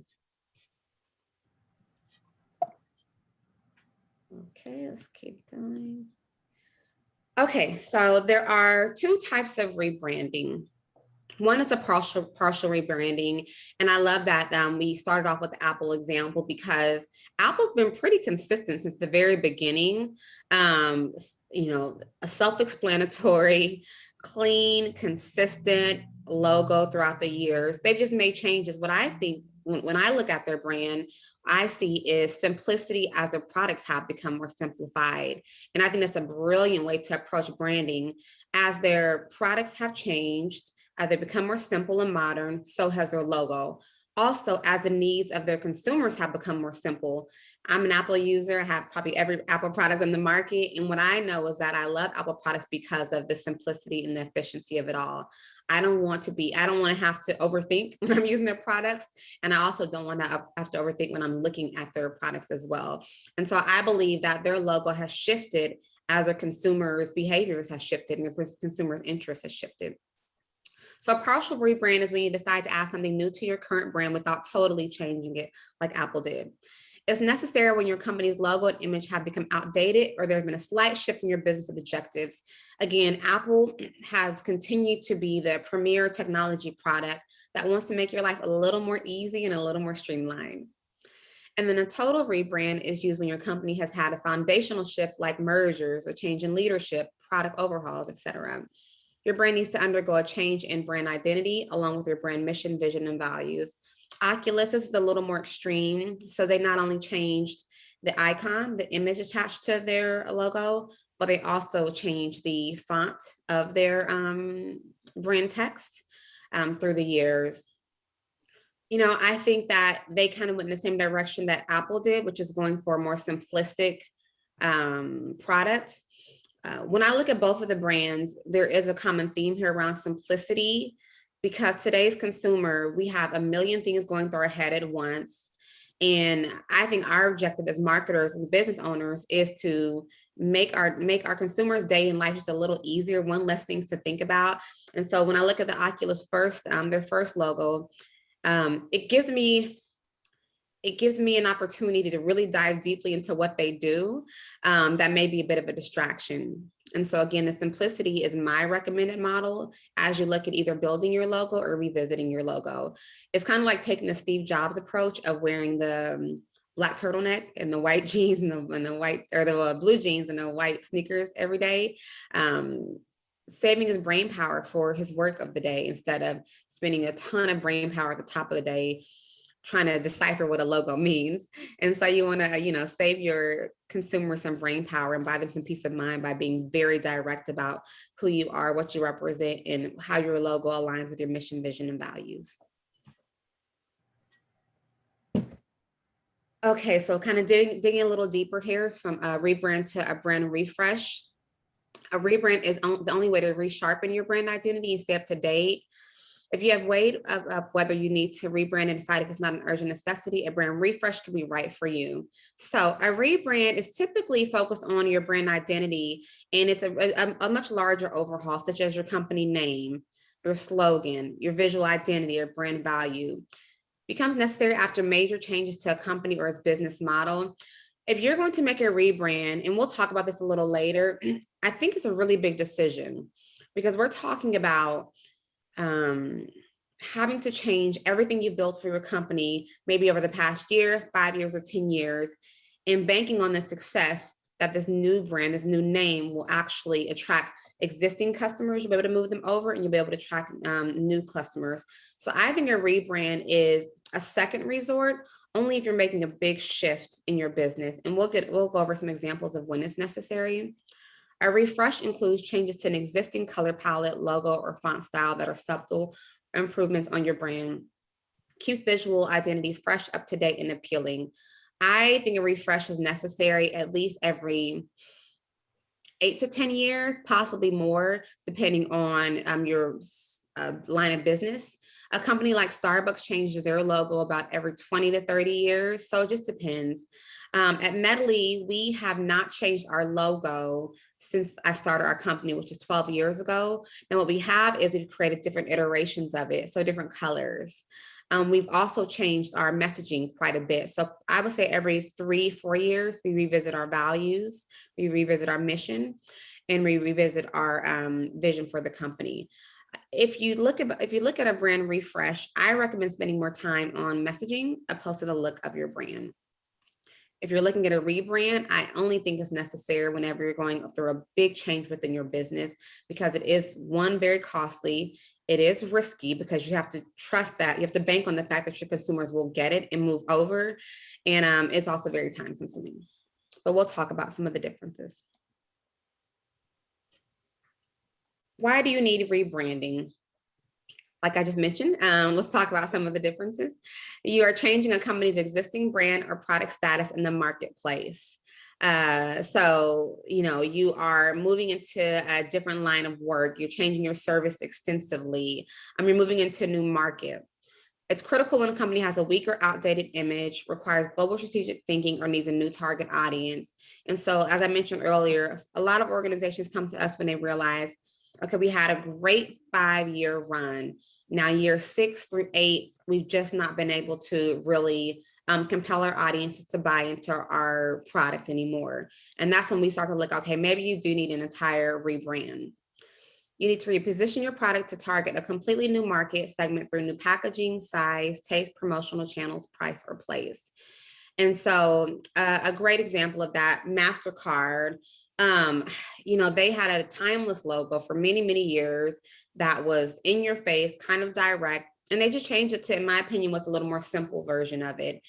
Okay, let's keep going. Okay, so there are two types of rebranding. One is a partial rebranding, and I love that we started off with the Apple example, because Apple's been pretty consistent since the very beginning. A self-explanatory, clean, consistent logo throughout the years. They've just made changes. What I think when I look at their brand, I see is simplicity as their products have become more simplified. And I think that's a brilliant way to approach branding. As their products have changed, as they become more simple and modern, so has their logo. Also, as the needs of their consumers have become more simple. I'm an Apple user. I have probably every Apple product on the market. And what I know is that I love Apple products because of the simplicity and the efficiency of it all. I don't want to have to overthink when I'm using their products. And I also don't want to have to overthink when I'm looking at their products as well. And so I believe that their logo has shifted as their consumers' behaviors has shifted and the consumers' interest has shifted. So a partial rebrand is when you decide to add something new to your current brand without totally changing it like Apple did. It's necessary when your company's logo and image have become outdated or there's been a slight shift in your business objectives. Again, Apple has continued to be the premier technology product that wants to make your life a little more easy and a little more streamlined. And then a total rebrand is used when your company has had a foundational shift like mergers, a change in leadership, product overhauls, etc. Your brand needs to undergo a change in brand identity along with your brand mission, vision, and values. Oculus is a little more extreme. So they not only changed the icon, the image attached to their logo, but they also changed the font of their brand text through the years. I think that they kind of went in the same direction that Apple did, which is going for a more simplistic product. When I look at both of the brands, there is a common theme here around simplicity, because today's consumer, we have a million things going through our head at once. And I think our objective as marketers, as business owners, is to make our consumers' day in life just a little easier, one less things to think about. And so when I look at the Oculus first, their first logo, it gives me an opportunity to really dive deeply into what they do. That may be a bit of a distraction. And so again, the simplicity is my recommended model as you look at either building your logo or revisiting your logo. It's kind of like taking the Steve Jobs approach of wearing the black turtleneck and the white jeans and the white, or the blue jeans and the white sneakers every day. Saving his brain power for his work of the day instead of spending a ton of brain power at the top of the day trying to decipher what a logo means. And so you want to, save your consumers some brain power and buy them some peace of mind by being very direct about who you are, what you represent, and how your logo aligns with your mission, vision, and values. Okay, so kind of digging a little deeper here from a rebrand to a brand refresh. A rebrand is the only way to resharpen your brand identity and stay up to date. If you have weighed up whether you need to rebrand and decide if it's not an urgent necessity, a brand refresh could be right for you. So a rebrand is typically focused on your brand identity, and it's a much larger overhaul, such as your company name, your slogan, your visual identity, or brand value. Becomes necessary after major changes to a company or its business model. If you're going to make a rebrand, and we'll talk about this a little later, I think it's a really big decision because we're talking about having to change everything you built for your company, maybe over the past year, 5 years, or 10 years, and banking on the success that this new brand, this new name will actually attract existing customers. You'll be able to move them over and you'll be able to attract new customers. So I think a rebrand is a second resort, only if you're making a big shift in your business. And we'll go over some examples of when it's necessary. A refresh includes changes to an existing color palette, logo, or font style that are subtle improvements on your brand. Keeps visual identity fresh, up to date, and appealing. I think a refresh is necessary at least every 8 to 10 years, possibly more, depending on your line of business. A company like Starbucks changes their logo about every 20 to 30 years. So it just depends. At Medley, we have not changed our logo since I started our company, which is 12 years ago. And what we have is we've created different iterations of it, so different colors. We've also changed our messaging quite a bit. So I would say every 3-4 years, we revisit our values, we revisit our mission, and we revisit our vision for the company. If you look at a brand refresh, I recommend spending more time on messaging opposed to the look of your brand. If you're looking at a rebrand, I only think it's necessary whenever you're going through a big change within your business, because it is, one, very costly. It is risky because you have to trust that, you have to bank on the fact that your consumers will get it and move over. And it's also very time consuming, but we'll talk about some of the differences. Why do you need rebranding? Like I just mentioned, let's talk about some of the differences. You are changing a company's existing brand or product status in the marketplace. So, you are moving into a different line of work. You're changing your service extensively. You're moving into a new market. It's critical when a company has a weak or outdated image, requires global strategic thinking, or needs a new target audience. And so, as I mentioned earlier, a lot of organizations come to us when they realize, okay, we had a great 5-year run. Now, year 6 through 8, we've just not been able to really compel our audiences to buy into our product anymore. And that's when we start to look, okay, maybe you do need an entire rebrand. You need to reposition your product to target a completely new market segment through new packaging, size, taste, promotional channels, price, or place. And so a great example of that, MasterCard, they had a timeless logo for many, many years that was in your face, kind of direct, and they just changed it to, in my opinion, what's a little more simple version of it.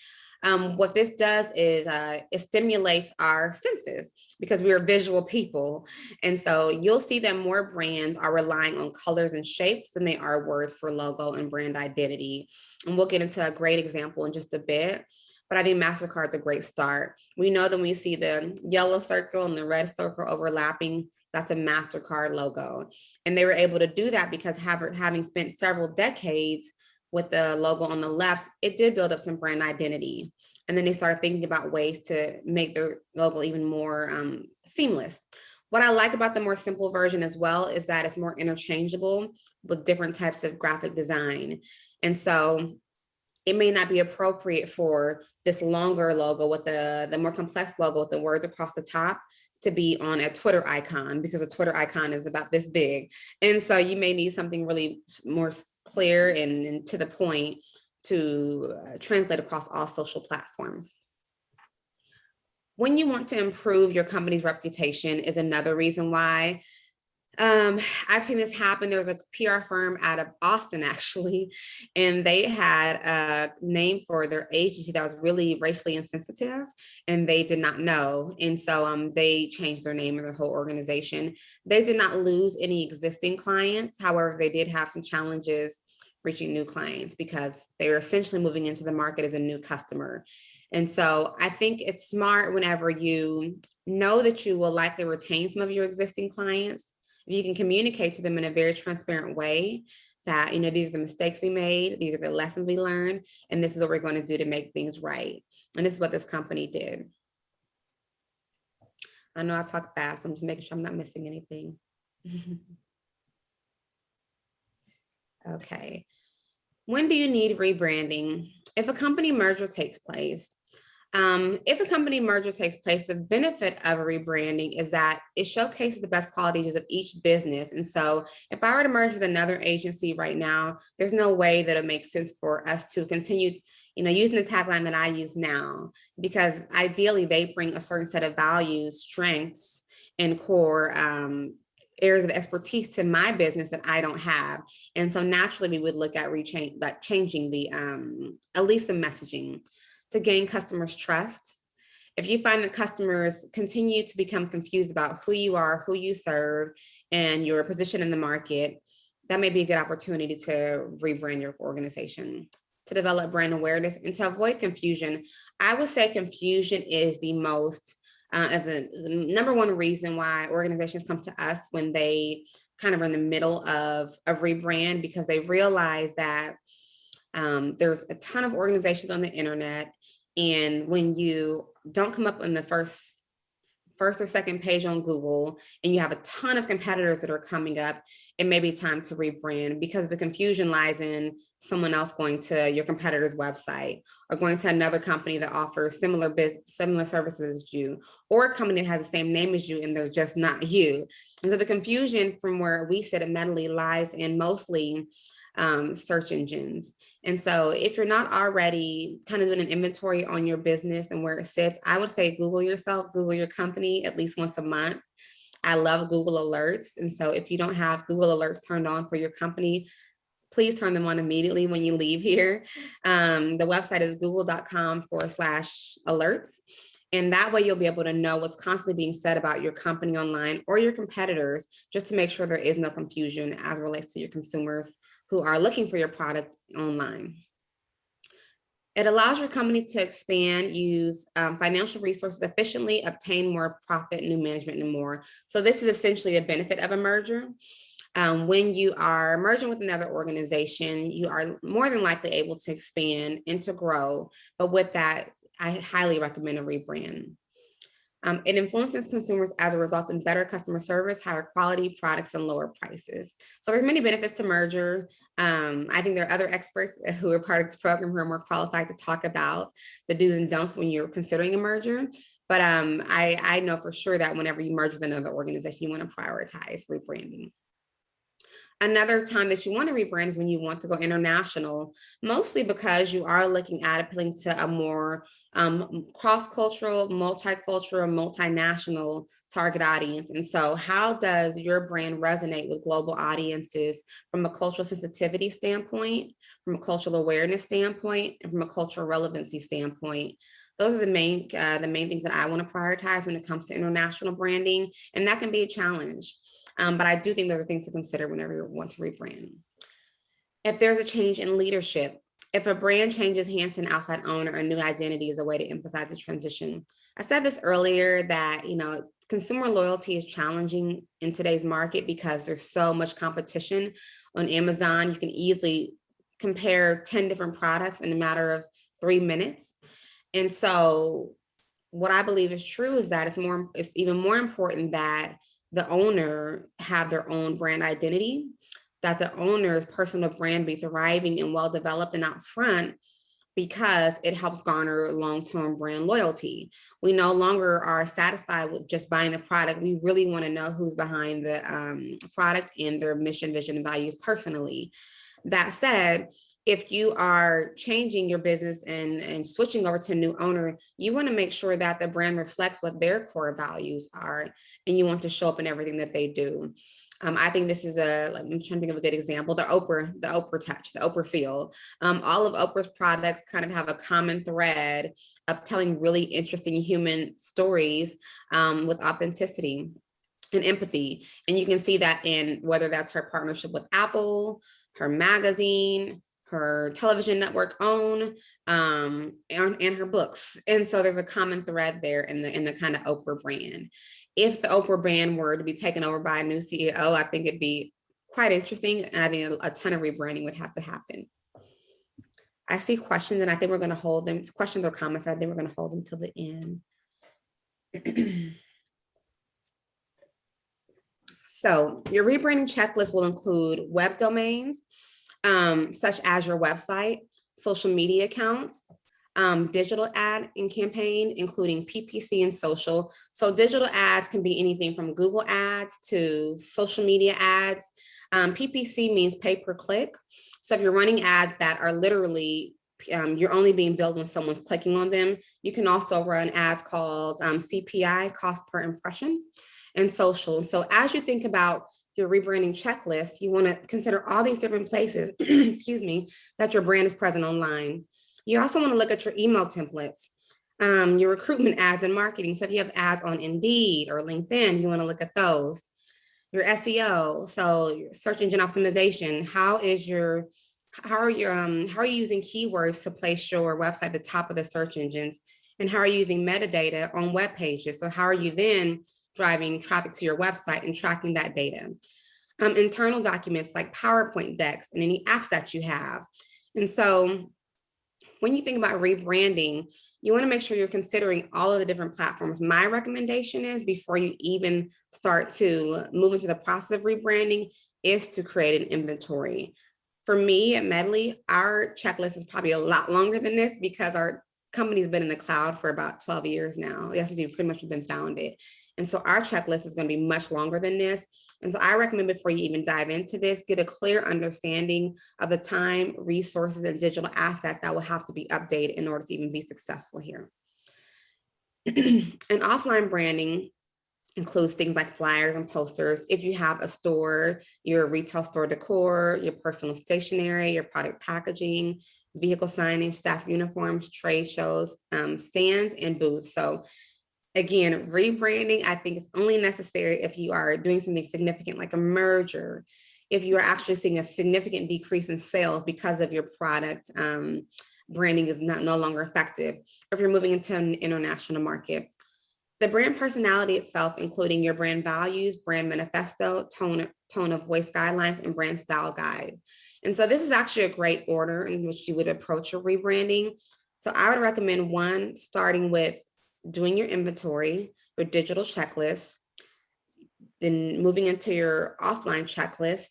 What this does is it stimulates our senses because we are visual people. And so you'll see that more brands are relying on colors and shapes than they are words for logo and brand identity. And we'll get into a great example in just a bit. But I think MasterCard's a great start. We know that when we see the yellow circle and the red circle overlapping, that's a MasterCard logo. And they were able to do that because having spent several decades with the logo on the left, it did build up some brand identity. And then they started thinking about ways to make their logo even more seamless. What I like about the more simple version as well is that it's more interchangeable with different types of graphic design. And so it may not be appropriate for this longer logo with the more complex logo with the words across the top to be on a Twitter icon, because a Twitter icon is about this big. And so you may need something really more clear and to the point to translate across all social platforms. When you want to improve your company's reputation is another reason why. I've seen this happen. There was a PR firm out of Austin, actually, and they had a name for their agency that was really racially insensitive, and they did not know. And so they changed their name and their whole organization. They did not lose any existing clients. However, they did have some challenges reaching new clients because they were essentially moving into the market as a new customer. And so I think it's smart whenever you know that you will likely retain some of your existing clients, if you can communicate to them in a very transparent way that, you know, these are the mistakes we made, these are the lessons we learned, and this is what we're going to do to make things right. And this is what this company did. I know I talk fast. I'm just making sure I'm not missing anything. Okay. When do you need rebranding? If a company merger takes place, the benefit of a rebranding is that it showcases the best qualities of each business. And so if I were to merge with another agency right now, there's no way that it makes sense for us to continue, you know, using the tagline that I use now, because ideally they bring a certain set of values, strengths, and core areas of expertise to my business that I don't have. And so naturally we would look at changing the, at least the messaging to gain customers' trust. If you find that customers continue to become confused about who you are, who you serve, and your position in the market, that may be a good opportunity to rebrand your organization. To develop brand awareness and to avoid confusion, I would say confusion is the most, as the number one reason why organizations come to us when they kind of are in the middle of a rebrand, because they realize that there's a ton of organizations on the internet, and when you don't come up on the first or second page on Google, and you have a ton of competitors that are coming up, it may be time to rebrand, because the confusion lies in someone else going to your competitor's website or going to another company that offers similar services as you, or a company that has the same name as you and they're just not you. And so the confusion from where we sit at Medley lies in mostly search engines. And so if you're not already kind of doing an inventory on your business and where it sits, I would say Google yourself, Google your company at least once a month. I love Google Alerts. And so if you don't have Google Alerts turned on for your company, please turn them on immediately when you leave here. The website is google.com/alerts. And that way you'll be able to know what's constantly being said about your company online or your competitors, just to make sure there is no confusion as it relates to your consumers who are looking for your product online. It allows your company to expand, use financial resources efficiently, obtain more profit, new management, and more. So this is essentially a benefit of a merger. When you are merging with another organization, you are more than likely able to expand and to grow. But with that, I highly recommend a rebrand. It influences consumers as a result in better customer service, higher quality products, and lower prices. So there's many benefits to merger. I think there are other experts who are part of this program who are more qualified to talk about the do's and don'ts when you're considering a merger. But I know for sure that whenever you merge with another organization, you want to prioritize rebranding. Another time that you want to rebrand is when you want to go international, mostly because you are looking at appealing to a more cross-cultural, multicultural, multinational target audience. And so how does your brand resonate with global audiences from a cultural sensitivity standpoint, from a cultural awareness standpoint, and from a cultural relevancy standpoint? Those are the main things that I want to prioritize when it comes to international branding, and that can be a challenge. But I do think those are things to consider whenever you want to rebrand. If there's a change in leadership, if a brand changes hands to an outside owner, a new identity is a way to emphasize the transition. I said this earlier that, you know, consumer loyalty is challenging in today's market because there's so much competition on Amazon. You can easily compare 10 different products in a matter of 3 minutes. And so what I believe is true is that it's even more important that the owner have their own brand identity, that the owner's personal brand be thriving and well developed and out front, because it helps garner long-term brand loyalty. We no longer are satisfied with just buying the product. We really want to know who's behind the product and their mission, vision, and values personally. That said, if you are changing your business and switching over to a new owner, you want to make sure that the brand reflects what their core values are, and you want to show up in everything that they do. I think this is I'm trying to think of a good example, the Oprah touch, the Oprah feel. All of Oprah's products kind of have a common thread of telling really interesting human stories with authenticity and empathy. And you can see that in whether that's her partnership with Apple, her magazine, her television network OWN, and her books. And so there's a common thread there in the kind of Oprah brand. If the Oprah brand were to be taken over by a new CEO, I think it'd be quite interesting. And I think a ton of rebranding would have to happen. I see questions, and I think we're going to hold them. It's questions or comments. I think we're going to hold them till the end. So your rebranding checklist will include web domains, such as your website, social media accounts, digital ad and campaign, including PPC and social. So digital ads can be anything from Google ads to social media ads. PPC means pay per click. So if you're running ads that are literally, you're only being billed when someone's clicking on them, you can also run ads called CPI, cost per impression, and social. So as you think about your rebranding checklist, you want to consider all these different places, excuse me, that your brand is present online. You also want to look at your email templates, your recruitment ads and marketing. So if you have ads on Indeed or LinkedIn, you want to look at those. Your SEO, so your search engine optimization. How are you using keywords to place your website at the top of the search engines? And how are you using metadata on web pages? So how are you then driving traffic to your website and tracking that data? Internal documents like PowerPoint decks and any apps that you have. And so when you think about rebranding, you want to make sure you're considering all of the different platforms. My recommendation is, before you even start to move into the process of rebranding, is to create an inventory. For me at Medley, our checklist is probably a lot longer than this because our company's been in the cloud for about 12 years now. Yes, we pretty much have been founded. And so our checklist is going to be much longer than this. And so I recommend, before you even dive into this, get a clear understanding of the time, resources, and digital assets that will have to be updated in order to even be successful here. And offline branding includes things like flyers and posters. If you have a store, your retail store decor, your personal stationery, your product packaging, vehicle signage, staff uniforms, trade shows, stands, and booths. So again, rebranding, I think, is only necessary if you are doing something significant like a merger, if you are actually seeing a significant decrease in sales because of your product branding is no longer effective, or if you're moving into an international market. The brand personality itself, including your brand values, brand manifesto, tone of voice guidelines, and brand style guides. And so this is actually a great order in which you would approach your rebranding. So I would recommend, one, starting with doing your inventory, your digital checklist, then moving into your offline checklist.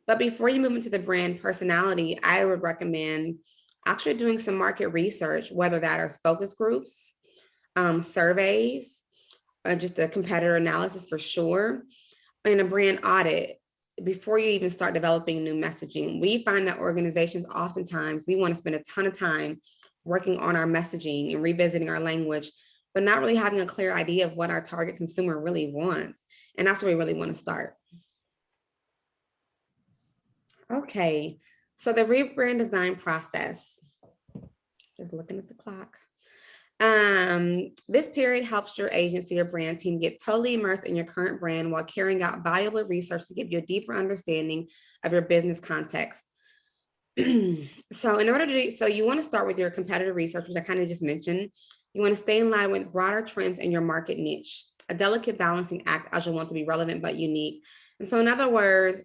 But before you move into the brand personality, I would recommend actually doing some market research, whether that are focus groups, surveys, just a competitor analysis for sure, and a brand audit before you even start developing new messaging. We find that organizations, oftentimes, we want to spend a ton of time working on our messaging and revisiting our language, but not really having a clear idea of what our target consumer really wants. And that's where we really want to start. Okay, so the rebrand design process, just looking at the clock. This period helps your agency or brand team get totally immersed in your current brand while carrying out valuable research to give you a deeper understanding of your business context. So in order to do, so you want to start with your competitor research, which I kind of just mentioned. You want to stay in line with broader trends in your market niche, a delicate balancing act, as you want to be relevant but unique. And so in other words,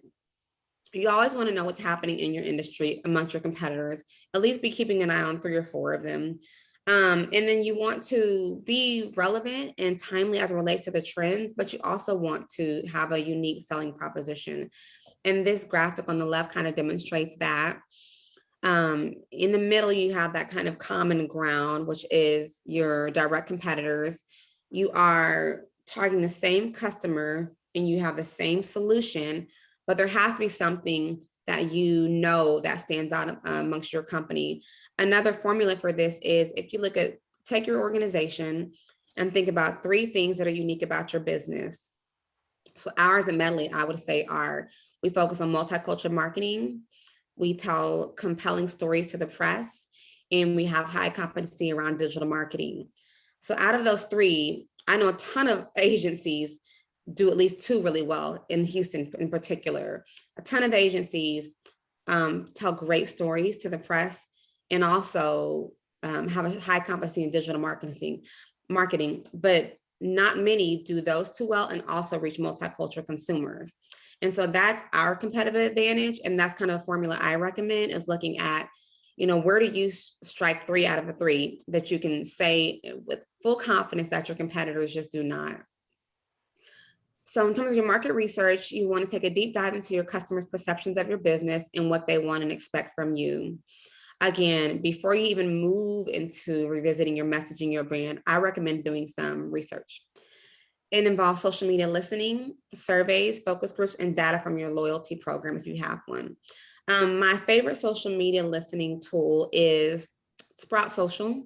you always want to know what's happening in your industry amongst your competitors, at least be keeping an eye on 3 or 4 of them. And then you want to be relevant and timely as it relates to the trends, but you also want to have a unique selling proposition. And this graphic on the left kind of demonstrates that. In the middle, you have that kind of common ground, which is your direct competitors. You are targeting the same customer and you have the same solution, but there has to be something that you know that stands out amongst your company. Another formula for this is if you take your organization and think about 3 things that are unique about your business. So ours at Medley, I would say we focus on multicultural marketing, we tell compelling stories to the press, and we have high competency around digital marketing. So out of those 3, I know a ton of agencies do at least 2 really well in Houston in particular. A ton of agencies tell great stories to the press and also have a high competency in digital marketing, but not many do those 2 well and also reach multicultural consumers. And so that's our competitive advantage. And that's kind of a formula I recommend is looking at, where do you strike 3 out of the 3 that you can say with full confidence that your competitors just do not. So in terms of your market research, you want to take a deep dive into your customers' perceptions of your business and what they want and expect from you. Again, before you even move into revisiting your messaging, your brand, I recommend doing some research. It involves social media listening, surveys, focus groups, and data from your loyalty program if you have one. My favorite social media listening tool is Sprout Social.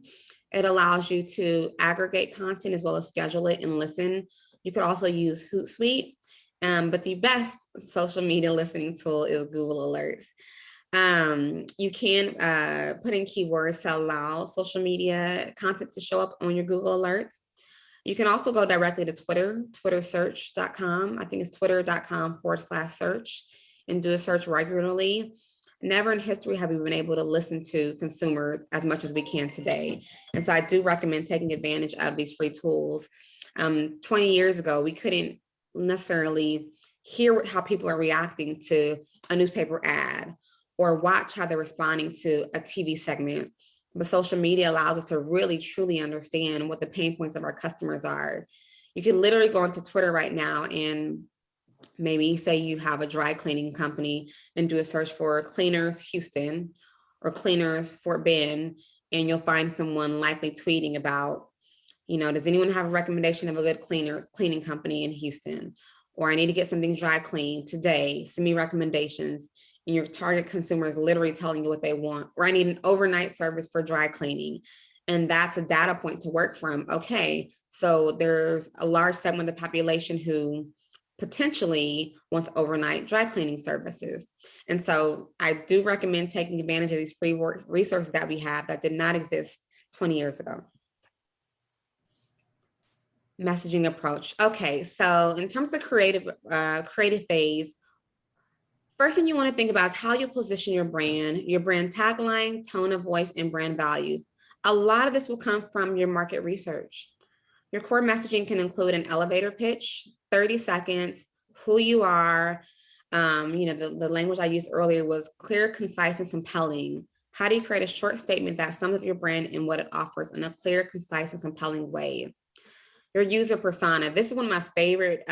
It allows you to aggregate content as well as schedule it and listen. You could also use Hootsuite, but the best social media listening tool is Google Alerts. You can put in keywords to allow social media content to show up on your Google Alerts. You can also go directly to Twitter, twittersearch.com. I think it's twitter.com/search and do a search regularly. Never in history have we been able to listen to consumers as much as we can today. And so I do recommend taking advantage of these free tools. 20 years ago, we couldn't necessarily hear how people are reacting to a newspaper ad or watch how they're responding to a TV segment. But social media allows us to really, truly understand what the pain points of our customers are. You can literally go onto Twitter right now and maybe say you have a dry cleaning company and do a search for cleaners Houston or cleaners Fort Bend, and you'll find someone likely tweeting about, does anyone have a recommendation of a good cleaning company in Houston? Or I need to get something dry cleaned today, send me recommendations. And your target consumer is literally telling you what they want, or I need an overnight service for dry cleaning. And that's a data point to work from. Okay, so there's a large segment of the population who potentially wants overnight dry cleaning services. And so I do recommend taking advantage of these free resources that we have that did not exist 20 years ago. Messaging approach. Okay, so in terms of creative phase, first thing you want to think about is how you position your brand tagline, tone of voice, and brand values. A lot of this will come from your market research. Your core messaging can include an elevator pitch, 30 seconds, who you are. The language I used earlier was clear, concise, and compelling. How do you create a short statement that sums up your brand and what it offers in a clear, concise, and compelling way? Your user persona. This is one of my favorite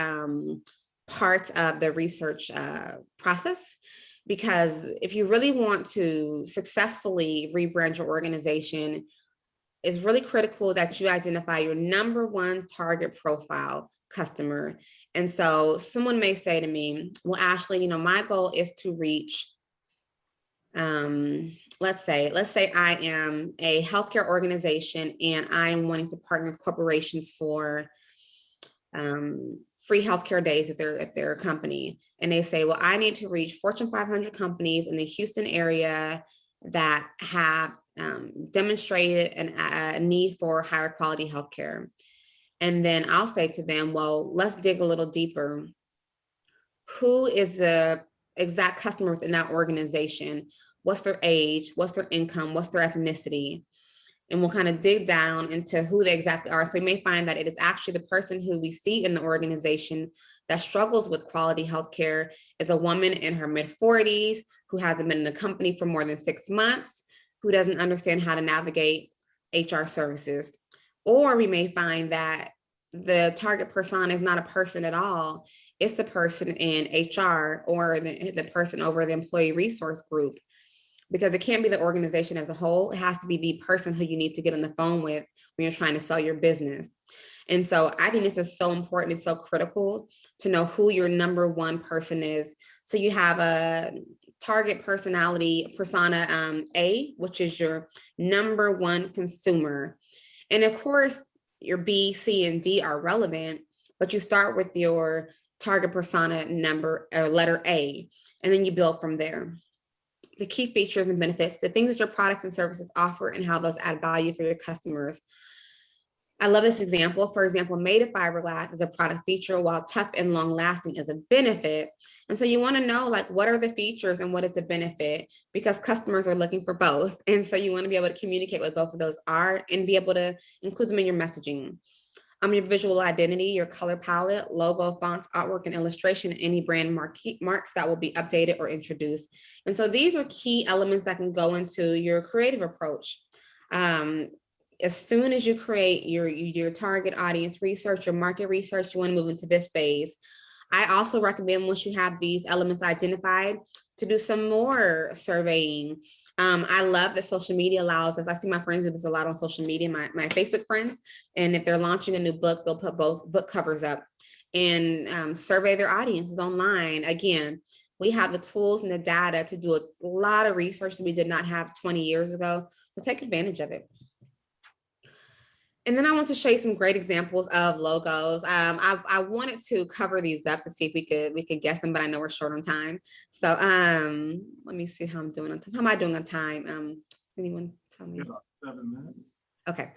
parts of the research process, because if you really want to successfully rebrand your organization, it's really critical that you identify your #1 target profile customer. And so someone may say to me, well, Ashley, my goal is to reach, let's say I am a healthcare organization and I'm wanting to partner with corporations for free healthcare days at their company. And they say, well, I need to reach Fortune 500 companies in the Houston area that have demonstrated a need for higher quality healthcare. And then I'll say to them, well, let's dig a little deeper. Who is the exact customer within that organization? What's their age? What's their income? What's their ethnicity? And we'll kind of dig down into who they exactly are. So we may find that it is actually the person who we see in the organization that struggles with quality healthcare is a woman in her mid-40s who hasn't been in the company for more than 6 months, who doesn't understand how to navigate HR services. Or we may find that the target persona is not a person at all. It's the person in HR or the person over the employee resource group, because it can't be the organization as a whole. It has to be the person who you need to get on the phone with when you're trying to sell your business. And so I think this is so important. It's so critical to know who your number one person is. So you have a target personality persona A, which is your number one consumer. And of course, your B, C, and D are relevant, but you start with your target persona number or letter A, and then you build from there. The key features and benefits, the things that your products and services offer and how those add value for your customers. I love this example. For example, made of fiberglass is a product feature, while tough and long lasting is a benefit. And so you want to know, like, what are the features and what is the benefit, because customers are looking for both. And so you want to be able to communicate what both of those are and be able to include them in your messaging. Your visual identity, your color palette, logo, fonts, artwork, and illustration, any brand marks that will be updated or introduced. And so these are key elements that can go into your creative approach. As soon as you create your target audience research, your market research, you want to move into this phase. I also recommend, once you have these elements identified, to do some more surveying. I love that social media allows us. I see my friends do this a lot on social media, my Facebook friends, and if they're launching a new book, they'll put both book covers up and survey their audiences online. Again, we have the tools and the data to do a lot of research that we did not have 20 years ago, so take advantage of it. And then I want to show you some great examples of logos. I wanted to cover these up to see if we could guess them, but I know we're short on time. So let me see how I'm doing on time. How am I doing on time? Anyone tell me? About 7 minutes. Okay.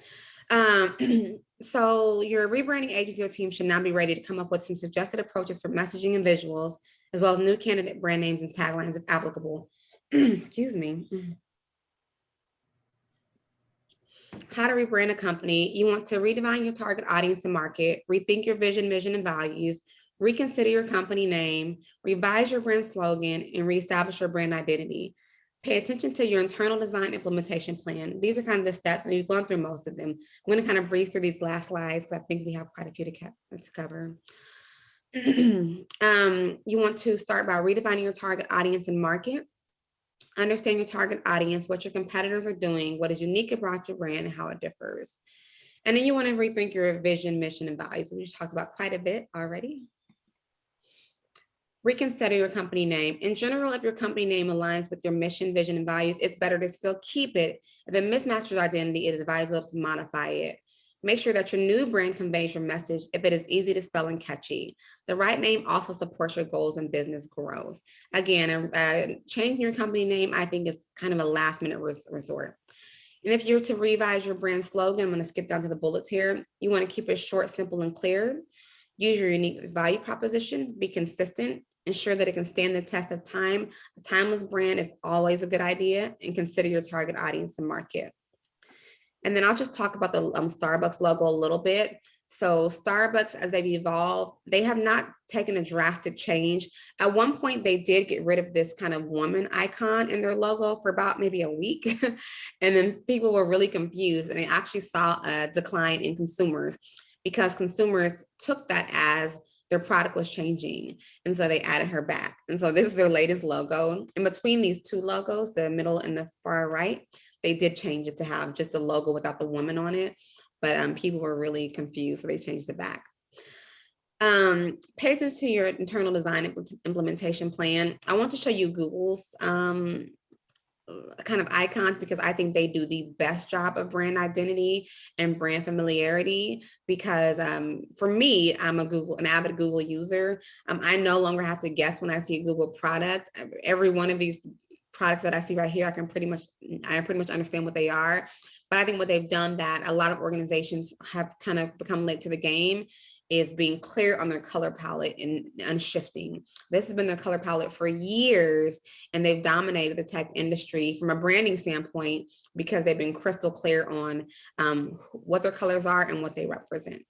So your rebranding agency or team should now be ready to come up with some suggested approaches for messaging and visuals, as well as new candidate brand names and taglines if applicable. Excuse me. How to rebrand a company. You want to redefine your target audience and market, rethink your vision, mission, and values, reconsider your company name, revise your brand slogan, and reestablish your brand identity. Pay attention to your internal design implementation plan. These are kind of the steps, and you've gone through most of them. I'm going to kind of breeze through these last slides because I think we have quite a few to cover. You want to start by redefining your target audience and market. Understand your target audience, what your competitors are doing, what is unique about your brand, and how it differs. And then you want to rethink your vision, mission, and values. We just talked about quite a bit already. Reconsider your company name. In general, if your company name aligns with your mission, vision, and values, it's better to still keep it. If it mismatches your identity, it is advisable to modify it. Make sure that your new brand conveys your message if it is easy to spell and catchy. The right name also supports your goals and business growth. Again, changing your company name, I think, is kind of a last minute resort. And if you're to revise your brand slogan, I'm going to skip down to the bullets here. You want to keep it short, simple, and clear. Use your unique value proposition. Be consistent. Ensure that it can stand the test of time. A timeless brand is always a good idea, and consider your target audience and market. And then I'll just talk about the Starbucks logo a little bit. So Starbucks, as they've evolved, they have not taken a drastic change. At one point, they did get rid of this kind of woman icon in their logo for about maybe a week. And then people were really confused, and they actually saw a decline in consumers because consumers took that as their product was changing. And so they added her back. And so this is their latest logo. In between these two logos, the middle and the far right, they did change it to have just a logo without the woman on it, but people were really confused, so they changed it back. Pay attention to your internal design implementation plan. I want to show you Google's kind of icons because I think they do the best job of brand identity and brand familiarity. Because for me, I'm an avid Google user. I no longer have to guess when I see a Google product. Every one of these products that I see right here, I pretty much understand what they are. But I think what they've done that a lot of organizations have kind of become late to the game is being clear on their color palette and shifting. This has been their color palette for years, and they've dominated the tech industry from a branding standpoint because they've been crystal clear on what their colors are and what they represent.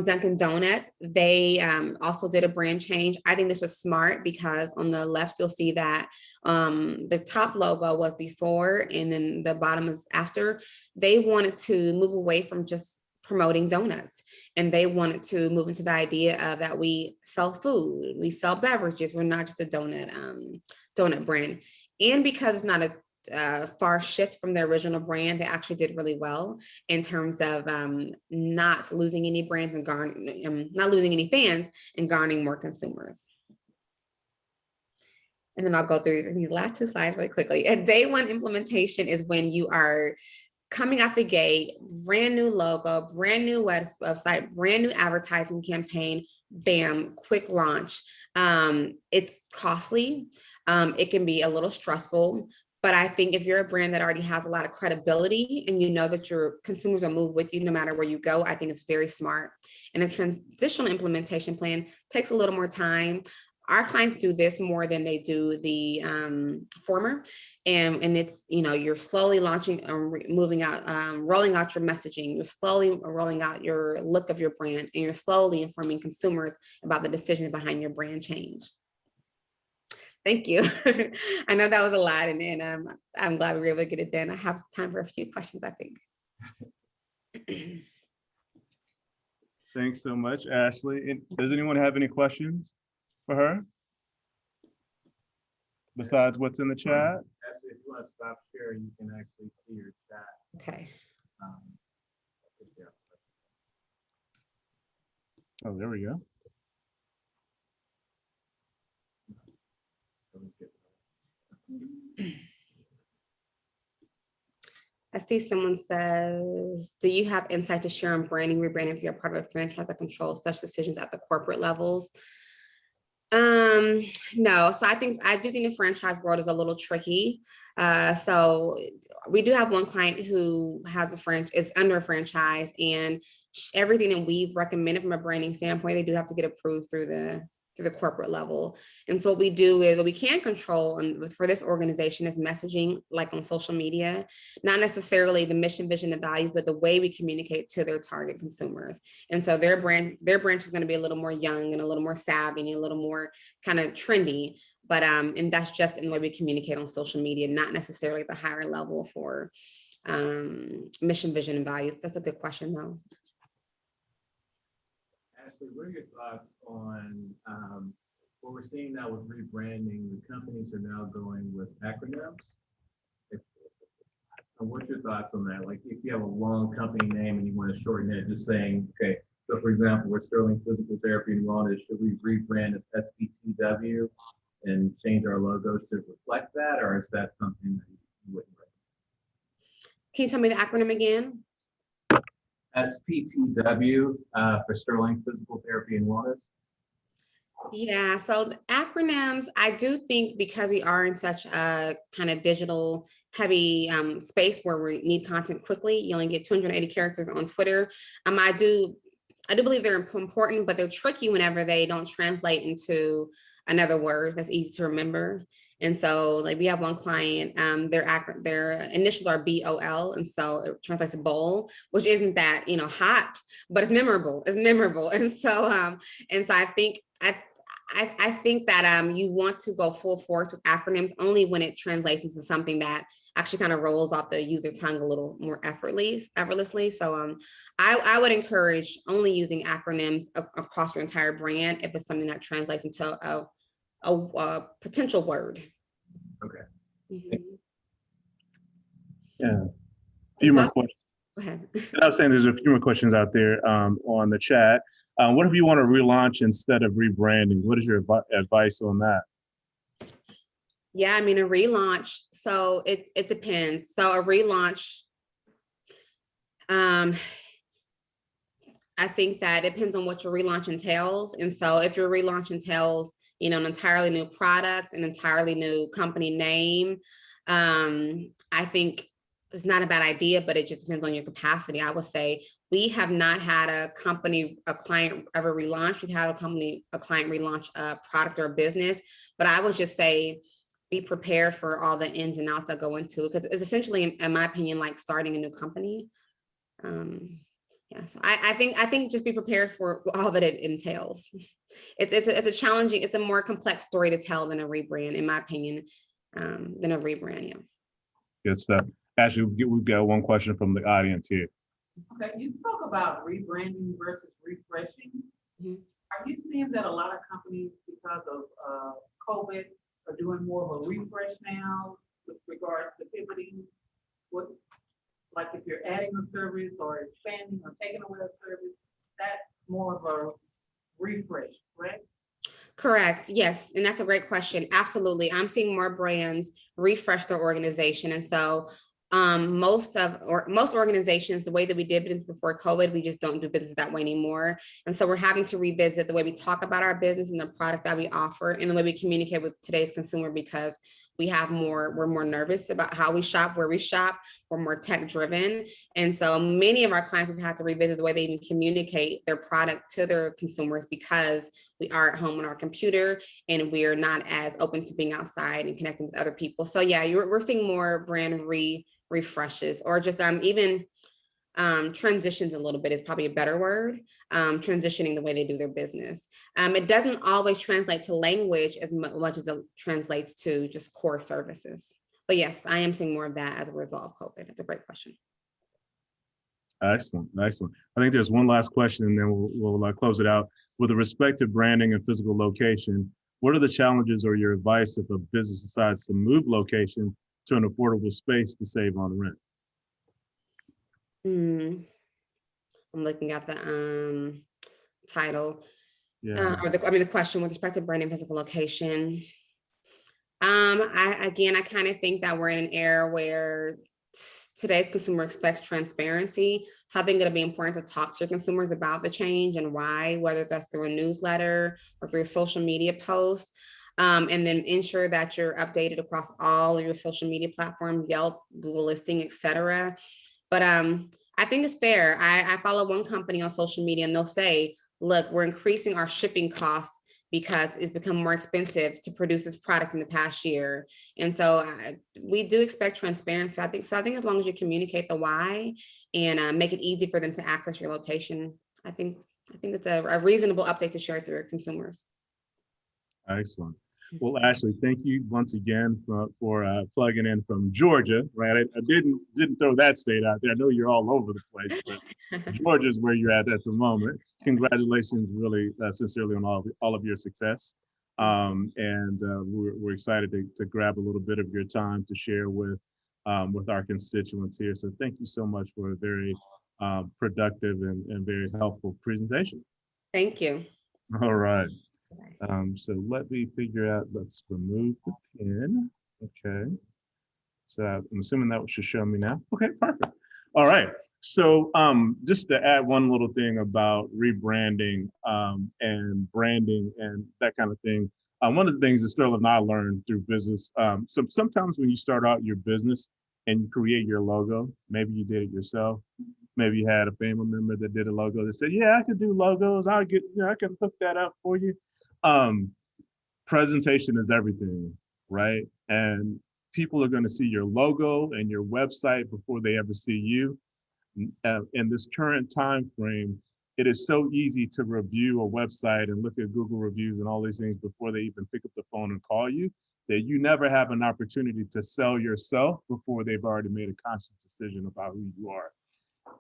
Dunkin' Donuts, they also did a brand change. I think this was smart because on the left, you'll see that the top logo was before and then the bottom is after. They wanted to move away from just promoting donuts, and they wanted to move into the idea of that we sell food, we sell beverages. We're not just a donut brand. And because it's not a far shift from their original brand, they actually did really well in terms of not losing any brands and not losing any fans and garnering more consumers. And then I'll go through these last two slides really quickly. A day one implementation is when you are coming out the gate, brand new logo, brand new website, brand new advertising campaign, bam, quick launch. It's costly. It can be a little stressful, but I think if you're a brand that already has a lot of credibility and you know that your consumers will move with you no matter where you go, I think it's very smart. And a transitional implementation plan takes a little more time. Our clients do this more than they do the former. And it's, you're slowly launching, moving out, rolling out your messaging. You're slowly rolling out your look of your brand, and you're slowly informing consumers about the decision behind your brand change. Thank you. I know that was a lot, and I'm glad we were able to get it done. I have time for a few questions, I think. Thanks so much, Ashley. And does anyone have any questions for her? Besides what's in the chat? Actually, if you want to stop sharing, you can actually see your chat. Okay. Oh, there we go. I see someone says, do you have insight to share on branding, rebranding if you're part of a franchise that controls such decisions at the corporate levels? No, so I do think the franchise world is a little tricky. So we do have one client who has is under a franchise, and everything that we've recommended from a branding standpoint, they do have to get approved through the corporate level. And so what we do is what we can control, and for this organization, is messaging, like on social media, not necessarily the mission, vision, and values, but the way we communicate to their target consumers. And so their branch is going to be a little more young and a little more savvy and a little more kind of trendy. But and that's just in the way we communicate on social media, not necessarily at the higher level for mission, vision, and values. That's a good question, though. Ashley, what are your thoughts on what we're seeing now with rebranding? The companies are now going with acronyms. And what's your thoughts on that? Like, if you have a long company name and you want to shorten it, just saying, okay, so for example, we're Sterling Physical Therapy and Wellness. Should we rebrand as SPTW and change our logo to reflect that, or is that something that you wouldn't recommend? Can you tell me the acronym again? SPTW for Sterling Physical Therapy and Wellness. Yeah, so the acronyms, I do think because we are in such a kind of digital heavy space where we need content quickly, you only get 280 characters on Twitter. I do believe they're important, but they're tricky whenever they don't translate into another word that's easy to remember. And so, like, we have one client, their initials are BOL, and so it translates to bowl, which isn't that hot, but it's memorable. It's memorable, and so I think I think that you want to go full force with acronyms only when it translates into something that actually kind of rolls off the user tongue a little more effortlessly. So I would encourage only using acronyms across your entire brand if it's something that translates into a potential word. Okay. Mm-hmm. Yeah. A few more questions. Go ahead. I was saying there's a few more questions out there on the chat. What if you want to relaunch instead of rebranding? What is your advice on that? Yeah, I mean, a relaunch. So it depends. So a relaunch, I think that it depends on what your relaunch entails. And so if your relaunch entails, an entirely new product, an entirely new company name, I think it's not a bad idea, but it just depends on your capacity. I would say we have not had a client ever relaunch. We've had a client relaunch a product or a business, but I would just say, be prepared for all the ins and outs that go into it, because it's essentially, in my opinion, like starting a new company. Yes, I think just be prepared for all that it entails. It's a challenging, it's a more complex story to tell than a rebrand, in my opinion, than a rebrand. Yeah. Good stuff. Actually, we've got one question from the audience here. Okay, you spoke about rebranding versus refreshing. Mhm. Are you seeing that a lot of companies, because of COVID, are doing more of a refresh now with regards to pivoting? What, like if you're adding a service or expanding or taking away a service, that's more of a refresh, correct? Correct. Yes. And that's a great question. Absolutely. I'm seeing more brands refresh their organization. And so most organizations, the way that we did business before COVID, we just don't do business that way anymore. And so we're having to revisit the way we talk about our business and the product that we offer and the way we communicate with today's consumer, because we're more nervous about how we shop, where we shop. We're more tech driven. And so many of our clients have had to revisit the way they even communicate their product to their consumers, because we are at home on our computer and we're not as open to being outside and connecting with other people. So yeah, we're seeing more brand refreshes, or just even transitions a little bit is probably a better word, transitioning the way they do their business. It doesn't always translate to language as much as it translates to just core services. But yes, I am seeing more of that as a result of COVID. That's a great question. Excellent, excellent. I think there's one last question and then we'll close it out. With respect to branding and physical location, what are the challenges or your advice if a business decides to move location to an affordable space to save on rent? I'm looking at the title, Yeah. the question with respect to branding physical location. I kind of think that we're in an era where today's consumer expects transparency. So I think it'll be important to talk to your consumers about the change and why, whether that's through a newsletter or through a social media post. And then ensure that you're updated across all of your social media platforms, Yelp, Google listing, etc. But I think it's fair. I follow one company on social media and they'll say, look, we're increasing our shipping costs because it's become more expensive to produce this product in the past year. And so we do expect transparency. I think as long as you communicate the why and make it easy for them to access your location, I think it's a reasonable update to share with your consumers. Excellent. Well, Ashley, thank you once again for plugging in from Georgia, right? I didn't throw that state out there. I know you're all over the place, but Georgia is where you're at the moment. Congratulations, really sincerely on all of your success. We're excited to grab a little bit of your time to share with our constituents here. So thank you so much for a very productive and very helpful presentation. Thank you. All right. So let me figure out, let's remove the pin. Okay. So I'm assuming that should show me now. Okay, perfect. All right. So just to add one little thing about rebranding and branding and that kind of thing. One of the things that Sterling and I learned through business, so sometimes when you start out your business and you create your logo, maybe you did it yourself. Maybe you had a family member that did a logo that said, yeah, I could do logos. I can hook that up for you. Presentation is everything, right? And people are going to see your logo and your website before they ever see you. In this current time frame, it is so easy to review a website and look at Google reviews and all these things before they even pick up the phone and call you, that you never have an opportunity to sell yourself before they've already made a conscious decision about who you are.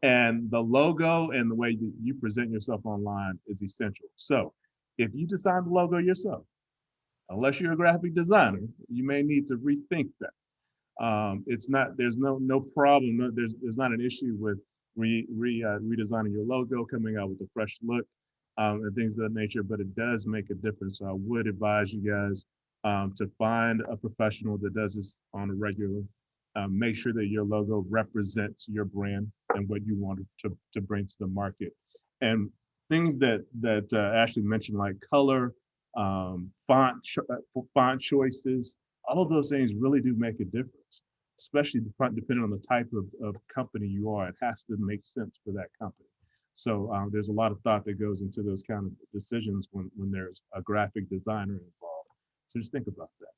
And the logo and the way that you present yourself online is essential. So if you design the logo yourself, unless you're a graphic designer, you may need to rethink that. There's no problem. There's not an issue with redesigning your logo, coming out with a fresh look and things of that nature, but it does make a difference. So I would advise you guys to find a professional that does this on a regular. Make sure that your logo represents your brand and what you want to bring to the market. And things that Ashley mentioned, like color, font choices, all of those things really do make a difference, especially depending on the type of company you are. It has to make sense for that company. So there's a lot of thought that goes into those kind of decisions when there's a graphic designer involved. So just think about that.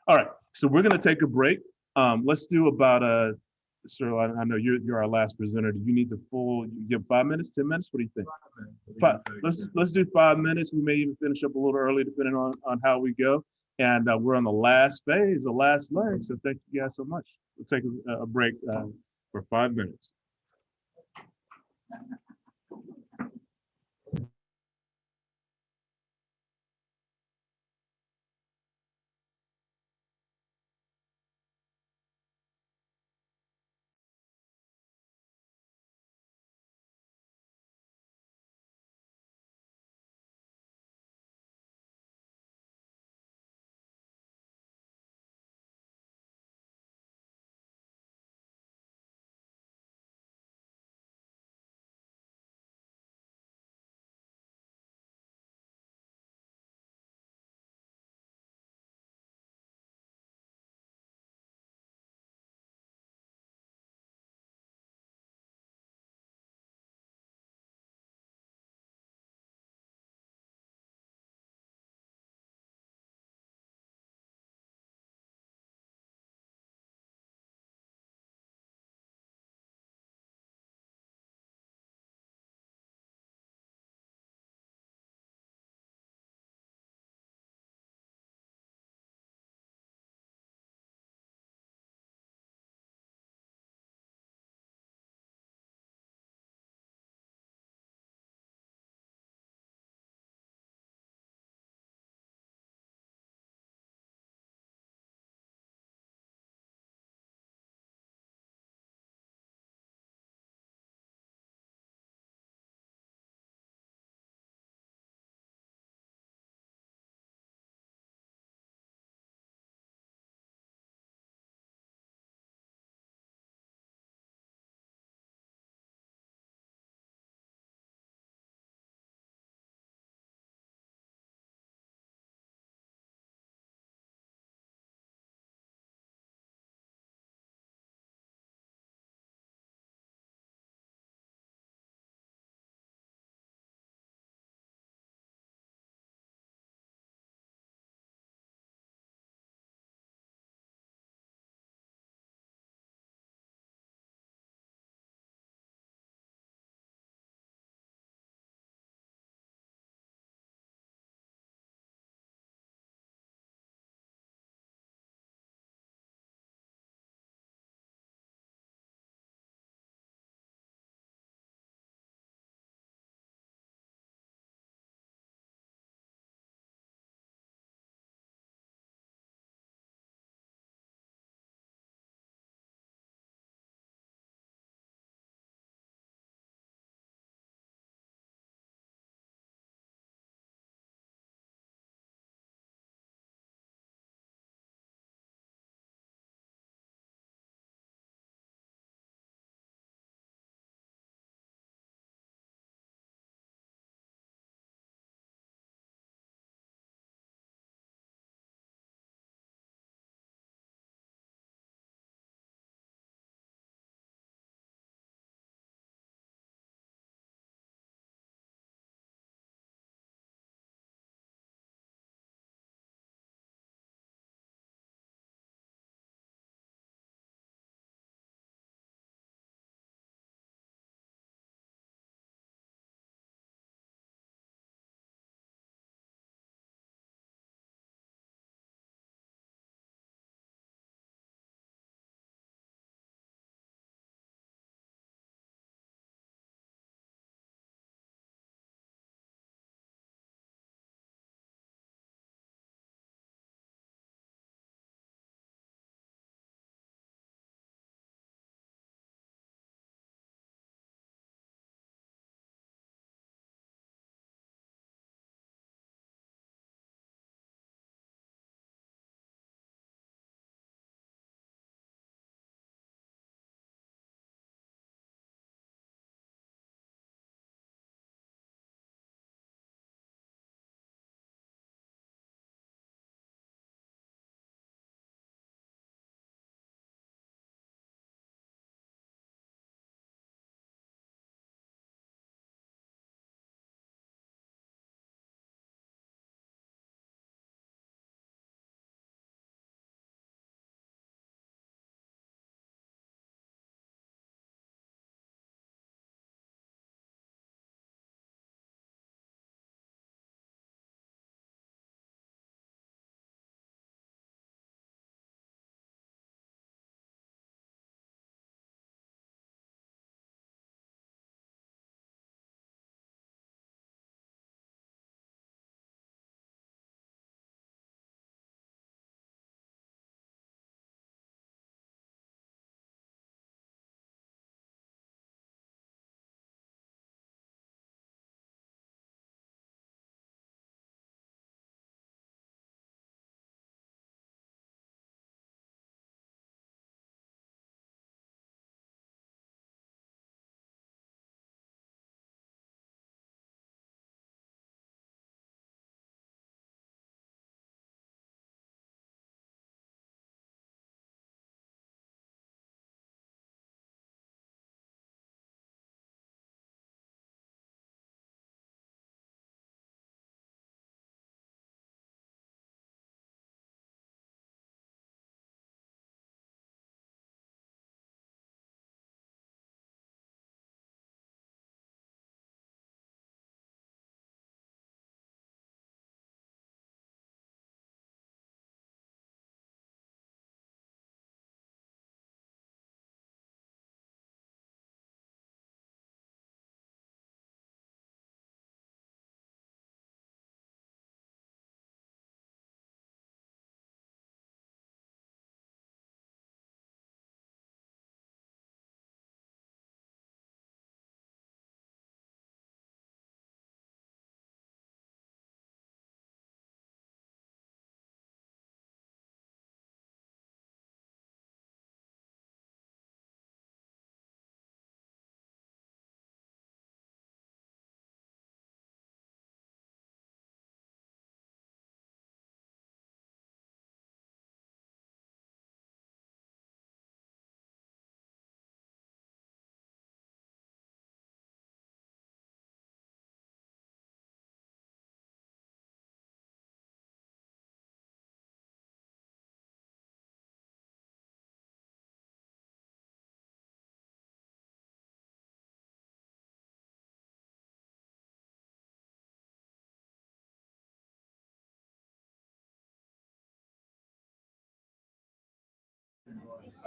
All right, so we're going to take a break. Let's do about Sir, I know you're our last presenter. Do you need the full, you give 5 minutes, 10 minutes? What do you think? Let's do 5 minutes. We may even finish up a little early depending on how we go. And we're on the last phase, the last leg. So thank you guys so much. We'll take a break for 5 minutes.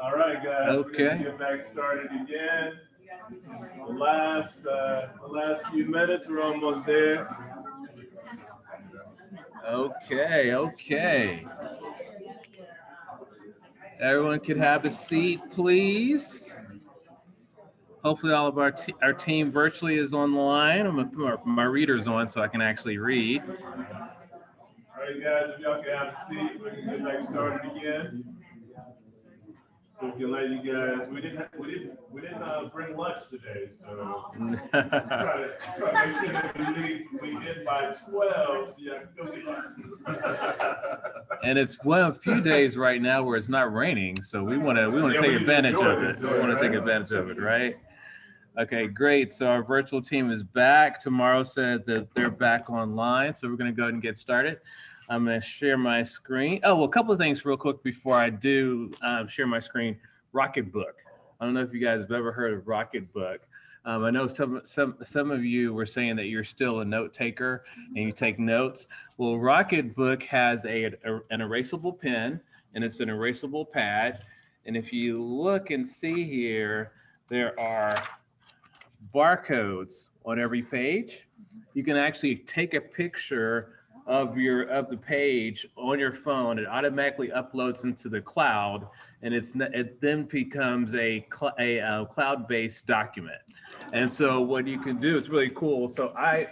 All right, guys. We're Okay. gonna get back started again. The last few minutes, we're almost there. Okay, okay. Everyone could have a seat, please. Hopefully all of our team virtually is online. I'm gonna put my readers on so I can actually read. All right, guys, if y'all can have a seat, we can get back started again. So we can let you guys, we didn't bring lunch today, so try to make sure that we get by 12, so you can go get lunch. And it's one of a few days right now where it's not raining, so we want to Yeah, take we advantage enjoy of it, it. so, We want to take right? advantage of it, right? Okay, great. So our virtual team is back. Tomorrow said that they're back online, so we're going to go ahead and get started. I'm going to share my screen. Oh, well, a couple of things real quick before I do share my screen. Rocketbook. I don't know if you guys have ever heard of Rocketbook. I know some of you were saying that you're still a note taker and you take notes. Well, Rocketbook has an erasable pen and it's an erasable pad. And if you look and see here, there are barcodes on every page. You can actually take a picture of the page on your phone. It automatically uploads into the cloud, and it then becomes a cloud-based document. And so what you can do, it's really cool. So I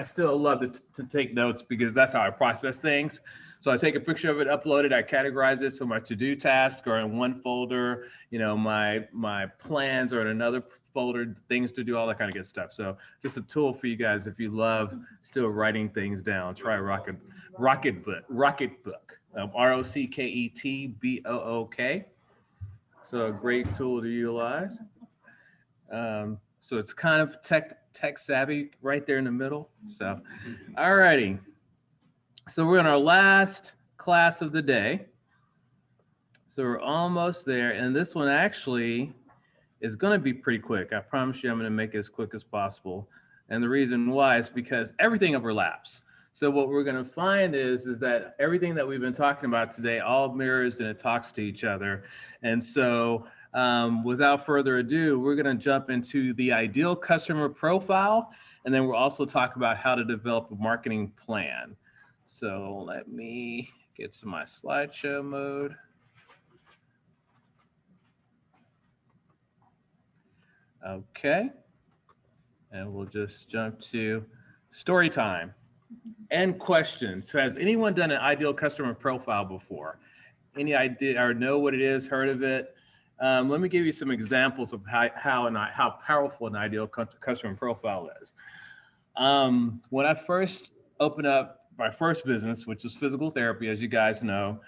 still love to take notes because that's how I process things. So I take a picture of it, upload it, I categorize it. So my to-do tasks are in one folder, you know, my plans are in another folder, things to do, all that kind of good stuff. So just a tool for you guys if you love still writing things down. Try Rocketbook, Rocketbook. So a great tool to utilize. So it's kind of tech savvy right there in the middle. So, all righty. So we're in our last class of the day. So we're almost there. And this one actually is going to be pretty quick. I promise you I'm going to make it as quick as possible. And the reason why is because everything overlaps. So what we're going to find is that everything that we've been talking about today all mirrors and it talks to each other. And so without further ado, we're going to jump into the ideal customer profile. And then we'll also talk about how to develop a marketing plan. So let me get to my slideshow mode. Okay. And we'll just jump to story time and questions. So has anyone done an ideal customer profile before? Any idea or know what it is, heard of it? Let me give you some examples of how powerful an ideal customer profile is. When I first opened up my first business, which was physical therapy, as you guys know,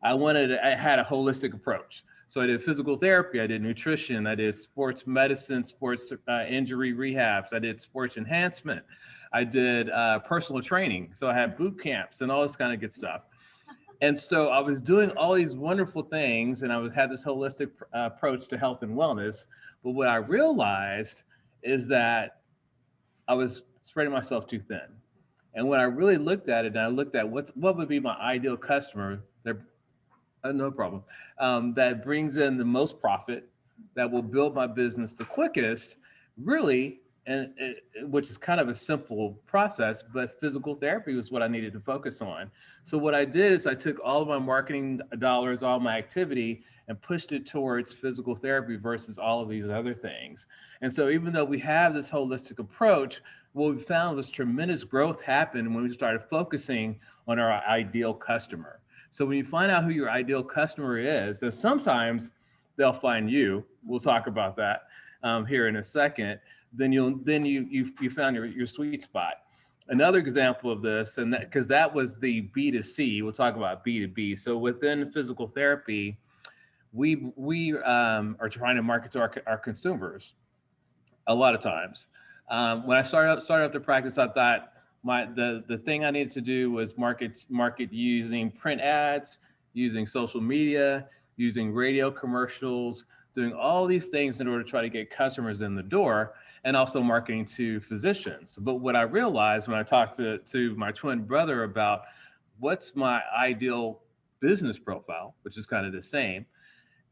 I had a holistic approach. So I did physical therapy, I did nutrition, I did sports medicine, sports injury rehabs, I did sports enhancement, I did personal training. So I had boot camps and all this kind of good stuff. And so I was doing all these wonderful things and I had this holistic approach to health and wellness. But what I realized is that I was spreading myself too thin. And when I really looked at it, and I looked at what would be my ideal customer, no problem, that brings in the most profit, that will build my business the quickest, really, which is kind of a simple process, but physical therapy was what I needed to focus on. So what I did is I took all of my marketing dollars, all my activity, and pushed it towards physical therapy versus all of these other things. And so even though we have this holistic approach, what we found was tremendous growth happened when we started focusing on our ideal customer. So when you find out who your ideal customer is, so sometimes they'll find you. We'll talk about that here in a second. Then you found your sweet spot. Another example of this, and because that was the B2C, we'll talk about B2B. So within physical therapy, we are trying to market to our consumers a lot of times. When I started out the practice, I thought the thing I needed to do was market using print ads, using social media, using radio commercials, doing all these things in order to try to get customers in the door, and also marketing to physicians. But what I realized when I talked to my twin brother about what's my ideal business profile, which is kind of the same,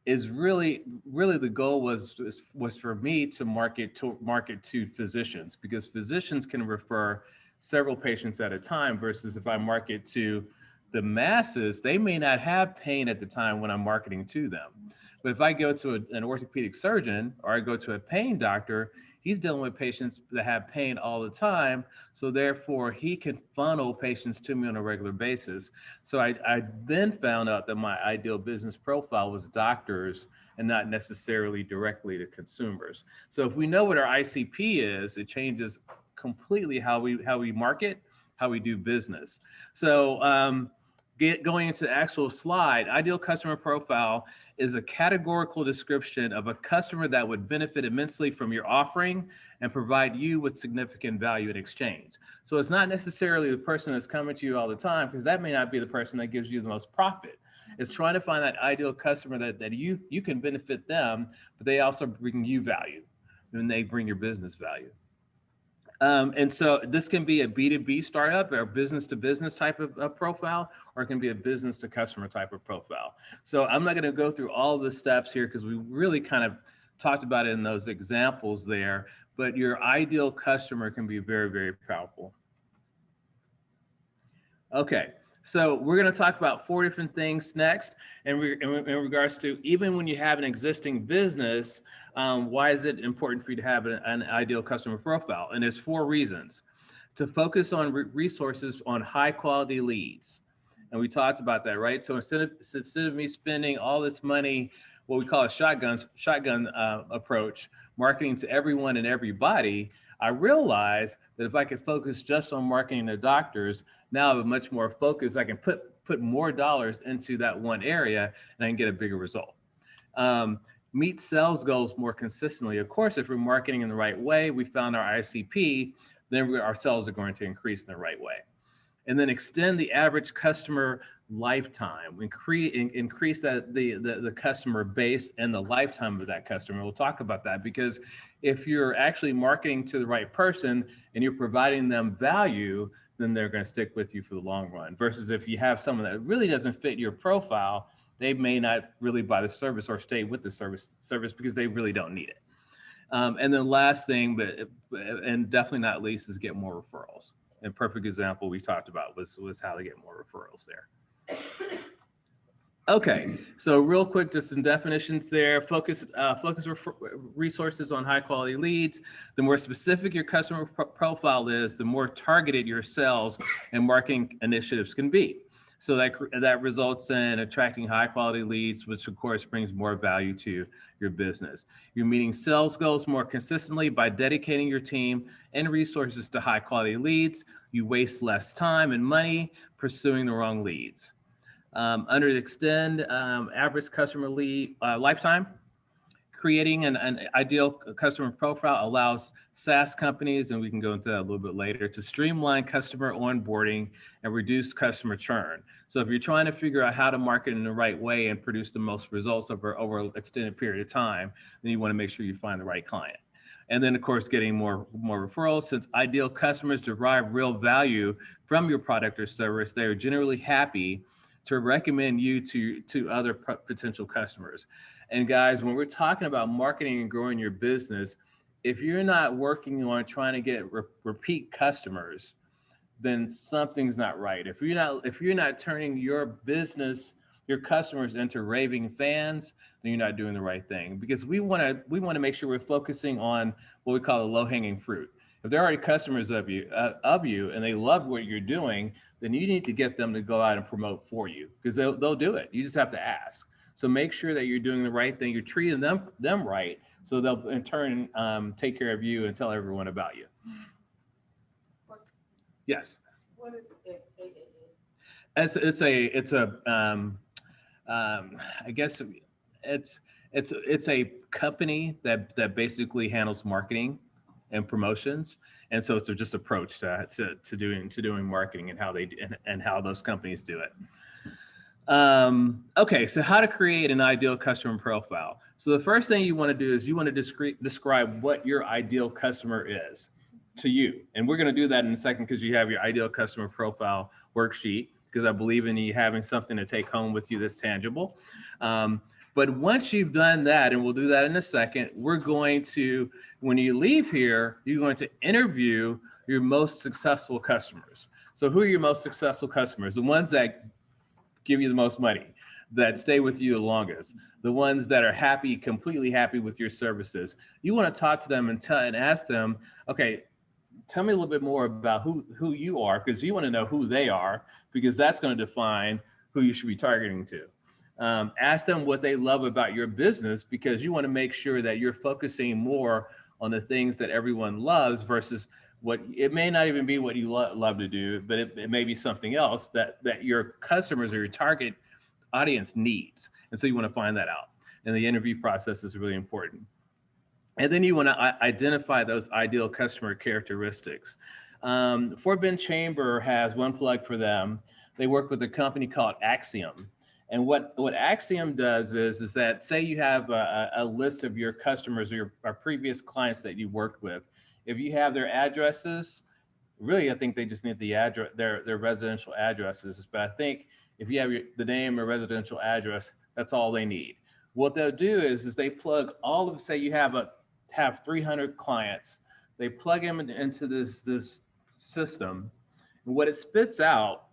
is really the goal was for me to market to physicians, because physicians can refer several patients at a time, versus if I market to the masses, they may not have pain at the time when I'm marketing to them. But if I go to an orthopedic surgeon, or I go to a pain doctor, he's dealing with patients that have pain all the time. So therefore he can funnel patients to me on a regular basis. So I then found out that my ideal business profile was doctors and not necessarily directly to consumers. So if we know what our ICP is, it changes completely how we market, how we do business. So going into the actual slide, ideal customer profile is a categorical description of a customer that would benefit immensely from your offering and provide you with significant value in exchange. So it's not necessarily the person that's coming to you all the time, because that may not be the person that gives you the most profit. It's trying to find that ideal customer that you can benefit them, but they also bring you value, and they bring your business value. And so this can be a B2B startup or business to business type of profile, or it can be a business to customer type of profile. So I'm not going to go through all the steps here, because we really kind of talked about it in those examples there, but your ideal customer can be very, very powerful. Okay, so we're going to talk about 4 different things next in regards to, even when you have an existing business, why is it important for you to have an ideal customer profile? And there's 4 reasons. To focus on resources on high quality leads. And we talked about that, right? So instead of me spending all this money, what we call a shotgun approach, marketing to everyone and everybody, I realized that if I could focus just on marketing to doctors, now I have a much more focus. I can put more dollars into that one area, and I can get a bigger result. Meet sales goals more consistently. Of course, if we're marketing in the right way, we found our ICP, then our sales are going to increase in the right way. And then extend the average customer lifetime. Increase the customer base and the lifetime of that customer. We'll talk about that, because if you're actually marketing to the right person and you're providing them value, then they're going to stick with you for the long run. Versus if you have someone that really doesn't fit your profile, they may not really buy the service or stay with the service because they really don't need it. And then last thing, and definitely not least, is get more referrals. A perfect example we talked about was how to get more referrals there. Okay, so real quick, just some definitions there. Focus resources on high quality leads. The more specific your customer profile is, the more targeted your sales and marketing initiatives can be. So that results in attracting high quality leads, which of course brings more value to your business. You're meeting sales goals more consistently by dedicating your team and resources to high quality leads. You waste less time and money pursuing the wrong leads. Under extend average customer lead lifetime, creating an ideal customer profile allows SaaS companies, and we can go into that a little bit later, to streamline customer onboarding and reduce customer churn. So if you're trying to figure out how to market in the right way and produce the most results over an extended period of time, then you want to make sure you find the right client. And then of course, getting more referrals. Since ideal customers derive real value from your product or service, they are generally happy to recommend you to other potential customers. And guys, when we're talking about marketing and growing your business, if you're not working on trying to get repeat customers, then something's not right. If you're not turning your business, your customers into raving fans, then you're not doing the right thing. Because we want to make sure we're focusing on what we call the low-hanging fruit. If they're already customers of you and they love what you're doing, then you need to get them to go out and promote for you, because they'll do it. You just have to ask. So make sure that you're doing the right thing. You're treating them right, so they'll in turn take care of you and tell everyone about you. Yes. What is SAAA? I guess it's a company that basically handles marketing and promotions, and so it's just approach to doing marketing and how those companies do it. Okay, so how to create an ideal customer profile. So the first thing you want to do is you want to describe what your ideal customer is to you. And we're going to do that in a second, because you have your ideal customer profile worksheet, because I believe in you having something to take home with you that's tangible. But once you've done that, and we'll do that in a second, we're going to, when you leave here, you're going to interview your most successful customers. So who are your most successful customers? The ones that give you the most money, that stay with you the longest, the ones that are happy, completely happy with your services. You want to talk to them and ask them, okay, tell me a little bit more about who you are, because you want to know who they are, because that's going to define who you should be targeting to. Ask them what they love about your business, because you want to make sure that you're focusing more on the things that everyone loves versus what it may not even be what you love to do, but it may be something else that your customers or your target audience needs. And so you want to find that out. And the interview process is really important. And then you want to identify those ideal customer characteristics. Fort Bend Chamber has one plug for them. They work with a company called Axiom. And what Axiom does is that, say you have a list of your customers or your previous clients that you worked with. If you have their addresses, really, I think they just need the address, their residential addresses. But I think if you have the name or residential address, that's all they need. What they'll do is they plug all of, say you have 300 clients, they plug them into this system, and what it spits out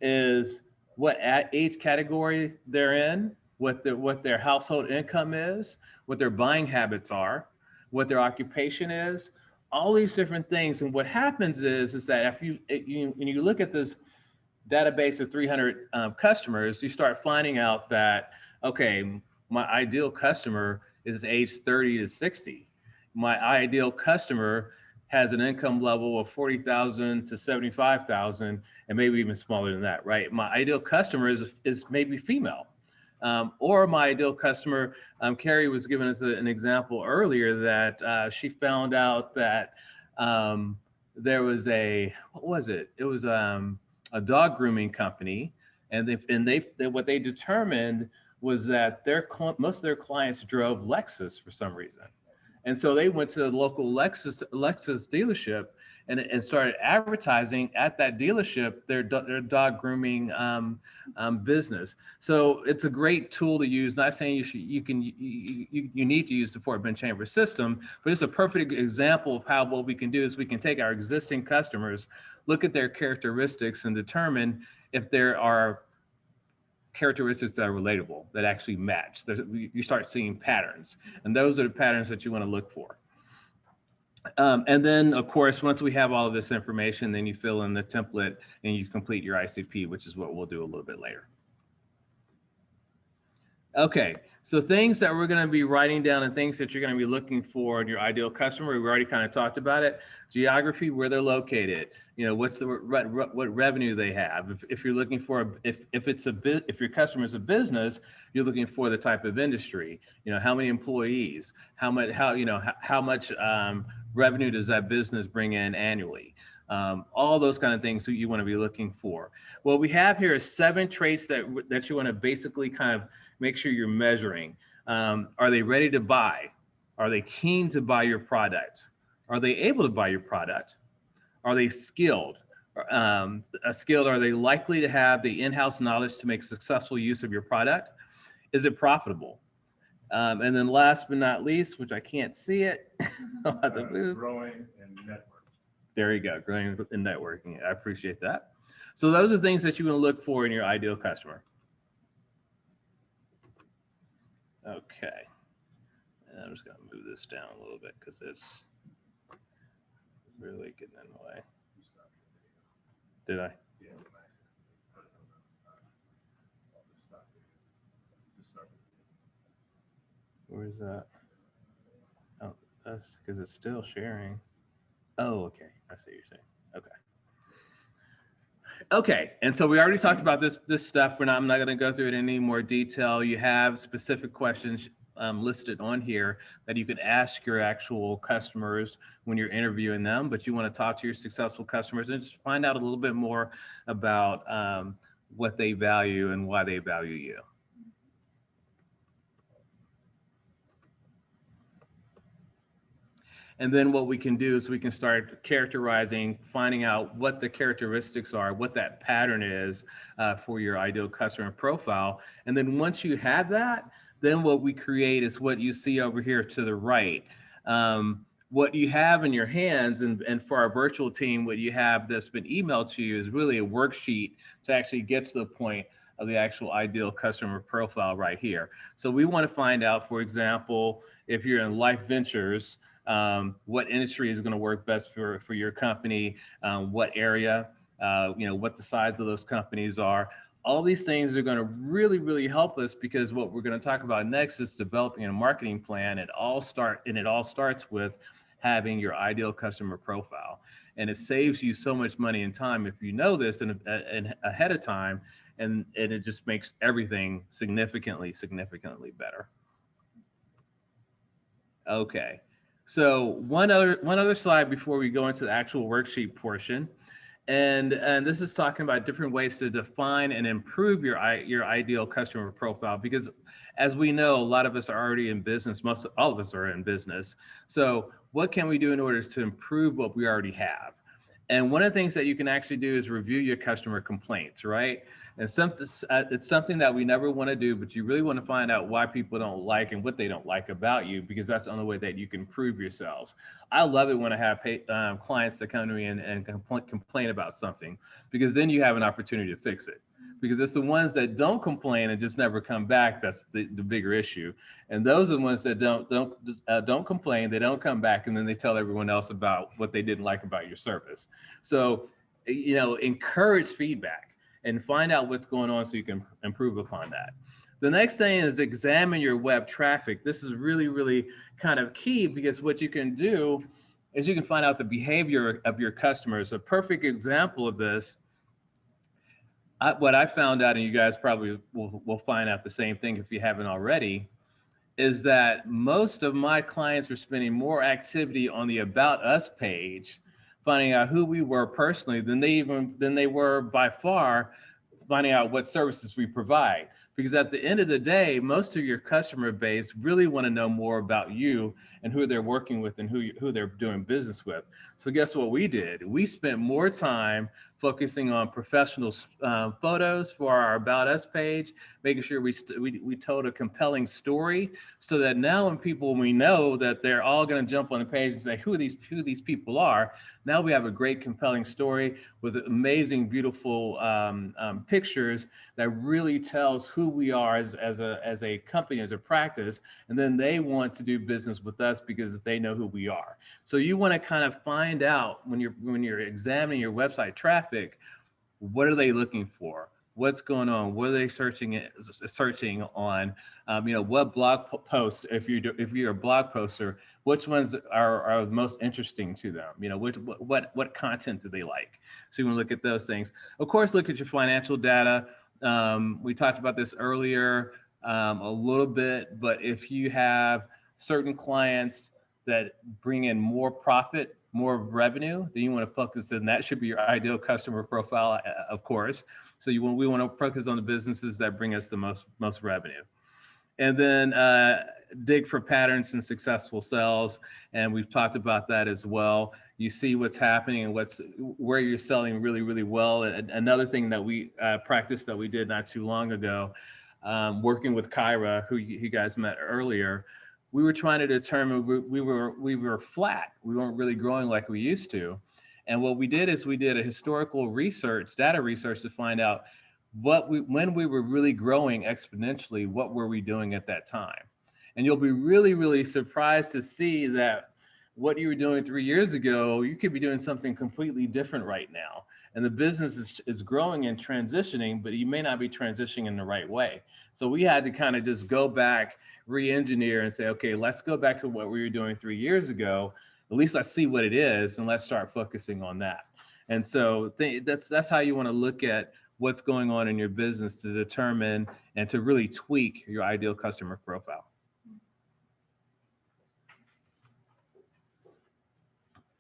is what age category they're in, what their household income is, what their buying habits are, what their occupation is, all these different things. And what happens is that if when you look at this database of 300 customers, you start finding out that, okay, my ideal customer is age 30 to 60. My ideal customer has an income level of 40,000 to 75,000, and maybe even smaller than that, right? My ideal customer is maybe female. Or my ideal customer, Carrie was giving us an example earlier that she found out that there was what was it? It was a dog grooming company, and what they determined was that most of their clients drove Lexus for some reason. And so they went to the local Lexus dealership and started advertising at that dealership their dog grooming business. So it's a great tool to use. Not saying you need to use the Fort Bend Chamber system, but it's a perfect example of how what we can do is we can take our existing customers, look at their characteristics, and determine if there are characteristics that are relatable, that actually match. You start seeing patterns, and those are the patterns that you want to look for. And then, of course, once we have all of this information, then you fill in the template and you complete your ICP, which is what we'll do a little bit later. Okay, so things that we're going to be writing down and things that you're going to be looking for in your ideal customer. We've already kind of talked about it. Geography, where they're located. You know, what revenue they have. If you're looking for if your customer is a business, you're looking for the type of industry. You know, how many employees, how much revenue does that business bring in annually? All those kind of things that you want to be looking for. What we have here is 7 traits that you want to basically kind of make sure you're measuring. Are they ready to buy? Are they keen to buy your product? Are they able to buy your product? Are they skilled? Are they likely to have the in-house knowledge to make successful use of your product? Is it profitable? And then last but not least, which I can't see it. Growing and networking. There you go, growing and networking. I appreciate that. So those are things that you want to look for in your ideal customer. Okay. And I'm just going to move this down a little bit because it's really getting in the way. Did I? Where's that? Oh, that's because it's still sharing. Oh, okay. I see what you're saying. Okay. Okay, and so we already talked about this stuff. I'm not going to go through it in any more detail. You have specific questions listed on here that you can ask your actual customers when you're interviewing them, but you want to talk to your successful customers and just find out a little bit more about what they value and why they value you. And then what we can do is we can start characterizing, finding out what the characteristics are, what that pattern is for your ideal customer profile. And then once you have that, Then what we create is what you see over here to the right. What you have in your hands, and for our virtual team, what you have that's been emailed to you is really a worksheet to actually get to the point of the actual ideal customer profile right here. So we want to find out, for example, if you're in life ventures, what industry is going to work best for your company, what area, what the size of those companies are. All these things are going to really, really help us, because what we're going to talk about next is developing a marketing plan. It all starts with having your ideal customer profile. And it saves you so much money and time if you know this and ahead of time, and it just makes everything significantly better. Okay, so one other slide before we go into the actual worksheet portion. And this is talking about different ways to define and improve your ideal customer profile, because as we know, a lot of us are already in business. All of us are in business. So what can we do in order to improve what we already have? And one of the things that you can actually do is review your customer complaints, right? And it's something that we never want to do, but you really want to find out why people don't like and what they don't like about you, because that's the only way that you can improve yourselves. I love it when I have clients that come to me and complain about something, because then you have an opportunity to fix it. Because it's the ones that don't complain and just never come back that's the bigger issue. And those are the ones that don't complain, they don't come back, and then they tell everyone else about what they didn't like about your service. So, encourage feedback and find out what's going on so you can improve upon that. The next thing is examine your web traffic. This is really, really kind of key, because what you can do is you can find out the behavior of your customers. A perfect example of this, what I found out, and you guys probably will find out the same thing if you haven't already, is that most of my clients were spending more activity on the About Us page, finding out who we were personally, than they were by far finding out what services we provide. Because at the end of the day, most of your customer base really want to know more about you and who they're working with and who they're doing business with. So guess what we did? We spent more time focusing on professional photos for our About Us page, making sure we told a compelling story, so that now when we know that they're all going to jump on the page and say who these people are, now we have a great compelling story with amazing, beautiful pictures that really tells who we are as a company, as a practice, and then they want to do business with us because they know who we are. So you want to kind of find out when you're examining your website traffic, what are they looking for? What's going on? What are they searching on? What blog post, if you're a blog poster, which ones are most interesting to them? What content do they like? So you want to look at those things. Of course, look at your financial data. We talked about this earlier a little bit, but if you have certain clients that bring in more profit, more revenue, then you want to focus, and that should be your ideal customer profile, of course. So we want to focus on the businesses that bring us the most revenue. And then dig for patterns in successful sales. And we've talked about that as well. You see what's happening and where you're selling really, really well. And another thing that we practiced that we did not too long ago, working with Kyra, who you guys met earlier, we were trying to determine we were flat. We weren't really growing like we used to. And what we did is we did a historical data research to find out when we were really growing exponentially, what were we doing at that time? And you'll be really, really surprised to see that what you were doing 3 years ago, you could be doing something completely different right now. And the business is growing and transitioning, but you may not be transitioning in the right way. So we had to kind of just go back, re-engineer and say, okay, let's go back to what we were doing 3 years ago. At least let's see what it is, and let's start focusing on that. And so that's how you want to look at what's going on in your business to determine and to really tweak your ideal customer profile.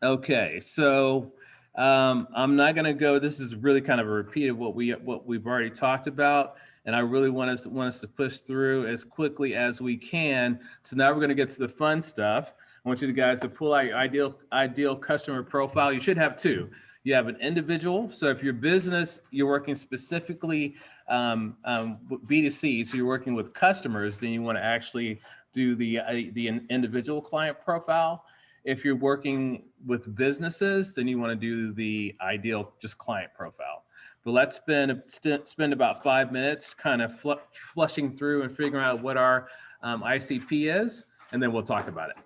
Okay, so I'm not going to go. This is really kind of a repeat of what we've already talked about, and I really want us to push through as quickly as we can. So now we're going to get to the fun stuff. I want you guys to pull out your ideal customer profile. You should have two. You have an individual. So if your business, you're working specifically B2C, so you're working with customers, then you want to actually do the individual client profile. If you're working with businesses, then you want to do the ideal just client profile. But let's spend about 5 minutes kind of flushing through and figuring out what our ICP is, and then we'll talk about it.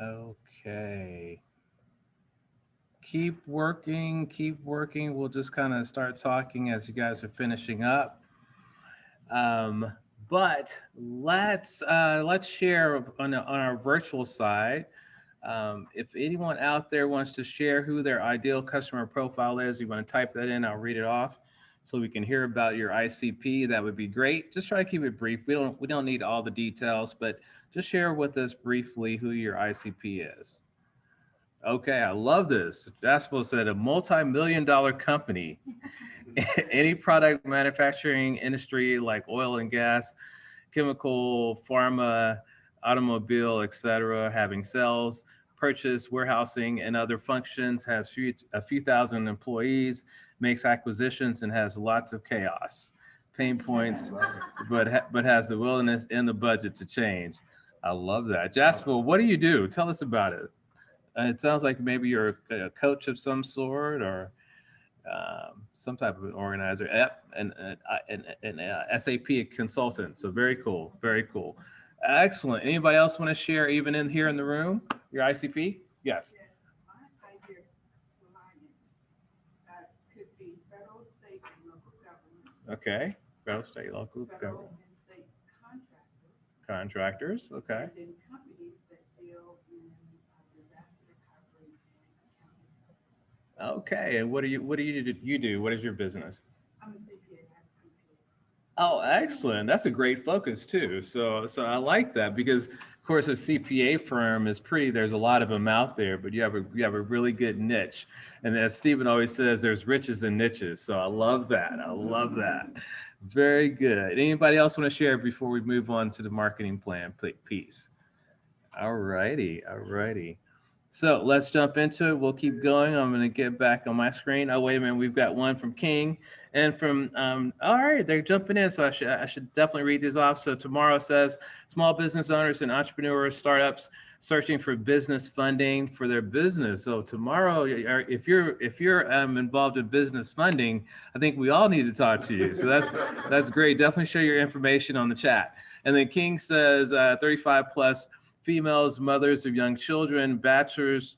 Okay. Keep working, keep working. We'll just kind of start talking as you guys are finishing up. Um, but let's share on our virtual side. If anyone out there wants to share who their ideal customer profile is, you want to type that in, I'll read it off so we can hear about your ICP. That would be great. Just try to keep it brief. We don't need all the details, but just share with us briefly who your ICP is. Okay, I love this. Jasper said a multi-million-dollar company, any product manufacturing industry like oil and gas, chemical, pharma, automobile, etc., having sales, purchase, warehousing, and other functions, has a few thousand employees, makes acquisitions, and has lots of chaos, pain points, but has the willingness and the budget to change. I love that. Jasper, what do you do? Tell us about it. It sounds like maybe you're a coach of some sort, or some type of an organizer, and SAP consultant. So very cool, very cool. Excellent. Anybody else want to share, even in here in the room, your ICP? Yes. Yes, my idea for mine could be federal, state, and local governments, Okay. Federal, state, local federal government. and state contractors, Contractors. Okay. and then companies that deal in disaster recovery and accounting services. Okay. And what do you do? What is your business? I'm a CPA, I have a CPA. Oh, excellent. That's a great focus too. So I like that because of course a CPA firm is pretty, there's a lot of them out there, but you have a really good niche. And as Stephen always says, there's riches and niches. So I love that. I love that. Very good. Anybody else want to share before we move on to the marketing plan piece? All righty. All righty. So let's jump into it. We'll keep going. I'm going to get back on my screen. Oh, wait a minute. We've got one from King and from, all right, they're jumping in. So I should definitely read these off. So tomorrow says small business owners and entrepreneurs, startups searching for business funding for their business. So tomorrow, if you're involved in business funding, I think we all need to talk to you. So that's great. Definitely share your information on the chat. And then King says 35 plus females, mothers of young children, bachelors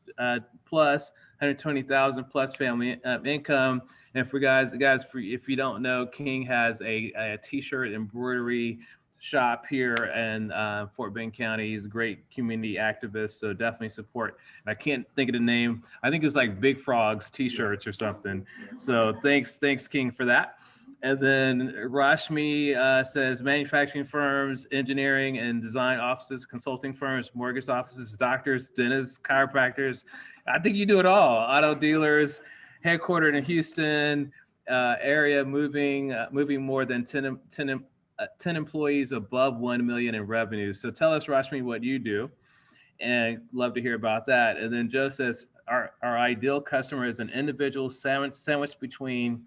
plus, 120,000 plus family income. And for guys, if you don't know, King has a t-shirt embroidery shop here in Fort Bend County. He's a great community activist, so definitely support. I can't think of the name. I think it's like Big Frogs t-shirts or something. So thanks King for that. And then Rashmi says manufacturing firms, engineering and design offices, consulting firms, mortgage offices, doctors, dentists, chiropractors. I think you do it all. Auto dealers, headquartered in Houston area, moving more than 10 employees above 1 million in revenue. So tell us, Rashmi, what you do, and love to hear about that. And then Joe says our ideal customer is an individual sandwiched between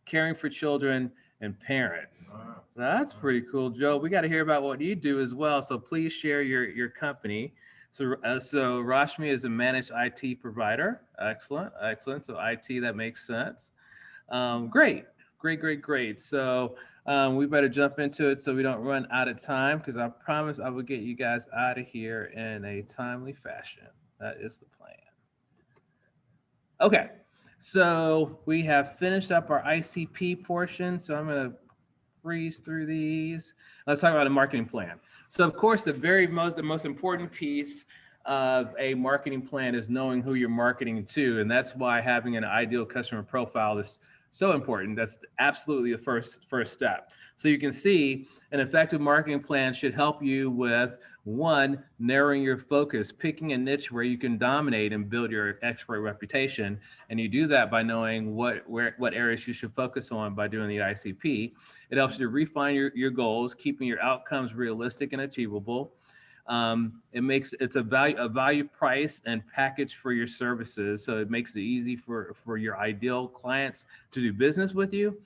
caring for children and parents. Wow. That's pretty cool, Joe. We got to hear about what you do as well. So please share your company. So Rashmi is a managed IT provider. Excellent. So IT, that makes sense. Great. So we better jump into it so we don't run out of time, because I promise I will get you guys out of here in a timely fashion. That is the plan. Okay. So we have finished up our ICP portion. So I'm going to breeze through these. Let's talk about a marketing plan. So of course, the most important piece of a marketing plan is knowing who you're marketing to. And that's why having an ideal customer profile is so important. That's absolutely the first step. So you can see an effective marketing plan should help you with, one, narrowing your focus, picking a niche where you can dominate and build your expert reputation. And you do that by knowing what areas you should focus on by doing the ICP. It helps you to refine your goals, keeping your outcomes realistic and achievable. It's a value price and package for your services. So it makes it easy for your ideal clients to do business with you.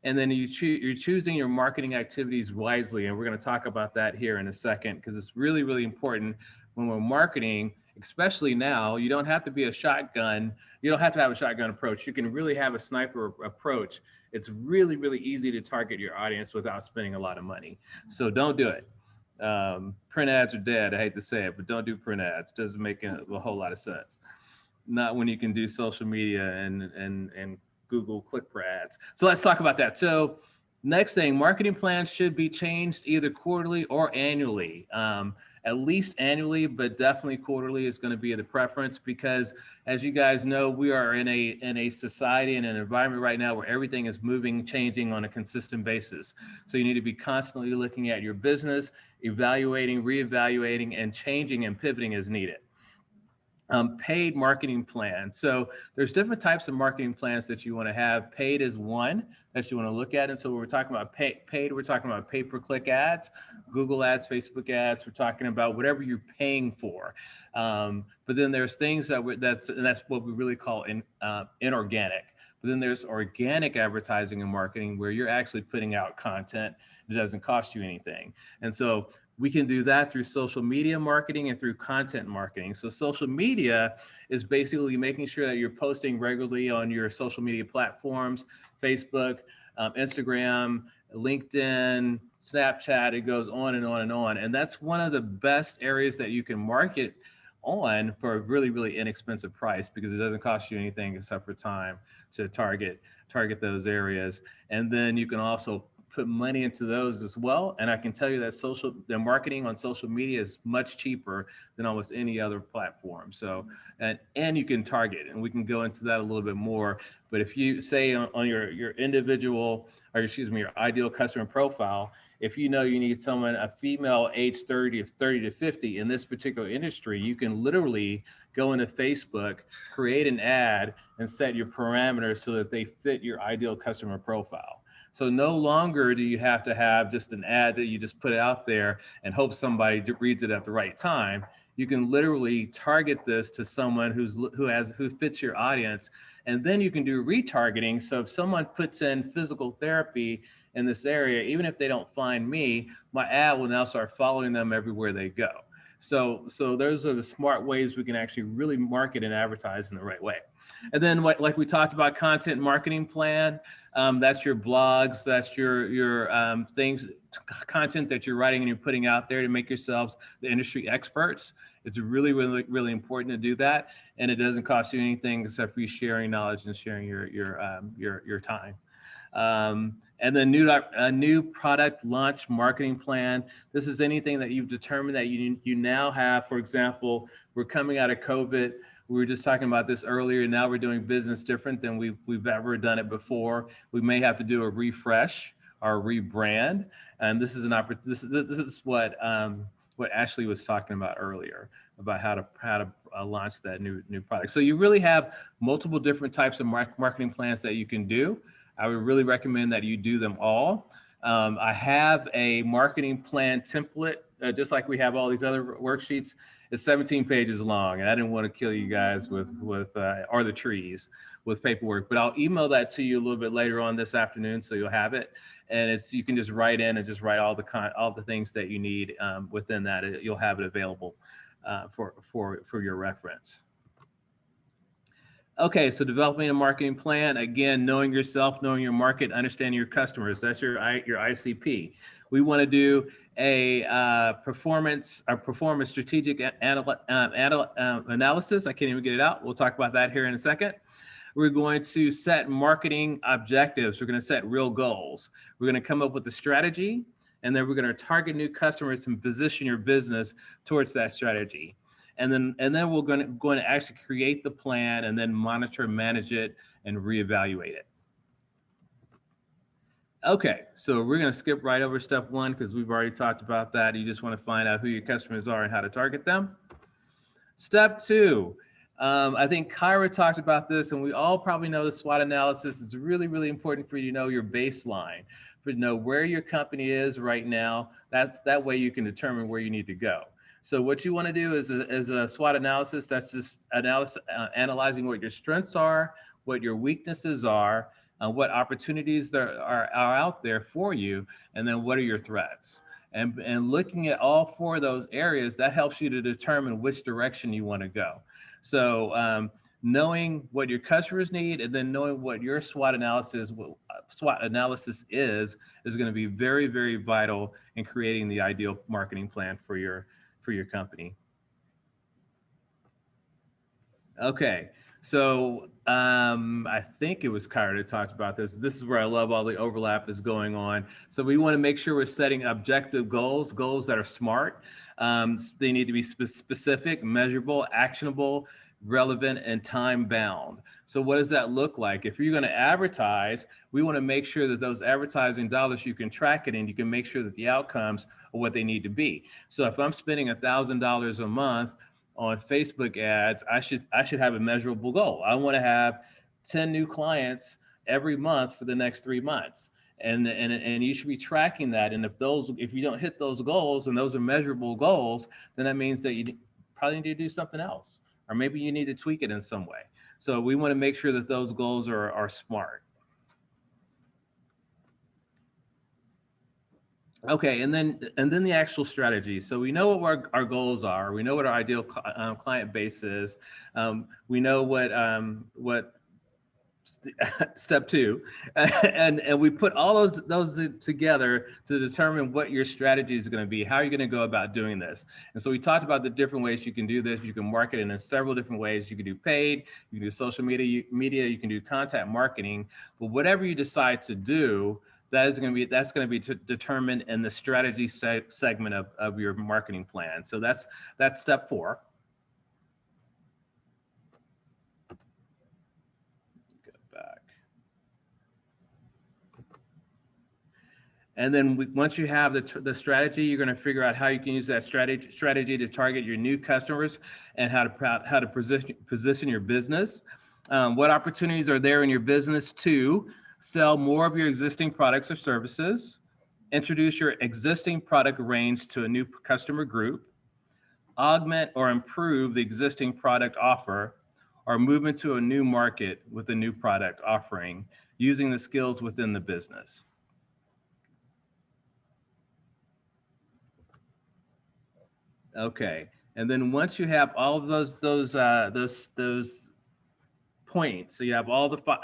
And then you're choosing your marketing activities wisely. And we're going to talk about that here in a second, because it's really, really important when we're marketing, especially now. You don't have to be a shotgun. You don't have to have a shotgun approach. You can really have a sniper approach. It's really, really easy to target your audience without spending a lot of money. So don't do it. Print ads are dead. I hate to say it, but don't do print ads. Doesn't make a whole lot of sense. Not when you can do social media and Google click for ads. So let's talk about that. So next thing, marketing plans should be changed either quarterly or annually. At least annually, but definitely quarterly is going to be the preference, because as you guys know, we are in a society and an environment right now where everything is moving, changing on a consistent basis. So you need to be constantly looking at your business, evaluating, reevaluating, and changing and pivoting as needed. Paid marketing plan. So there's different types of marketing plans that you want to have. Paid is one that you want to look at. And so when we're talking about paid, we're talking about pay-per-click ads, Google ads, Facebook ads. We're talking about whatever you're paying for. But then there's things that's what we really call inorganic. But then there's organic advertising and marketing, where you're actually putting out content that doesn't cost you anything. And so we can do that through social media marketing and through content marketing. So social media is basically making sure that you're posting regularly on your social media platforms, Facebook, Instagram, LinkedIn, Snapchat. It goes on and on and on. And that's one of the best areas that you can market on for a really, really inexpensive price, because it doesn't cost you anything except for time to target those areas. And then you can also put money into those as well. And I can tell you that the marketing on social media is much cheaper than almost any other platform. So, and you can target, and we can go into that a little bit more. But if you say on your individual, or excuse me, your ideal customer profile, if you know you need someone, a female age 30 to 50 in this particular industry, you can literally go into Facebook, create an ad, and set your parameters so that they fit your ideal customer profile. So no longer do you have to have just an ad that you just put out there and hope somebody reads it at the right time. You can literally target this to someone who fits your audience, and then you can do retargeting. So if someone puts in physical therapy in this area, even if they don't find me, my ad will now start following them everywhere they go. So those are the smart ways we can actually really market and advertise in the right way. And then like we talked about, content marketing plan. That's your blogs, that's your things, content that you're writing and you're putting out there to make yourselves the industry experts. It's really, really, really important to do that, and it doesn't cost you anything except for you sharing knowledge and sharing your time. And then new product launch marketing plan. This is anything that you've determined that you now have. For example, we're coming out of COVID. We were just talking about this earlier. Now we're doing business different than we've ever done it before. We may have to do a refresh or rebrand. And this is this is what Ashley was talking about earlier, about how to launch that new product. So you really have multiple different types of marketing plans that you can do. I would really recommend that you do them all. I have a marketing plan template, just like we have all these other worksheets. It's 17 pages long, and I didn't want to kill you guys with or the trees with paperwork, but I'll email that to you a little bit later on this afternoon, so you'll have it. And you can just write in and just write all the things that you need within that. You'll have it available for your reference. Okay, so developing a marketing plan, again, knowing yourself, knowing your market, understanding your customers. That's your ICP. We want to do a performance strategic analysis. I can't even get it out. We'll talk about that here in a second. We're going to set marketing objectives. We're going to set real goals. We're going to come up with a strategy, and then we're going to target new customers and position your business towards that strategy. And then we're going to actually create the plan and then monitor, manage it, and reevaluate it. Okay, so we're going to skip right over step one because we've already talked about that. You just want to find out who your customers are and how to target them. Step two, I think Kyra talked about this, and we all probably know the SWOT analysis. It's really, really important for you to know your baseline, for you to know where your company is right now. That way you can determine where you need to go. So what you want to do is a SWOT analysis. That's just analyzing what your strengths are, what your weaknesses are, what opportunities there are out there for you, and then what are your threats. And looking at all four of those areas, that helps you to determine which direction you want to go. So knowing what your customers need and then knowing what your SWOT analysis is going to be very, very vital in creating the ideal marketing plan for your company. Okay, so I think it was Kyra that talked about this. This is where I love all the overlap is going on. So we want to make sure we're setting objective goals that are smart. They need to be specific, measurable, actionable, relevant, and time bound. So what does that look like? If you're going to advertise, we want to make sure that those advertising dollars, you can track it and you can make sure that the outcomes are what they need to be. So if I'm spending $1,000 a month on Facebook ads, I should have a measurable goal. I want to have 10 new clients every month for the next 3 months. And you should be tracking that. And if you don't hit those goals, and those are measurable goals, then that means that you probably need to do something else, or maybe you need to tweak it in some way. So we want to make sure that those goals are smart. Okay, and then the actual strategy. So we know what our goals are. We know what our ideal client base is. We know what step 2, and we put all those together to determine what your strategy is going to be. How are you going to go about doing this? And so we talked about the different ways you can do this. You can market it in several different ways. You can do paid, you can do social media, you can do contact marketing. But whatever you decide to do, that's going to be determined in the strategy segment of your marketing plan. So that's step 4. Go back. And then once you have the strategy, you're going to figure out how you can use that strategy to target your new customers and how to position your business. What opportunities are there in your business to sell more of your existing products or services, introduce your existing product range to a new customer group, augment or improve the existing product offer, or move into a new market with a new product offering using the skills within the business. Okay, and then once you have all of those points, so you have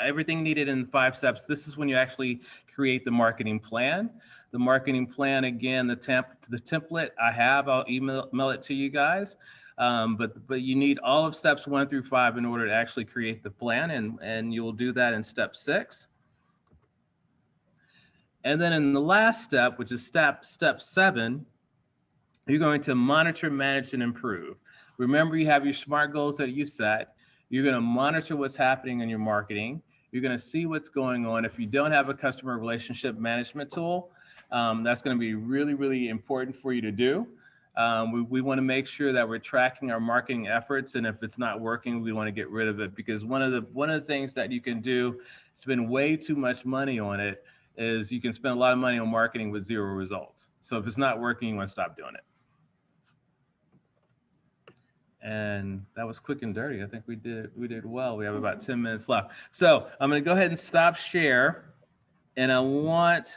everything needed in 5 steps, this is when you actually create the marketing plan. The marketing plan, again, the template I have, I'll email it to you guys. But you need all of steps 1 through 5 in order to actually create the plan, and you will do that in step 6. And then in the last step, which is step 7, you're going to monitor, manage, and improve. Remember, you have your SMART goals that you set. You're going to monitor what's happening in your marketing. You're going to see what's going on. If you don't have a customer relationship management tool, that's going to be really, really important for you to do. We want to make sure that we're tracking our marketing efforts, and if it's not working, we want to get rid of it, because one of the things that you can do, spend way too much money on it, is you can spend a lot of money on marketing with 0 results. So if it's not working, you want to stop doing it. And that was quick and dirty. I think we did well. We have about 10 minutes left. So I'm going to go ahead and stop share. And I want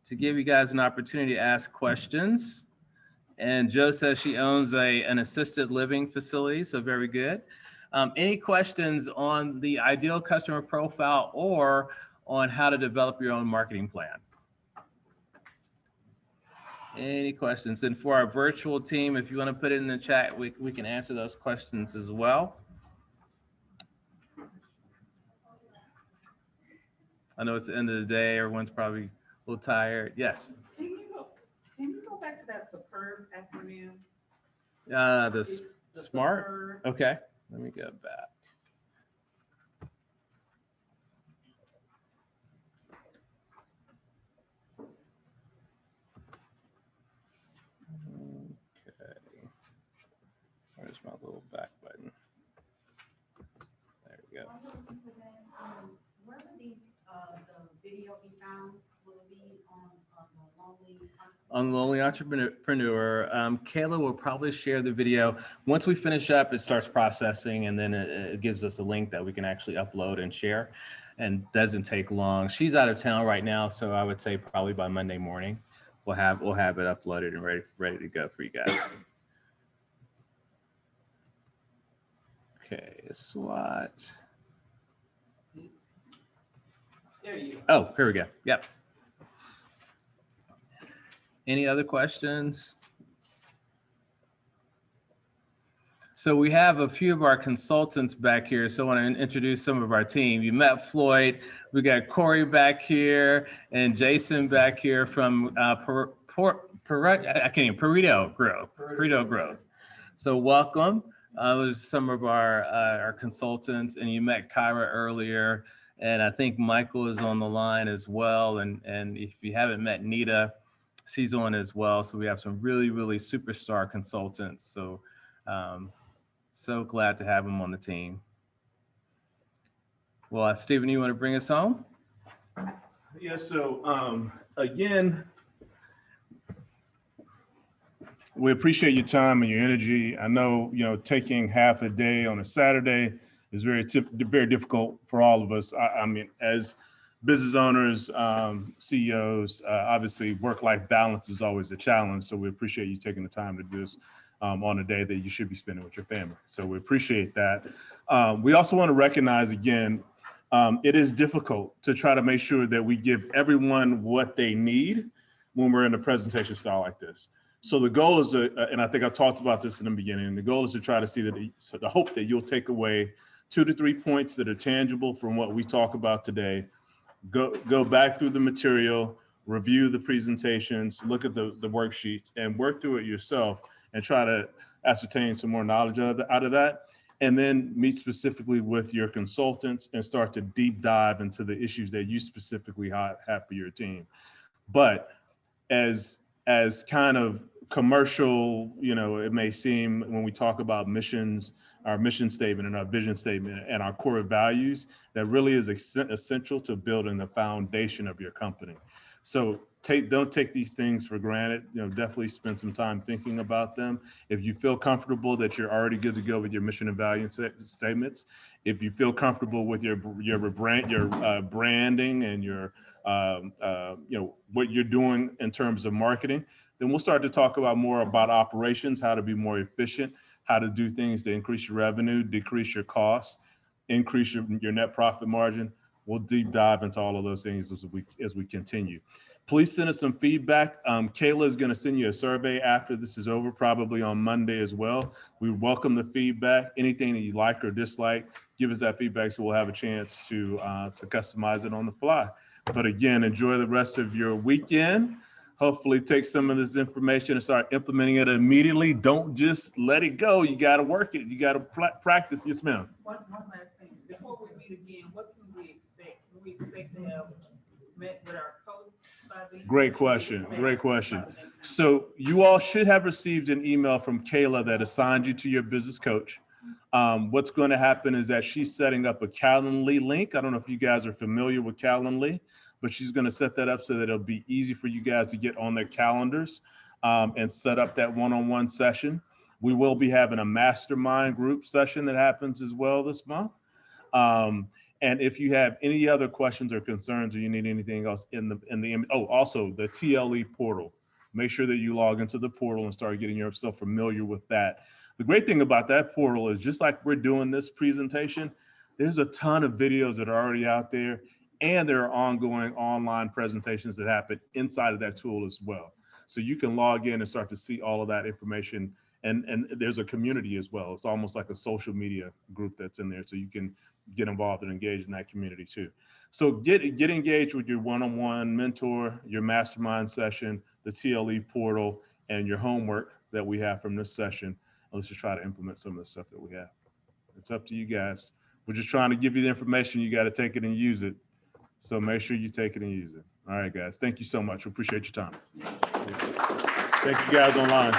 to give you guys an opportunity to ask questions. And Jo says she owns an assisted living facility, so very good. Any questions on the ideal customer profile or on how to develop your own marketing plan? Any questions? And for our virtual team, if you want to put it in the chat, we can answer those questions as well. I know it's the end of the day. Everyone's probably a little tired. Yes. Can you go back to that SUPERB acronym? The SMART? SUPERB. Okay, let me go back. Okay. Where's my little back button? There we go. Where will these, the video be found? Will it be on the Lonely Entrepreneur? On Lonely Entrepreneur, Kayla will probably share the video. Once we finish up, it starts processing, and then it gives us a link that we can actually upload and share, and doesn't take long. She's out of town right now, so I would say probably by Monday morning, we'll have it uploaded and ready to go for you guys. Okay, SWOT. There you go. Oh, here we go. Yep. Any other questions? So we have a few of our consultants back here. So I want to introduce some of our team. You met Floyd. We got Corey back here and Jason back here from Perito Growth. So welcome. There's some of our consultants, and you met Kyra earlier. And I think Michael is on the line as well. And if you haven't met Nita, she's on as well. So we have some really, really superstar consultants. So so glad to have them on the team. Well, Stephen, you want to bring us home? Yeah, so again, we appreciate your time and your energy. I know, taking half a day on a Saturday is very difficult for all of us. I mean, as business owners, CEOs, obviously work-life balance is always a challenge. So we appreciate you taking the time to do this on a day that you should be spending with your family. So we appreciate that. We also want to recognize, again, it is difficult to try to make sure that we give everyone what they need when we're in a presentation style like this. So the goal is, and I think I talked about this in the beginning, the goal is to try to see that the hope that you'll take away 2 to 3 points that are tangible from what we talk about today. Go back through the material, review the presentations, look at the worksheets, and work through it yourself and try to ascertain some more knowledge out of that. And then meet specifically with your consultants and start to deep dive into the issues that you specifically have for your team. But as kind of commercial, it may seem when we talk about missions, our mission statement and our vision statement and our core values, that really is essential to building the foundation of your company. So don't take these things for granted. Definitely spend some time thinking about them. If you feel comfortable that you're already good to go with your mission and value statements, if you feel comfortable with your branding and your what you're doing in terms of marketing, then we'll start to talk more about operations, how to be more efficient, how to do things to increase your revenue, decrease your costs, increase your net profit margin. We'll deep dive into all of those things as we continue. Please send us some feedback. Kayla is going to send you a survey after this is over, probably on Monday as well. We welcome the feedback. Anything that you like or dislike, give us that feedback so we'll have a chance to customize it on the fly. But again, enjoy the rest of your weekend. Hopefully take some of this information and start implementing it immediately. Don't just let it go. You got to work it. You got to practice. Yes, ma'am. One last thing. Before we meet again, what can we expect? Can we expect to have met with our coach by then? Great question. Great question. So you all should have received an email from Kayla that assigned you to your business coach. What's going to happen is that she's setting up a Calendly link. I don't know if you guys are familiar with Calendly, but she's going to set that up so that it'll be easy for you guys to get on their calendars and set up that one-on-one session. We will be having a mastermind group session that happens as well this month. And if you have any other questions or concerns, or you need anything else also the TLE portal, make sure that you log into the portal and start getting yourself familiar with that. The great thing about that portal is, just like we're doing this presentation, there's a ton of videos that are already out there, and there are ongoing online presentations that happen inside of that tool as well. So you can log in and start to see all of that information. And there's a community as well. It's almost like a social media group that's in there, so you can get involved and engage in that community too. So get engaged with your one-on-one mentor, your mastermind session, the TLE portal, and your homework that we have from this session. And let's just try to implement some of the stuff that we have. It's up to you guys. We're just trying to give you the information. You got to take it and use it. So make sure you take it and use it. All right, guys. Thank you so much. We appreciate your time. Thank you guys online.